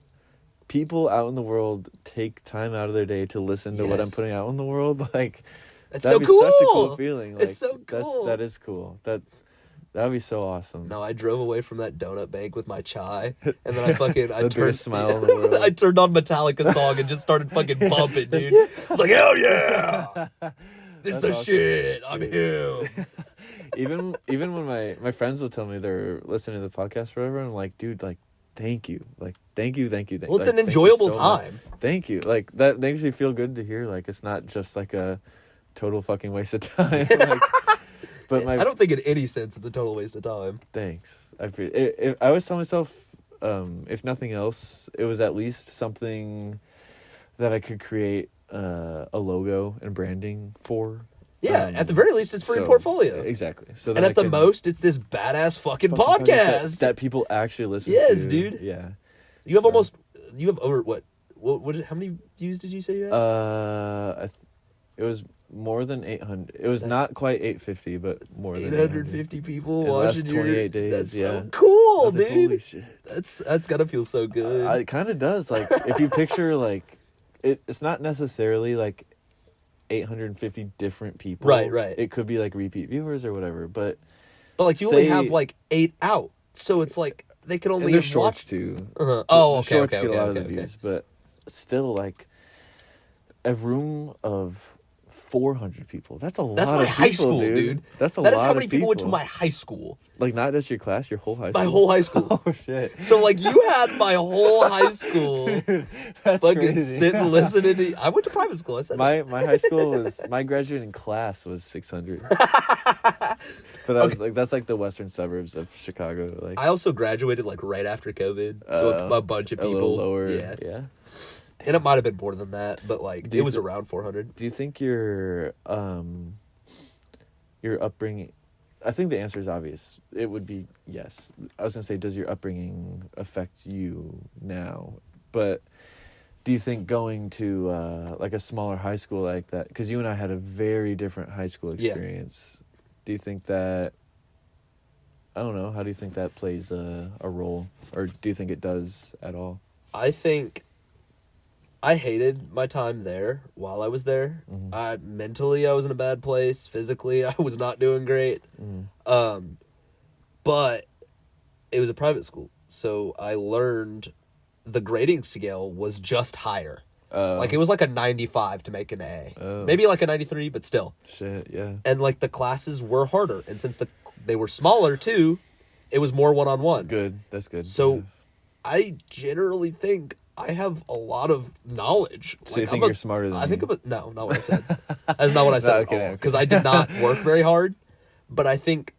people out in the world take time out of their day to listen to what I'm Yes. putting out in the world, like. That's That'd so be cool. such a cool feeling. Like, It's so cool. That is cool. That'd be so awesome. No, I drove away from that donut bank with my chai, and then I biggest turned smile in the world. I turned on Metallica song and just started fucking bumping, dude. I was like, hell yeah, this is That's the awesome. shit. I'm Dude. him. Even when my friends will tell me they're listening to the podcast or whatever, I'm like, dude, like, thank you. Like, thank you. Well, it's like, an thank you enjoyable so much. time. Thank you. Like, that makes me feel good to hear. Like, it's not just like a total fucking waste of time. Like, but I don't think in any sense it's a total waste of time. thanks. I always tell myself, if nothing else, it was at least something that I could create a logo and branding for. Yeah, at the very least, it's for your so- portfolio. Exactly. So And that at I the can most, it's this badass fucking fucking podcast. that people actually listen Yes, to. dude. Yeah. You have So- over what? How many views did you say you had? It was more than 800. It was not quite 850, but more than 850 people in the watching last 28 days. That's yeah. so cool, I was like, dude. holy shit. That's gotta feel so good. It kind of does. Like, if you picture, like, it's not necessarily, like, 850 different people. Right. It could be, like, repeat viewers or whatever, but like, you only have, like, 8 out. So it's like, they can only and there's have shorts, watched... too. Uh-huh. Oh, The okay, shorts okay, get okay, a lot okay, of the okay. views, but still, like, a room of 400 people. That's a lot of people, That's my high school, dude. That's a lot That of is how many people went to my high school. Like, not just your class, your whole high school? My whole high school. Oh, shit. So, like, you had my whole high school That's fucking crazy. sitting, listening to... I went to private school, I said My high school was... My graduating class was 600. But I was like, that's like the western suburbs of Chicago. Like, I also graduated, like, right after COVID. So a bunch of people... a little lower. Yeah. And it might have been more than that, but, like, it was around 400. Do you think your upbringing... I think the answer is obvious. It would be yes. I was going to say, does your upbringing affect you now? But do you think going to, like, a smaller high school like that... Because you and I had a very different high school experience. Yeah. Do you think that... I don't know. How do you think that plays a role? Or do you think it does at all? I think... I hated my time there while I was there. Mm-hmm. Mentally, I was in a bad place. Physically, I was not doing great. Mm-hmm. But it was a private school. So I learned the grading scale was just higher. Like, it was like a 95 to make an A. Maybe like a 93, but still. Shit, yeah. And, like, the classes were harder. And since they were smaller, too, it was more one-on-one. Good. That's good. So I generally think I have a lot of knowledge. So you think you're smarter than me? I think no, not what I said. That's not what I said No, at all. Because I did not work very hard. But I think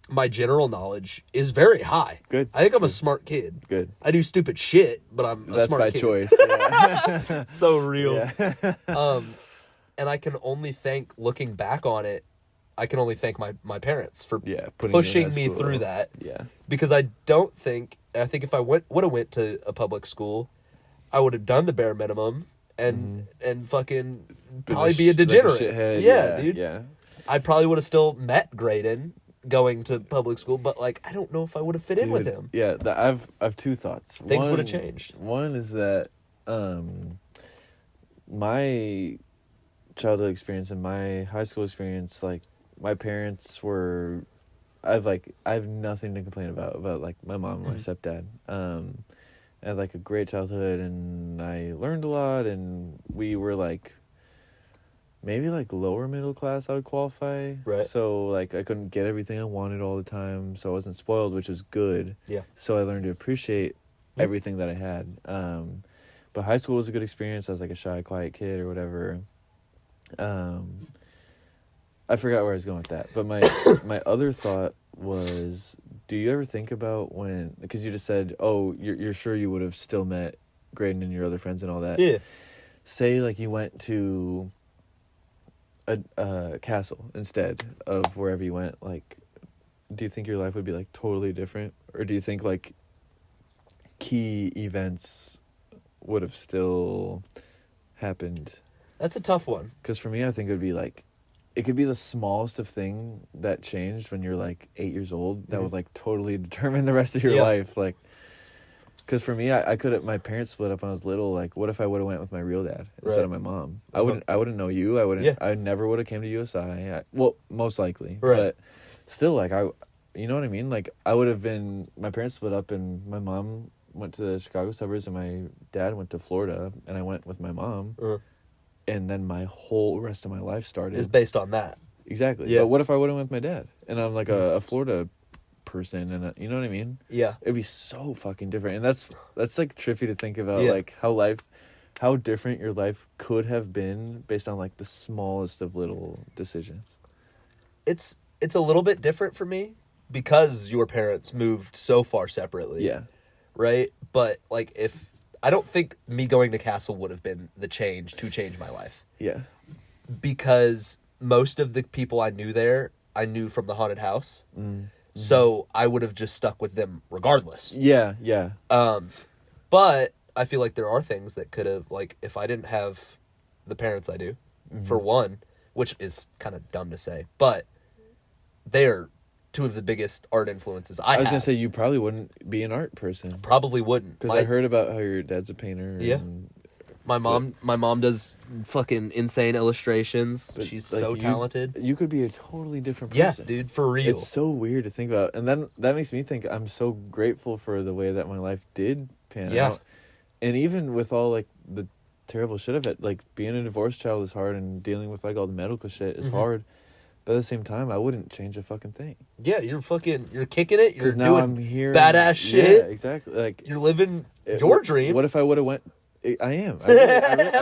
my general knowledge is very high. Good. I think I'm a smart kid. Good. I do stupid shit, but I'm a smart kid. That's by choice. Yeah. So real. Yeah. And I can only thank, looking back on it, I can only thank my parents for putting pushing me through that. Yeah. Because I think if I would have went to a public school, I would have done the bare minimum and fucking probably be a degenerate. Like a shithead. Yeah, dude. Yeah. I probably would have still met Graydon going to public school, but, like, I don't know if I would have fit in with him. Yeah, I've two thoughts. Things would have changed. One is that my childhood experience and my high school experience, like, my parents were... I have nothing to complain about like, my mom and my stepdad. I had, like, a great childhood, and I learned a lot, and we were, like, maybe, like, lower middle class, I would qualify. Right. So, like, I couldn't get everything I wanted all the time, so I wasn't spoiled, which was good. Yeah. So I learned to appreciate everything that I had. But high school was a good experience. I was, like, a shy, quiet kid or whatever. I forgot where I was going with that. But my other thought was, do you ever think about when... Because you just said, oh, you're sure you would have still met Graydon and your other friends and all that. Yeah. Say, like, you went to a castle instead of wherever you went. Like, do you think your life would be, like, totally different? Or do you think, like, key events would have still happened? That's a tough one. Because for me, I think it would be, like... It could be the smallest of thing that changed when you're, like, 8 years old that would, like, totally determine the rest of your life. Like, because for me, I could have... My parents split up when I was little. Like, what if I would have went with my real dad instead of my mom? I wouldn't know you. I wouldn't... Yeah. I never would have came to USI. Well, most likely. Right. But still, like, you know what I mean? Like, I would have been... My parents split up, and my mom went to the Chicago suburbs, and my dad went to Florida, and I went with my mom. And then my whole rest of my life started. Is based on that. Exactly. Yeah. But what if I went with my dad? And I'm like a Florida person, and you know what I mean? Yeah. It'd be so fucking different. And that's like trippy to think about, Yeah. like how different your life could have been based on, like, the smallest of little decisions. It's a little bit different for me because your parents moved so far separately. Yeah. Right? But, like, I don't think me going to Castle would have been the change to change my life. Yeah. Because most of the people I knew there, I knew from the haunted house. Mm-hmm. So I would have just stuck with them regardless. Yeah, yeah. But I feel like there are things that could have, like, if I didn't have the parents I do, for one, which is kind of dumb to say, but they're two of the biggest art influences I was have. gonna say you probably wouldn't be an art person. Probably wouldn't. Because I heard about how your dad's a painter. Yeah. And, my mom does fucking insane illustrations. but, She's like, so talented. You could be a totally different Yeah, person. dude, for real. It's so weird to think about. And then that makes me think I'm so grateful for the way that my life did pan out. And even with all, like, the terrible shit of it, like, being a divorced child is hard and dealing with, like, all the medical shit is hard. But at the same time, I wouldn't change a fucking thing. Yeah, you're kicking it. You're now doing I'm here, badass shit. Yeah, exactly. Like, you're living your dream. What if I would have went... I am. I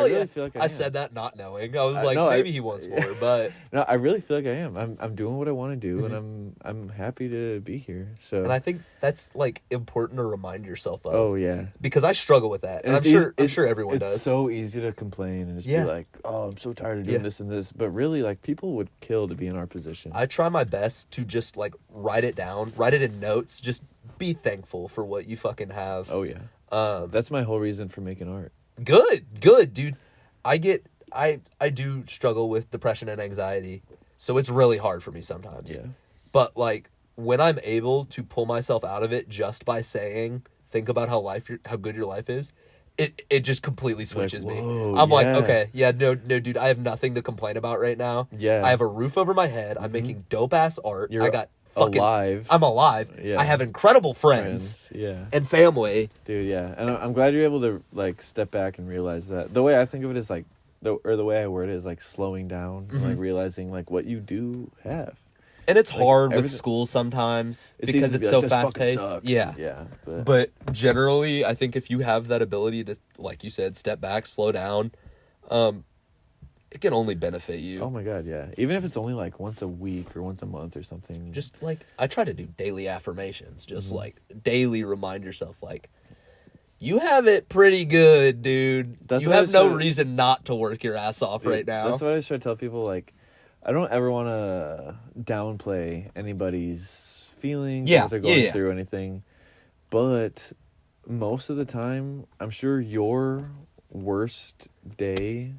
really feel like I am. I said that not knowing. I was like, no, maybe he wants more, but... No, I really feel like I am. I'm doing what I want to do, and I'm happy to be here. So, and I think that's, like, important to remind yourself of. Oh, yeah. Because I struggle with that, and I'm sure everyone does. It's so easy to complain and just be like, oh, I'm so tired of doing this and this. But really, like, people would kill to be in our position. I try my best to just, like, write it down, write it in notes, just be thankful for what you fucking have. Oh, yeah. That's my whole reason for making art. Good, dude. I do struggle with depression and anxiety, so it's really hard for me sometimes. Yeah. But, like, when I'm able to pull myself out of it just by saying, think about how good your life is, it just completely switches me. I'm like, okay, no, dude, I have nothing to complain about right now. Yeah. I have a roof over my head. I'm making dope ass art. You're alive. I'm alive. Yeah. I have incredible friends. Yeah. And family. Dude, yeah. And I'm glad you're able to, like, step back and realize that. The way I think of it is, like, the way I word it is, like, slowing down and, like, realizing, like, what you do have. And it's like, hard with school sometimes because it's so fast paced. Yeah. Yeah. But generally, I think if you have that ability to, like you said, step back, slow down, it can only benefit you. Oh my God, yeah. Even if it's only like once a week or once a month or something. Just like, I try to do daily affirmations. Just like daily remind yourself, like, you have it pretty good, dude. You have no reason not to work your ass off right now. That's what I try to tell people. Like, I don't ever want to downplay anybody's feelings or what they're going through or anything. But most of the time, I'm sure your worst day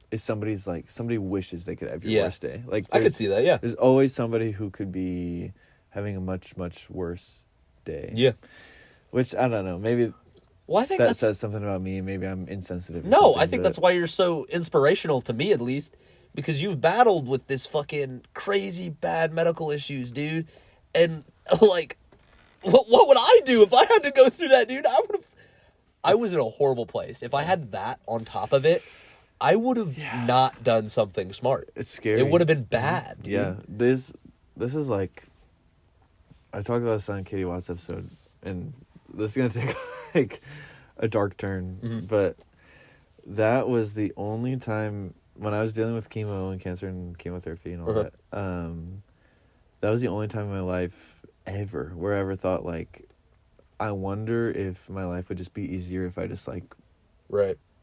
is somebody wishes they could have your worst day. Like, I could see that, yeah. There's always somebody who could be having a much, much worse day. Yeah. Which, I don't know, maybe I think that says something about me. Maybe I'm insensitive. No, I think that's why you're so inspirational to me, at least, because you've battled with this fucking crazy bad medical issues, dude. And, like, what would I do if I had to go through that, dude? I was in a horrible place. If I had that on top of it, I would have not done something smart. It's scary. It would have been bad, dude. Yeah, this is like, I talked about this on Katie Watts' episode, and this is going to take, like, a dark turn, but that was the only time when I was dealing with chemo and cancer and chemotherapy and all that, that was the only time in my life ever where I ever thought, like, I wonder if my life would just be easier if I just, like,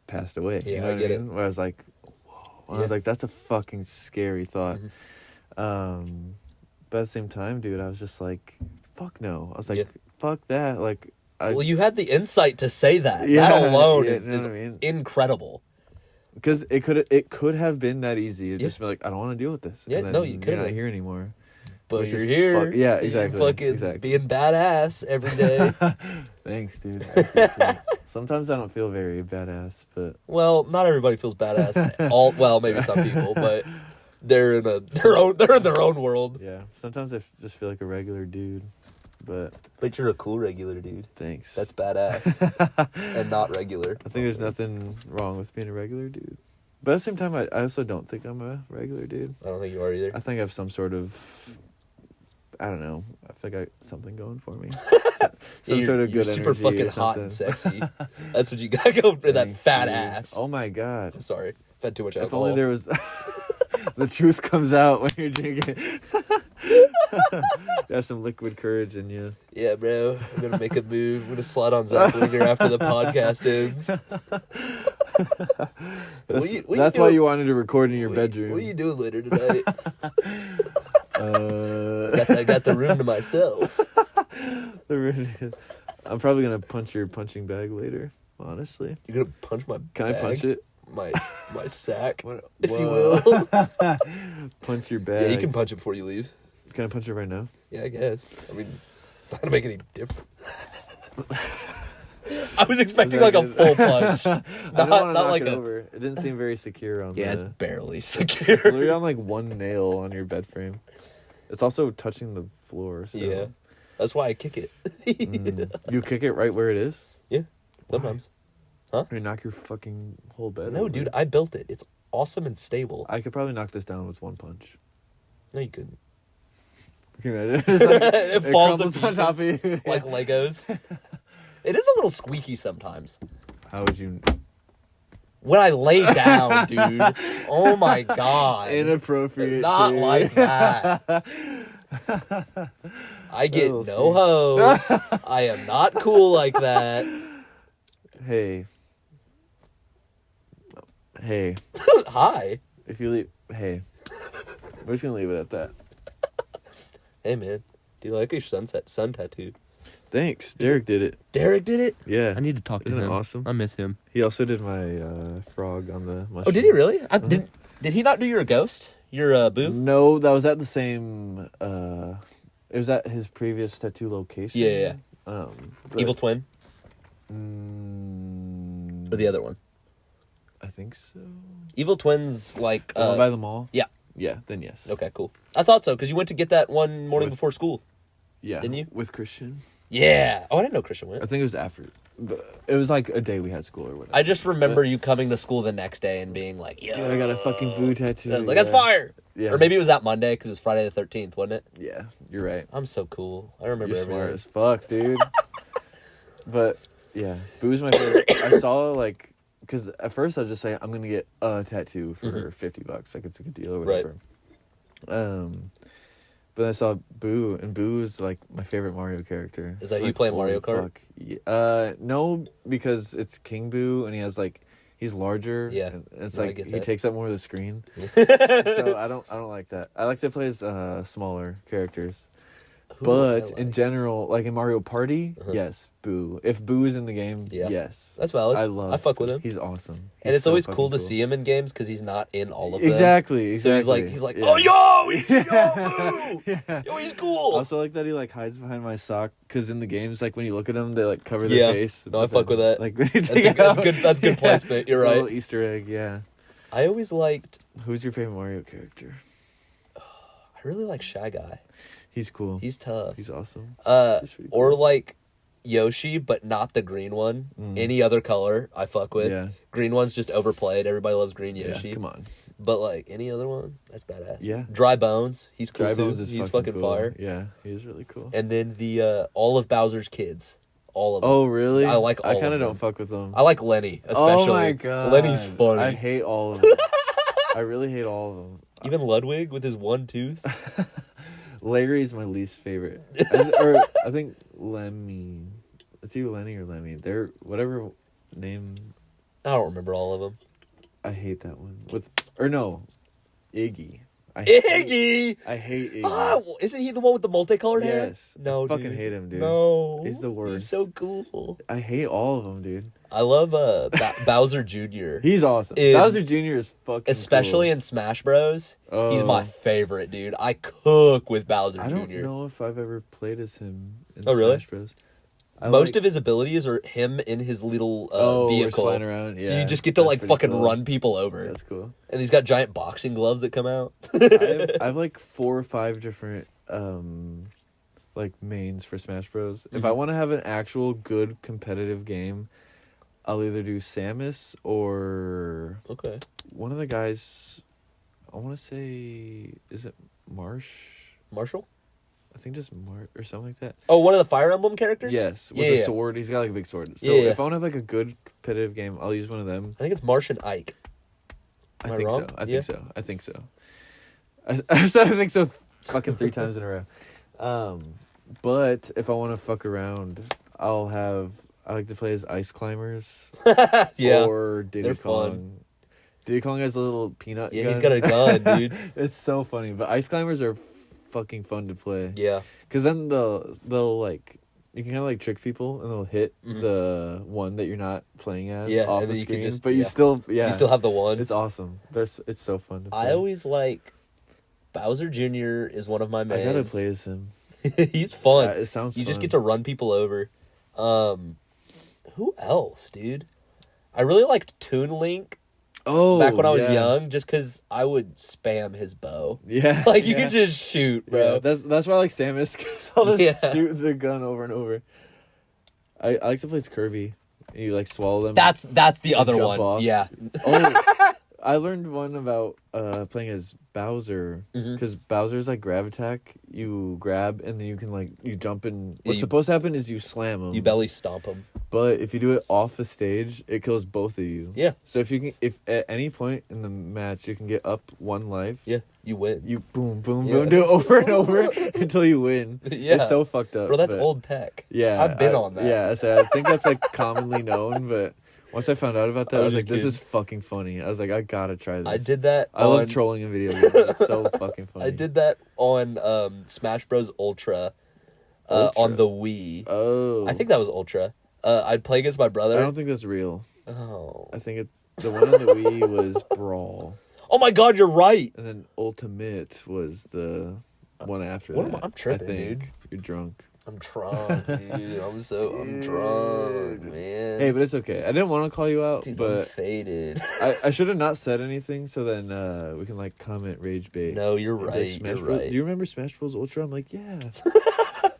passed away. Yeah, you know I what get I mean? it. Where I was like, whoa. I was like, that's a fucking scary thought. But at the same time, dude, I was just like, fuck no. I was like, fuck that. Like, well, you had the insight to say that. That alone is incredible. Because it could have been that easy to just be like, I don't want to deal with this. Yeah, and then no, you couldn't. You're not here anymore. But you're here. Yeah, exactly. Fucking being badass every day. Thanks, dude. Sometimes I don't feel very badass, but well, not everybody feels badass. Well, maybe some people, but they're in their own world. Yeah. Sometimes I just feel like a regular dude, but you're a cool regular dude. Thanks. That's badass and not regular. I think there's nothing wrong with being a regular dude. But at the same time, I also don't think I'm a regular dude. I don't think you are either. I think I have some sort of, I don't know. I think I got something going for me. Some sort of good energy. You're super fucking hot and sexy. That's what you got going for that fat ass. Oh my God. I'm sorry. I've had too much alcohol. If only there was... The truth comes out when you're drinking. You have some liquid courage in you. Yeah, bro. I'm going to make a move. I'm going to slide on Zach Winger after the podcast ends. That's why you wanted to record in your bedroom. What are you doing later tonight? I got the room to myself. I'm probably going to punch your punching bag later, honestly. You're going to punch my bag? Can I punch it? my sack, What, if you will. Punch your bag. Yeah, you can punch it before you leave. Can I punch it right now? Yeah, I guess. I mean, it's not gonna make any difference. I was expecting like a full punch. I don't want to knock like it a. over. It didn't seem very secure on Yeah, the... it's barely secure. It's literally on like one nail on your bed frame. It's also touching the floor. So. Yeah, that's why I kick it. You kick it right where it is? Yeah, sometimes. Huh? You knock your fucking whole bed No, over. dude, I built it. It's awesome and stable. I could probably knock this down with one punch. No, you couldn't. Can you imagine? It's like, It falls to crumbles on top of you. like Legos. It is a little squeaky sometimes. How would you... When I lay down, dude. Oh my god. Inappropriate. Not dude. like that. I get Little no hose. I am not cool like that. Hey. Hi. If you leave... Hey. We're just gonna leave it at that. Hey, man. Do you like your sun tattoo? Thanks. Derek did it. Derek did it? Yeah. I need to talk to Isn't it him. awesome? I miss him. He also did my frog on the mushroom. Oh, did he really? Did he not do your ghost? Your boo? No, that was at the same... it was at his previous tattoo location. Yeah. But- Evil Twin? Or the other one? I think so. Evil Twin's like... The one by the mall? yeah. Yeah, then yes. Okay, cool. I thought so, because you went to get that one morning With- before school. Yeah. Didn't you? With Christian. Yeah. Oh, I didn't know Christian I went. think it was after. But it was like a day we had school or whatever. I just remember you coming to school the next day and being like, "Yo, Dude, I got a fucking boo tattoo. And I was like, "That's fire!" Yeah. Or maybe it was that Monday because it was Friday the 13th, wasn't it? Yeah, you're right. I'm so cool. I remember You're everything. smart as fuck, dude. But yeah, boo's my favorite. I saw like, because at first I was just saying I'm gonna get a tattoo for $50, like it's a good deal or whatever. But I saw Boo, and Boo is like my favorite Mario character. Is that It's you like, playing Mario holy Kart? fuck. Yeah. No, because it's King Boo, and he has like he's larger. Yeah. and it's No, I like get he that. takes up more of the screen. So I don't like that. I like to play as smaller characters. Who But I like? in general, like in Mario Party, yes, Boo. If Boo is in the game, Yeah. yes. That's valid. I fuck with him. He's awesome. And He's it's so always fucking cool to see him in games because he's not in all of them. Exactly. So he's like, Yeah. oh, yo, yo, Boo! Yeah. Yo, he's cool. Also like that he like hides behind my sock because in the games like when you look at them they like cover their Yeah. face. No, I but fuck then, with that. Like when you That's take it out- good. That's good placement. You're it's a right. little Easter egg. Yeah. I always liked. Who's your favorite Mario character? I really like Shy Guy. He's cool. He's tough. He's awesome. He's pretty Or cool. like Yoshi, but not the green one. Any other color, I fuck with. Yeah. Green one's just overplayed. Everybody loves green Yeah, Yoshi. come on. But like any other one, that's badass. Yeah. Dry Bones, he's cool Dry too. Bones is He's fucking fucking cool. fire. Yeah, he is really cool. And then the all of Bowser's kids, all of them. Oh really? I like all I of kind of them. don't fuck with them. I like Lenny especially. Oh my god, Lenny's funny. I hate all of them. I really hate all of them. Even Ludwig with his one tooth. Larry's my least favorite. I think Lemmy. It's either Lenny or Lemmy. They're whatever name. I don't remember all of them. I hate that one. Iggy. Iggy. I hate Iggy. Oh, isn't he the one with the multicolored hair? Yes. No, I fucking dude. hate him, dude. No, He's the worst. He's so cool. I hate all of them, dude. I love Bowser Jr. He's awesome. In- Bowser Jr. is fucking Especially cool. in Smash Bros. He's Oh. my favorite, dude. I cook with Bowser I Jr. don't know if I've ever played as him in Oh, really? Smash Bros. Most of his abilities are him in his little where he's vehicle. flying around. So Yeah, you just get to that's like pretty fucking cool. run people over. That's cool. And he's got giant boxing gloves that come out. I have like 4 or 5 different like mains for Smash Bros. If I want to have an actual good competitive game, I'll either do Samus or Okay. one of the guys. I want to say, is it Marshall? I think just or something like that. Oh, one of the Fire Emblem characters? Yes, with Yeah, a yeah. sword. He's got like a big sword. So Yeah. if I want to have like a good competitive game, I'll use one of them. I think it's Marsh and Ike. Am I think wrong? so. I Yeah. think so. I think so. I said I think so fucking 3 times in a row. But if I want to fuck around, I like to play as Ice Climbers. Yeah. Or Diddy they're Kong. fun. Diddy Kong has a little peanut Yeah, gun. he's got a gun, dude. It's so funny. But Ice Climbers are fucking fun to play. Yeah. Because then they'll like you can kind of like trick people, and they'll hit the one that you're not playing as off and the then you can screen. just- But you still have the one. It's awesome. It's so fun to play. I always like Bowser Jr. is one of my mains. I gotta play as him. He's fun. It sounds You fun. just get to run people over. Who else, dude? I really liked Toon Link back when I was young, just because I would spam his bow. Yeah. Like, you could just shoot, bro. Yeah, that's why I like Samus, because I'll just shoot the gun over and over. I like to play as Kirby. You, like, swallow them. That's the other jump one. off. Yeah. Oh, I learned one about playing as Bowser, Mm-hmm. because Bowser's like grab attack. You grab and then you can like you jump and what's you- supposed to happen is you slam him. You belly stomp him. But if you do it off the stage, it kills both of you. Yeah. So if at any point in the match you can get up one life, Yeah, you win. you boom boom Yeah. boom do it over and over until you win. Yeah. It's so fucked up. Bro, that's but- old tech. Yeah, I've been on that. Yeah, so I think that's like commonly known, but once I found out about that, I was a like, this kid. is fucking funny. I was like, I gotta try this. I did that. I love trolling in video games. It's so fucking funny. I did that on Smash Bros. Ultra, Ultra? on the Wii. Oh. I think that was Ultra. I'd play against my brother. I don't think that's real. Oh. I think it's the one on the Wii was Brawl, Oh my God, you're right. and then Ultimate was the one after What am that. I'm tripping, I think. dude. You're drunk. I'm drunk, dude. I'm drunk, man. Hey, but it's okay. I didn't want to call you out, Dude, I'm but faded. I should have not said anything, so then we can like comment rage bait. No, you're Like, right. Smash You're Bros. right. Do you remember Smash Bros. Ultra? I'm like, yeah.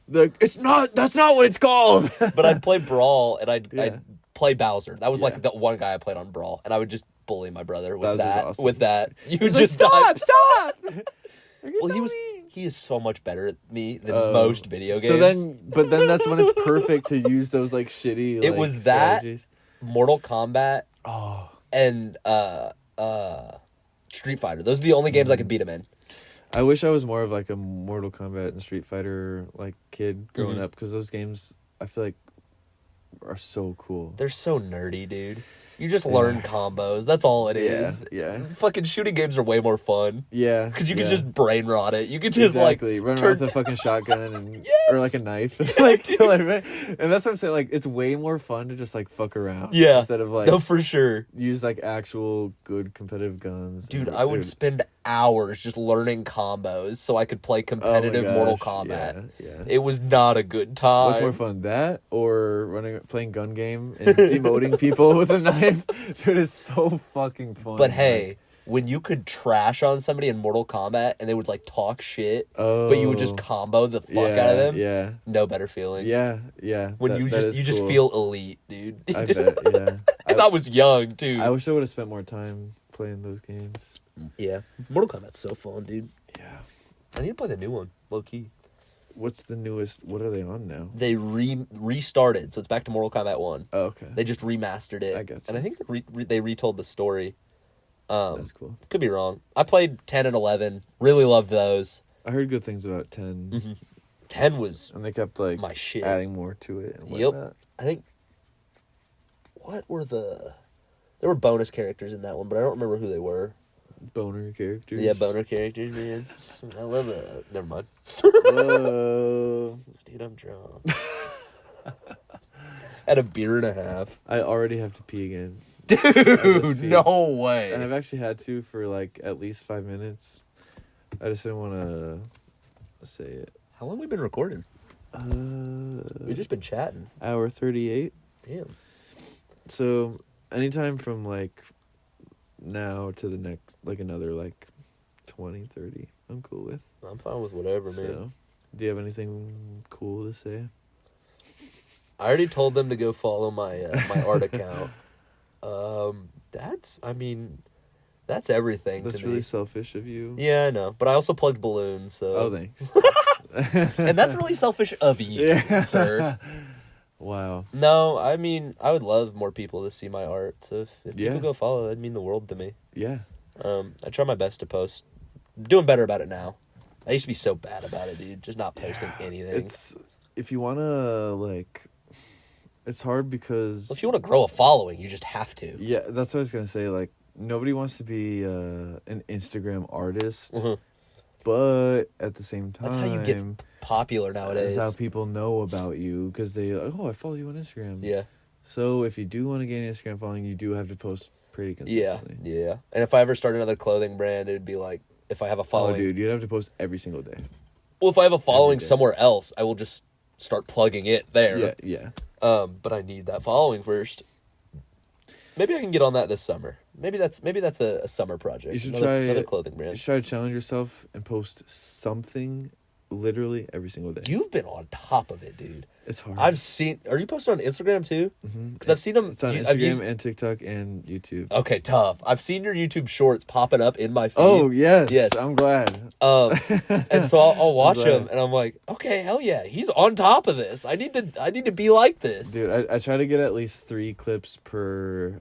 Like, it's not. That's not what it's called. But I'd play Brawl and I'd Yeah. play Bowser. That was Yeah. like the one guy I played on Brawl, and I would just bully my brother with Bowser's that. awesome. With that, you would It's like, just stop. Like, Well, well, he is so much better at me than most video games. So then that's when it's perfect to use those like shitty. It like, was that- strategies. Mortal Kombat Oh, and Street Fighter. Those are the only games I could beat him in. I wish I was more of like a Mortal Kombat and Street Fighter like kid growing up, because those games I feel like are so cool. They're so nerdy, dude. You just learn combos. That's all it is. Yeah. Fucking shooting games are way more fun. Yeah. Because you can just brain rot it. You can just exactly. like run turn... around with a fucking shotgun and Yes! or like a knife. Like, and that's what I'm saying. Like, it's way more fun to just like fuck around. Yeah. Instead of like No, for sure. use like actual good competitive guns. Dude, I would spend hours just learning combos so I could play Oh my competitive Mortal gosh, Kombat. Yeah. It was not a good time. What's more fun, that or playing gun game and demoting people with a knife? Dude, it's so fucking fun. But hey, when you could trash on somebody in Mortal Kombat and they would like talk shit, oh, but you would just combo the fuck out of them, Yeah, no better feeling. yeah. When That- you that just is cool. feel elite, dude. I bet, yeah. And I was young too. I wish I would have spent more time playing those games. Yeah, Mortal Kombat's so fun, dude. Yeah. I need to play the new one, low key. What's the newest? What are they on now? They restarted, so it's back to Mortal Kombat 1. Oh, okay. They just remastered it. I gotcha. And I think they retold the story. That's cool. Could be wrong. I played 10 and 11. Really loved those. I heard good things about 10. 10 was And they kept like my shit. adding more to it and Yep. whatnot. I think... What were the... There were bonus characters in that one, but I don't remember who they were. Boner characters. Yeah, boner characters, man. I love it. Never mind. Whoa. Dude, I'm drunk. Had a beer and a half. I already have to pee again. Dude, feel- no way. And I've actually had to for like at least 5 minutes. I just didn't want to say it. How long we been recording? We've just been chatting. Hour 38. Damn. So anytime from like now to the next, like another like 20, 30, I'm cool with. I'm fine with whatever, man. So, do you have anything cool to say? I already told them to go follow my my art account. That's everything That's to really me. selfish of you. Yeah, I know. But I also plugged balloons, so... Oh, thanks. And that's really selfish of you, Yeah. sir. Wow. No, I mean, I would love more people to see my art. So if Yeah. people go follow, that'd mean the world to me. Yeah. I try my best to post. I'm doing better about it now. I used to be so bad about it, dude. Just not posting anything. It's if you wanna like, it's hard because Well, if you want to grow a following, you just have to. yeah, that's what I was gonna say. Like nobody wants to be an Instagram artist. Mhm. but at the same time, That's how you get popular nowadays. That's how people know about you, because they I follow you on Instagram. Yeah. So if you do want to gain Instagram following, you do have to post pretty consistently. Yeah. And if I ever start another clothing brand, it'd be like, if I have a following. Oh, dude, you'd have to post every single day. Well, if I have a following somewhere else, I will just start plugging it there. Yeah. But I need that following first. Maybe I can get on that this summer. Maybe that's a summer project. You should another clothing brand. You should try to challenge yourself and post something literally every single day. You've been on top of it, dude. It's hard. I've seen. Are you posting on Instagram too? Because I've seen them. It's on Instagram and TikTok and YouTube. Okay, tough. I've seen your YouTube shorts popping up in my feed. Oh yes. I'm glad. And so I'll watch them, and I'm like, okay, hell yeah, he's on top of this. I need to be like this, dude. I try to get at least 3 clips per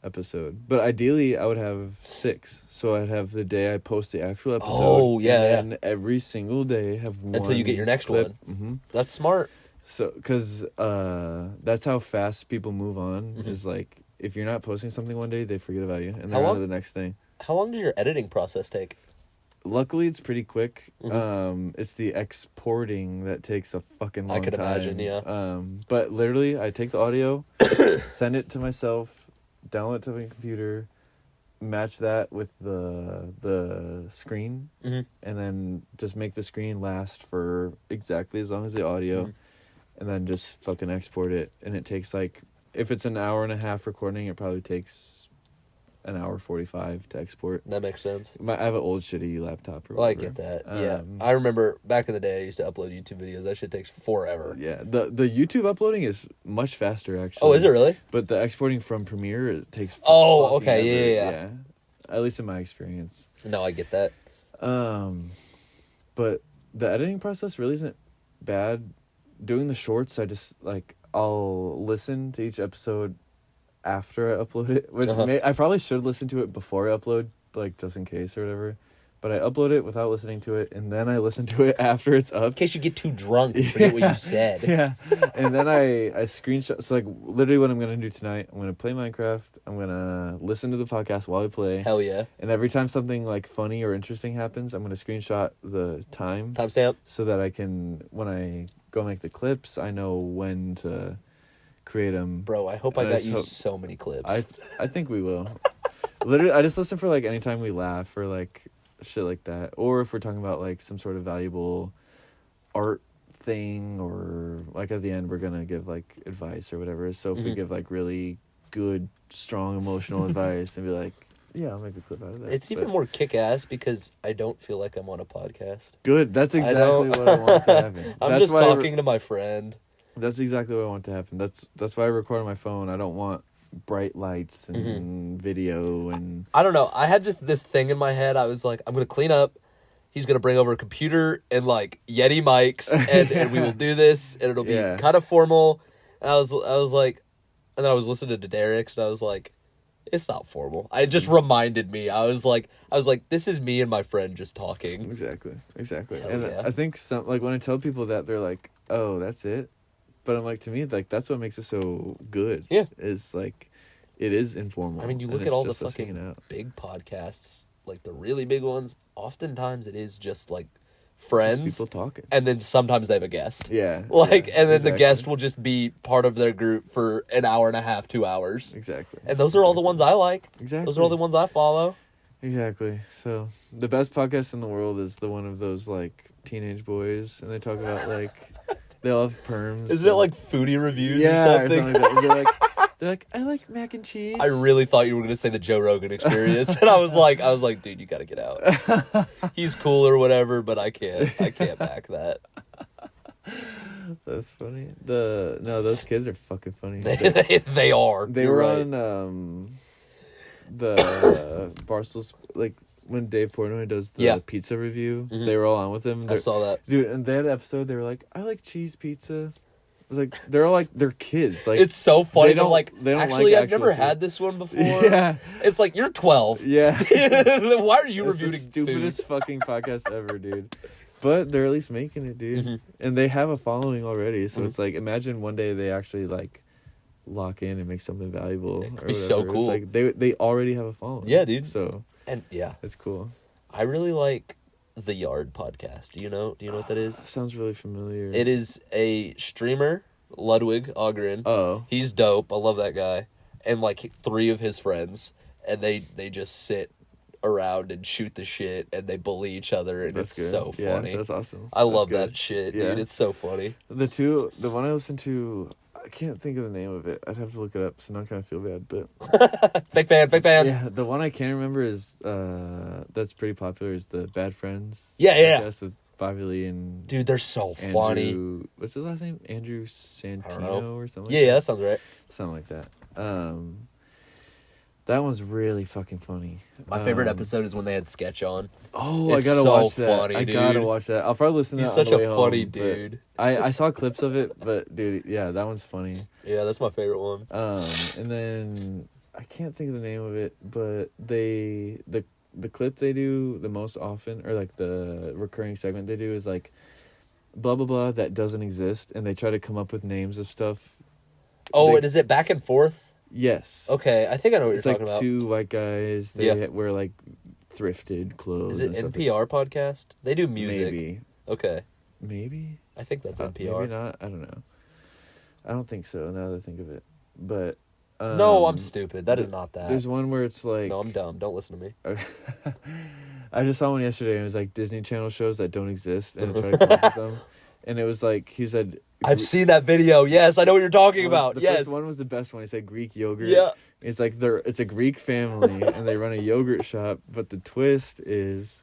episode, but ideally I would have 6. So I'd have the day I post the actual episode. Oh yeah, and every single day have one until you get your next clip. one. That's smart. So, because that's how fast people move on, is like, if you're not posting something one day, they forget about you, and they're on to the next thing. How long does your editing process take? Luckily, it's pretty quick. It's the exporting that takes a fucking long time. I could imagine, yeah. But literally, I take the audio, send it to myself, download it to my computer, match that with the screen, and then just make the screen last for exactly as long as the audio. And then just fucking export it. And it takes like, if it's an hour and a half recording, it probably takes an hour 45 to export. That makes sense. I have an old shitty laptop or Well, I whatever. get that. Yeah. I remember back in the day I used to upload YouTube videos. That shit takes forever. Yeah. The YouTube uploading is much faster, actually. Oh, is it really? But the exporting from Premiere, it takes okay. Yeah. At least in my experience. No, I get that. But the editing process really isn't bad. Doing the shorts, I just, like, I'll listen to each episode after I upload it. Which I probably should listen to it before I upload, like, just in case or whatever. But I upload it without listening to it, and then I listen to it after it's up. In case you get too drunk and forget what you said. Yeah. And then I screenshot. So, like, literally what I'm going to do tonight, I'm going to play Minecraft. I'm going to listen to the podcast while I play. Hell yeah. And every time something, like, funny or interesting happens, I'm going to screenshot the timestamp. So that I can, when I go make the clips, I know when to create them. Bro, I hope I got you so many clips. I think we will. Literally, I just listen for, like, anytime we laugh or, like, shit like that, or if we're talking about like some sort of valuable art thing, or like at the end we're gonna give like advice or whatever. So if we give like really good strong emotional advice, and be like, yeah, I'll make a clip out of that. It's even more kick-ass because I don't feel like I'm on a podcast. Good. That's exactly what I want to happen. I'm just talking to my friend. That's exactly what I want to happen. That's why I record on my phone. I don't want bright lights and video and... I don't know. I had just this thing in my head. I was like, I'm going to clean up. He's going to bring over a computer and, like, Yeti mics, and we will do this, and it'll be kind of formal. And I was like... And then I was listening to Derek's, and I was like, it's not formal. It just reminded me. I was like, this is me and my friend just talking. Exactly. Hell and yeah. I think like when I tell people that, they're like, oh, that's it. But I'm like, to me, like, that's what makes it so good. Yeah. Is like, it is informal. I mean, you look at all the fucking big podcasts, like the really big ones, oftentimes it is just like friends. Just people talking. And then sometimes they have a guest. Yeah. And then the guest will just be part of their group for an hour and a half, 2 hours. Exactly. And those are all the ones I like. Exactly. Those are all the ones I follow. Exactly. So the best podcast in the world is the one of those like teenage boys, and they talk about like they all have perms. Isn't it like foodie reviews or something? Or something like that. They're like, I like mac and cheese. I really thought you were going to say the Joe Rogan Experience, and I was like, dude, you got to get out. He's cool or whatever, but I can't back that. That's funny. Those kids are fucking funny. They are. They were on the Barstool's, like when Dave Portnoy does the pizza review. They were all on with him. I saw that, dude. And that episode, they were like, I like cheese pizza. I was like, they're all like, they're kids. Like, it's so funny. They don't actually, like I've never food. Had this one before. Yeah. It's like, you're 12. Yeah. Why are you reviewing the stupidest fucking podcast ever, dude. But they're at least making it, dude. And they have a following already. So it's like, imagine one day they actually like lock in and make something valuable. It'd be so cool. It's like they already have a following. Yeah, dude. So and yeah, it's cool. I really like The Yard podcast. Do you know what that is? Sounds really familiar. It is a streamer, Ludwig Ogren. Oh. He's dope. I love that guy. And like 3 of his friends, and they just sit around and shoot the shit, and they bully each other, and That's it's good. so funny. Yeah, that's awesome. I love That's that shit, Yeah. dude. It's so funny. The one I listened to, I can't think of the name of it. I'd have to look it up, so now I kind of feel bad. But Fake fan. yeah, the one I can remember is that's pretty popular is the Bad Friends. Yeah. podcast with Bobby Lee and Dude, they're so Andrew, funny. What's his last name? Andrew Santino or something. Yeah, that sounds right. Something like that. That one's really fucking funny. My favorite episode is when they had Sketch on. Oh, It's I gotta so watch that. funny, I dude. gotta watch that. I'll probably listen to He's that on such the way a home, funny but dude. I saw clips of it, but dude, yeah, that one's funny. Yeah, that's my favorite one. And then I can't think of the name of it, but the clip they do the most often, or like the recurring segment they do is like blah blah blah that doesn't exist, and they try to come up with names of stuff. Oh, and is it back and forth? Yes. Okay, I think I know what It's you're like talking about. 2 white guys. They wear like thrifted clothes. Is it and stuff. NPR podcast? They do music. Maybe. Okay, Maybe. I think that's NPR. Maybe not. I don't know. I don't think so. Now that I think of it, but No, I'm stupid. That is not that. There's one where it's like No, I'm dumb. Don't listen to me. I just saw one yesterday, and it was like Disney Channel shows that don't exist, and try to come up with them. And it was like he said, I've seen that video. Yes, I know what you're talking about. The Yes. first one was the best one. He said Greek yogurt. Yeah. It's like it's a Greek family, and they run a yogurt shop, but the twist is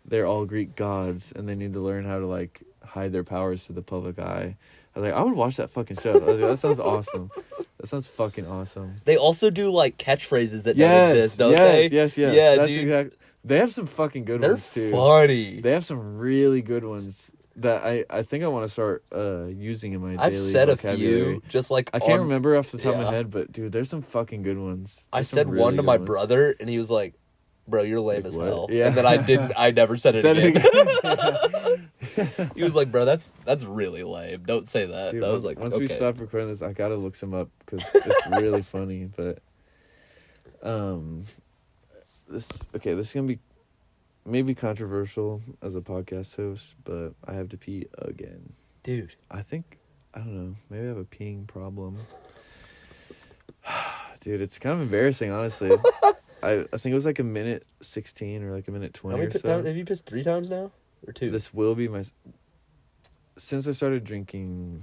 they're all Greek gods, and they need to learn how to like hide their powers to the public eye. I was like, I would watch that fucking show. I was like, that sounds awesome. That sounds fucking awesome. They also do like catchphrases that don't exist, don't they? Yes. Yeah, That's dude. exactly. They have some fucking good They're ones too. funny. They have some really good ones that I think I want to start using in my daily I've said vocabulary. a few, just like I can't remember off the top of Yeah. my head, but dude, there's some fucking good ones. I There's some said really one to good my ones. brother, and he was like, "Bro, you're lame Like, as what? hell." Yeah. And then I didn't. I never said it Said it again. He was like, "Bro, that's really lame. Don't say that." Dude, I was like, once okay. we stop recording this, I gotta look some up because it's really funny. But this is gonna be maybe controversial as a podcast host, but I have to pee again. Dude, I don't know. Maybe I have a peeing problem. Dude, it's kind of embarrassing, honestly. I think it was like a minute 16 or like a minute 20 how many or so. times have you pissed? 3 times now, or 2? This will be my... Since I started drinking...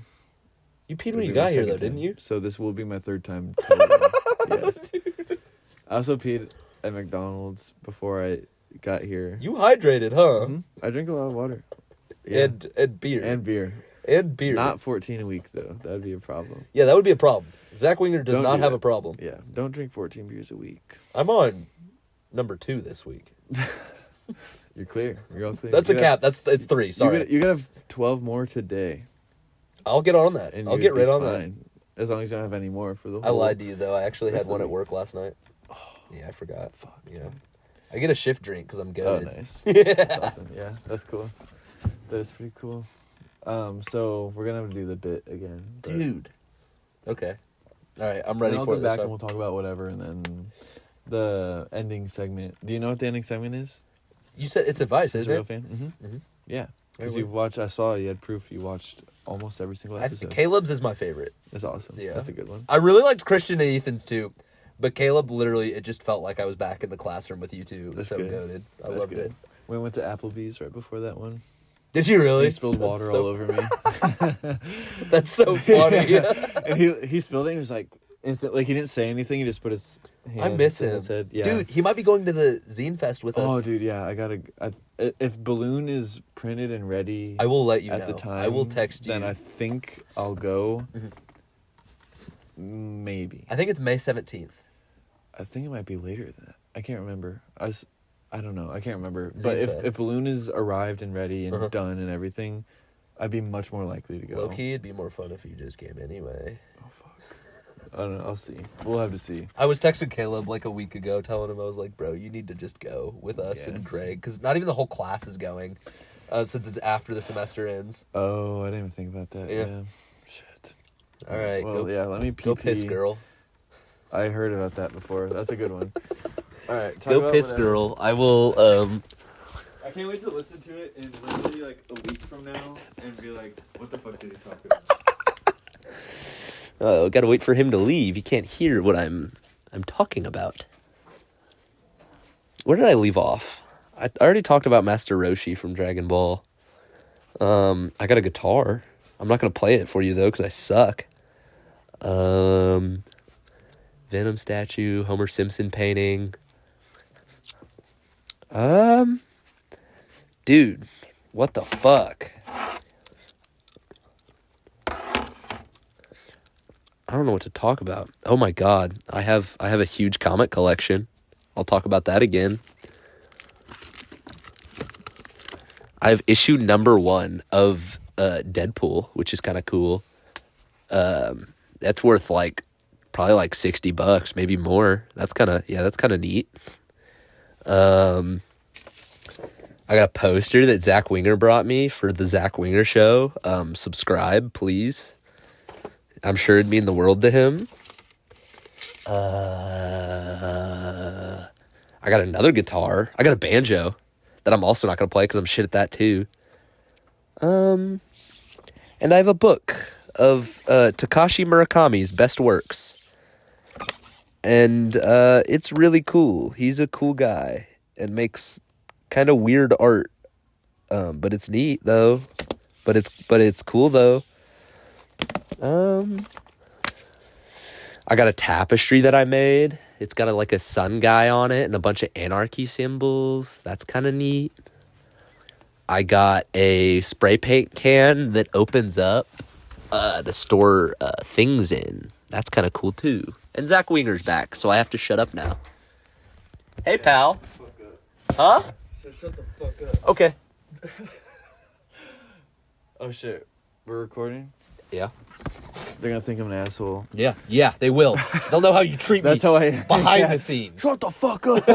You peed it'll when you be my got here, second though, didn't time. you? So this will be my 3rd time. Totally. Yes. I also peed at McDonald's before I got here. You hydrated, huh? Mhm. I drink a lot of water. Yeah. And beer. And beer. And beer. Not 14 a week, though. That would be a problem. Yeah, that would be a problem. Zach Winger does Don't not do have that. a problem. Yeah. Don't drink 14 beers a week. I'm on number 2 this week. You're clear. You're all clear. That's You a gotta- cap. It's 3. Sorry. You gotta have 12 more today. I'll get on that. And I'll you'd get be right on that. fine, as long as you don't have any more for the whole... I lied to you, though. I actually rest had of one the at week. work last night. Yeah, I forgot. Fuck. Yeah. I get a shift drink because I'm Oh, good. nice. Yeah. That's awesome. Yeah, that's cool. That is pretty cool. So we're gonna have to do the bit again, but- Dude. Okay. All right, I'm And ready I'll for come it. back this and we'll talk about whatever, and then the ending segment. Do you know what the ending segment is? You said it's advice, Since isn't you're a it? real fan? Mhm. Yeah, because Wait, you've watched. I saw you had proof. You watched almost every single episode. Caleb's is my favorite. That's awesome. Yeah. That's a good one. I really liked Christian and Ethan's too, but Caleb literally, it just felt like I was back in the classroom with you two. It was That's so good. goated. I That's loved good. it. We went to Applebee's right before that one. Did you really? He spilled That's water so- all over me. That's so funny. And he spilled it. And he was like, instant. Like he didn't say anything. He just put his hand I miss in him. his head. Yeah. Dude, he might be going to the Zine Fest with us. Oh, dude, yeah. If Balloon is printed and ready, I will let you at know. the time. I will text you. Then I think I'll go. Mhm. Maybe. I think it's May 17th. I think it might be later than that. I can't remember. I don't know. I can't remember. Zine But Fest. if Balloon is arrived and ready and Uh-huh. done and everything, I'd be much more likely to go. Low key, it'd be more fun if you just came anyway. Oh fuck. I don't know. I'll see. We'll have to see. I was texting Caleb like a week ago, telling him I was like, "Bro, you need to just go with us Yeah. and Greg, because not even the whole class is going, since it's after the semester ends." Oh, I didn't even think about that. Yeah. Yeah. Shit. All right, Well, go, yeah. Let me go piss, pee. girl. I heard about that before. That's a good one. All right. talk Go about piss, whatever. girl. I will. I can't wait to listen to it in literally like a week from now and be like, what the fuck did he talk about? Oh, gotta wait for him to leave. He can't hear what I'm talking about. Where did I leave off? I already talked about Master Roshi from Dragon Ball. I got a guitar. I'm not gonna play it for you though, because I suck. Venom statue, Homer Simpson painting. Dude, what the fuck? I don't know what to talk about. Oh my god, I have a huge comic collection. I'll talk about that again. I have issue number 1 of Deadpool, which is kind of cool. That's worth probably $60, maybe more. That's kind of neat. I got a poster that Zach Winger brought me for the Zach Winger show. Subscribe, please. I'm sure it'd mean the world to him. I got another guitar. I got a banjo that I'm also not going to play because I'm shit at that too. And I have a book of Takashi Murakami's best works. And it's really cool. He's a cool guy and makes kind of weird art. But it's neat though. But it's cool though. I got a tapestry that I made. It's got a sun guy on it and a bunch of anarchy symbols. That's kind of neat. I got a spray paint can that opens up to store things in. That's kind of cool too. And Zach Winger's back, so I have to shut up now. Hey, pal. Huh? So shut the fuck up. Okay. Oh shit, we're recording? Yeah. They're gonna think I'm an asshole. Yeah, they will. They'll know how you treat me That's how I behind the scenes. Shut the fuck up.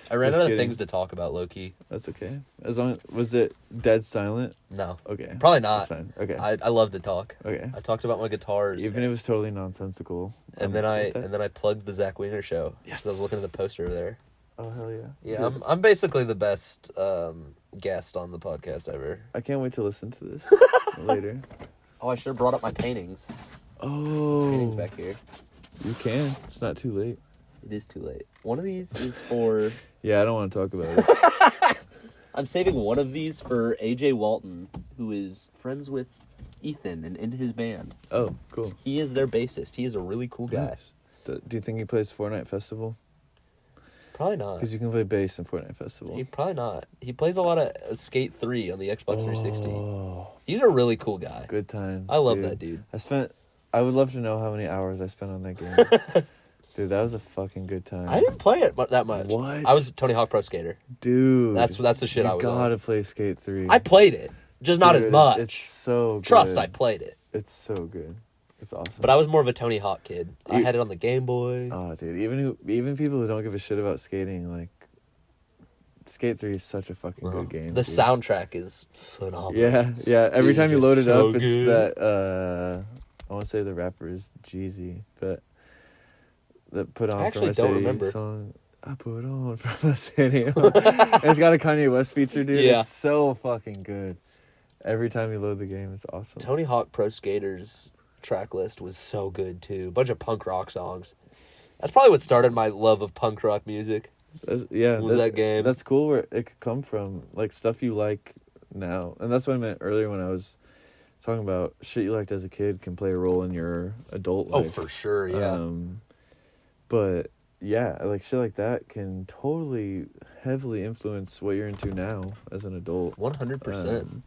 I ran Just out of kidding. things to talk about, low-key. That's okay. As long was it dead silent? No. Okay. Probably not. That's fine. Okay. I love to talk. Okay. I talked about my guitars. Even if it was totally nonsensical. and then I plugged the Zach Winger show. Yes. So I was looking at the poster over there. Oh hell yeah. Yeah, I'm basically the best guest on the podcast ever. I can't wait to listen to this later. Oh, I should have brought up my paintings. Oh. Paintings back here. You can. It's not too late. It is too late. One of these is for... Yeah, I don't want to talk about it. I'm saving one of these for AJ Walton, who is friends with Ethan and in his band. Oh, cool. He is their bassist. He is a really cool guy. Nice. Do you think he plays Fortnite Festival? Probably not. Because you can play bass in Fortnite Festival. He probably not. He plays a lot of Skate 3 on the Xbox 360. Oh, He's a really cool guy. good times. I love that dude. I would love to know how many hours I spent on that game. Dude, that was a fucking good time. I didn't play it that much. What? I was a Tony Hawk Pro Skater. Dude. That's the shit I was on. You gotta play Skate 3. I played it, just not as Dude, much. It's so good. Trust, I played it. It's so good. It's awesome. But I was more of a Tony Hawk kid. I had it on the Game Boy. Oh, dude. Even people who don't give a shit about skating, like, Skate 3 is such a fucking good game. The dude. soundtrack is phenomenal. Yeah. Every It's time you just load it so up, it's good. that, I want to say the rapper is Jeezy, but that Put On I actually From a don't City remember. song. I put on from a city. It's got a Kanye West feature, dude. Yeah. It's so fucking good. Every time you load the game, it's awesome. Tony Hawk Pro Skaters track list was so good too. A bunch of punk rock songs. That's probably what started my love of punk rock music. That game. That's cool where it could come from, like stuff you like now, and that's what I meant earlier when I was talking about shit you liked as a kid can play a role in your adult life. Oh, for sure, yeah. But yeah, like shit like that can totally heavily influence what you're into now as an adult. 100%.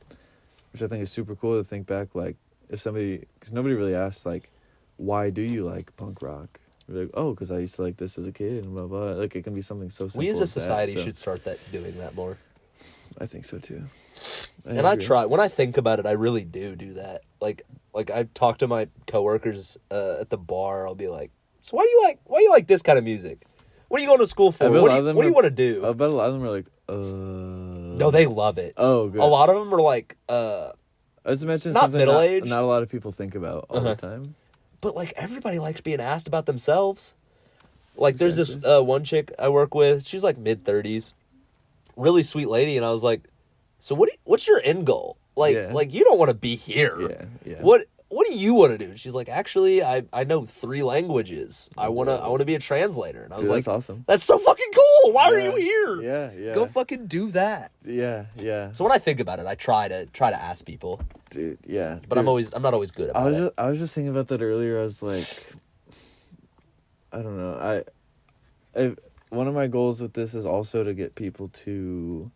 Which I think is super cool to think back, like if somebody, because nobody really asks like, why do you like punk rock? You're like, oh, because I used to like this as a kid and blah blah. Like it can be something so simple. We as a that, society so should start doing that more. I think so too. And I try. When I think about it, I really do that. Like I talk to my coworkers at the bar. I'll be like, "So why do you like this kind of music? What are you going to school for? What do you want to do?" I bet a lot of them are like, No, they love it. Oh, good. A lot of them are like, I just mentioned not something middle-aged. not a lot of people think about all the time. but like everybody likes being asked about themselves. Like there's this one chick I work with. She's like mid-30s. really sweet lady, and I was like, so what's your end goal? Like, Yeah. like you don't want to be here. Yeah, yeah. What do you want to do? And she's like, actually, I know 3 languages. I wanna be a translator. And I was Dude, like, that's awesome. That's so fucking cool. Why are Yeah. you here? Yeah, yeah. Go fucking do that. Yeah, yeah. So when I think about it, I try to ask people, Dude, yeah. but Dude, I'm not always good about it. I was just thinking about that earlier. I was like, I don't know. One of my goals with this is also to get people to,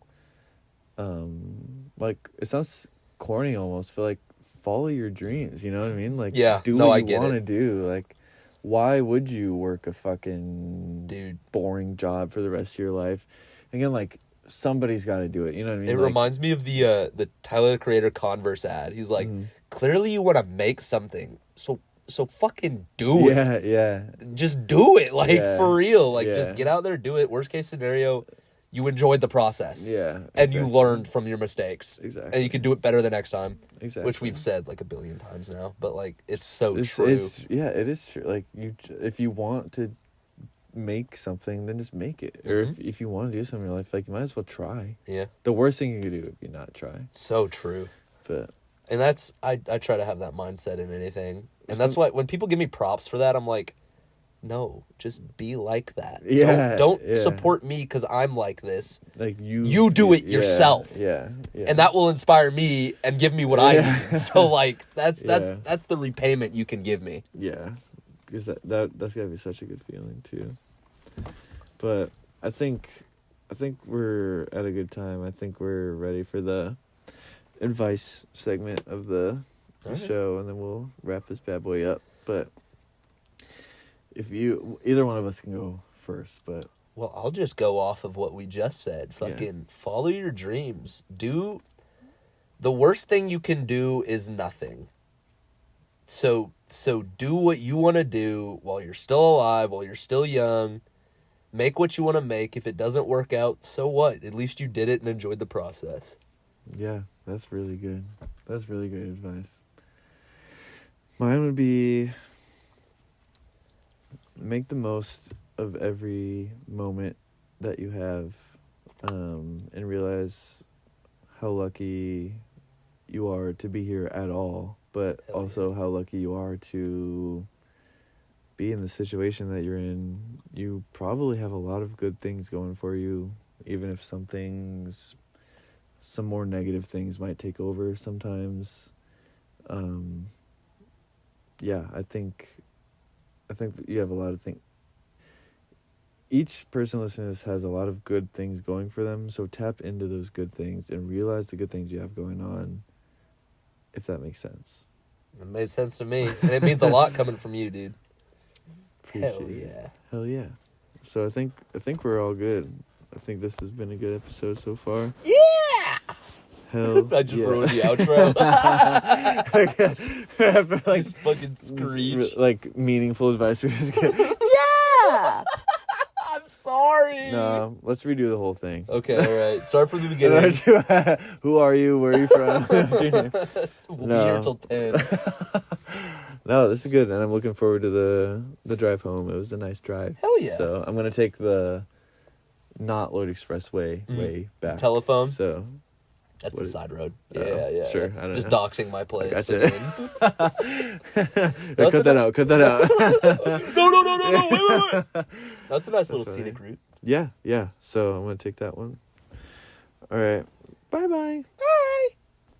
like, it sounds corny almost, but like, follow your dreams. You know what I mean? Like, Yeah, do no, I what you get want to it. do. Like, why would you work a fucking Dude, boring job for the rest of your life? Again, like, somebody's got to do it. You know what I mean? it Like, reminds me of the Tyler the Creator Converse ad. He's like, clearly you want to make something, so fucking do it. Yeah, yeah. Just do it, like, Yeah. for real. Like, Yeah. just get out there, do it. Worst case scenario, you enjoyed the process. Yeah. And you exactly. learned from your mistakes. Exactly. And you can do it better the next time. Exactly. Which we've said like a billion times now. But, like, it's so It's, true. yeah, it is true. Like, if you want to make something, then just make it. Or if you want to do something in your life, like, you might as well try. Yeah. The worst thing you could do would be not try. So true. But And that's, I try to have that mindset in anything. And that's why when people give me props for that, I'm like, no, just be like that. Yeah, Don't yeah. support me because I'm like this. like, You do it yourself. Yeah, yeah. And that will inspire me and give me what I Yeah. need. So, like, that's Yeah. that's the repayment you can give me. Yeah, because that's gotta be such a good feeling too. But I think we're at a good time. I think we're ready for the advice segment of the Alright. show, and then we'll wrap this bad boy up. But if either one of us can go first, but Well, I'll just go off of what we just said. Fucking follow your dreams. The worst thing you can do is nothing. So do what you want to do while you're still alive, while you're still young. Make what you want to make. If it doesn't work out, so what? At least you did it and enjoyed the process. yeah, that's really good. That's really good advice. Mine would be make the most of every moment that you have, and realize how lucky you are to be here at all, but Hell also how lucky you are to be in the situation that you're in. You probably have a lot of good things going for you, even if some more negative things might take over sometimes. Yeah, I think that you have a lot of things. Each person listening to this has a lot of good things going for them, so tap into those good things and realize the good things you have going on, if that makes sense. It made sense to me. And it means a lot coming from you, dude. Hell Appreciate it. yeah. Hell yeah. So I think we're all good. I think this has been a good episode so far. Yeah! Hell I just yeah. ruined the outro. like Just fucking screech. like meaningful advice. Yeah! I'm sorry. No, let's redo the whole thing. Okay, all right. Start from the beginning. Who are you? Where are you from? What's your name? We'll No. be here till 10. No, this is good, and I'm looking forward to the drive home. It was a nice drive. Hell yeah. So I'm gonna take the not Lloyd Expressway way back. Telephone? So That's What the is- side road. Oh, Yeah. sure, I don't Just know. doxing my place. Gotcha. again. cut that out. Cut that out. No, wait. That's a nice little funny. scenic route. Yeah. So I'm gonna take that one. All right. Bye.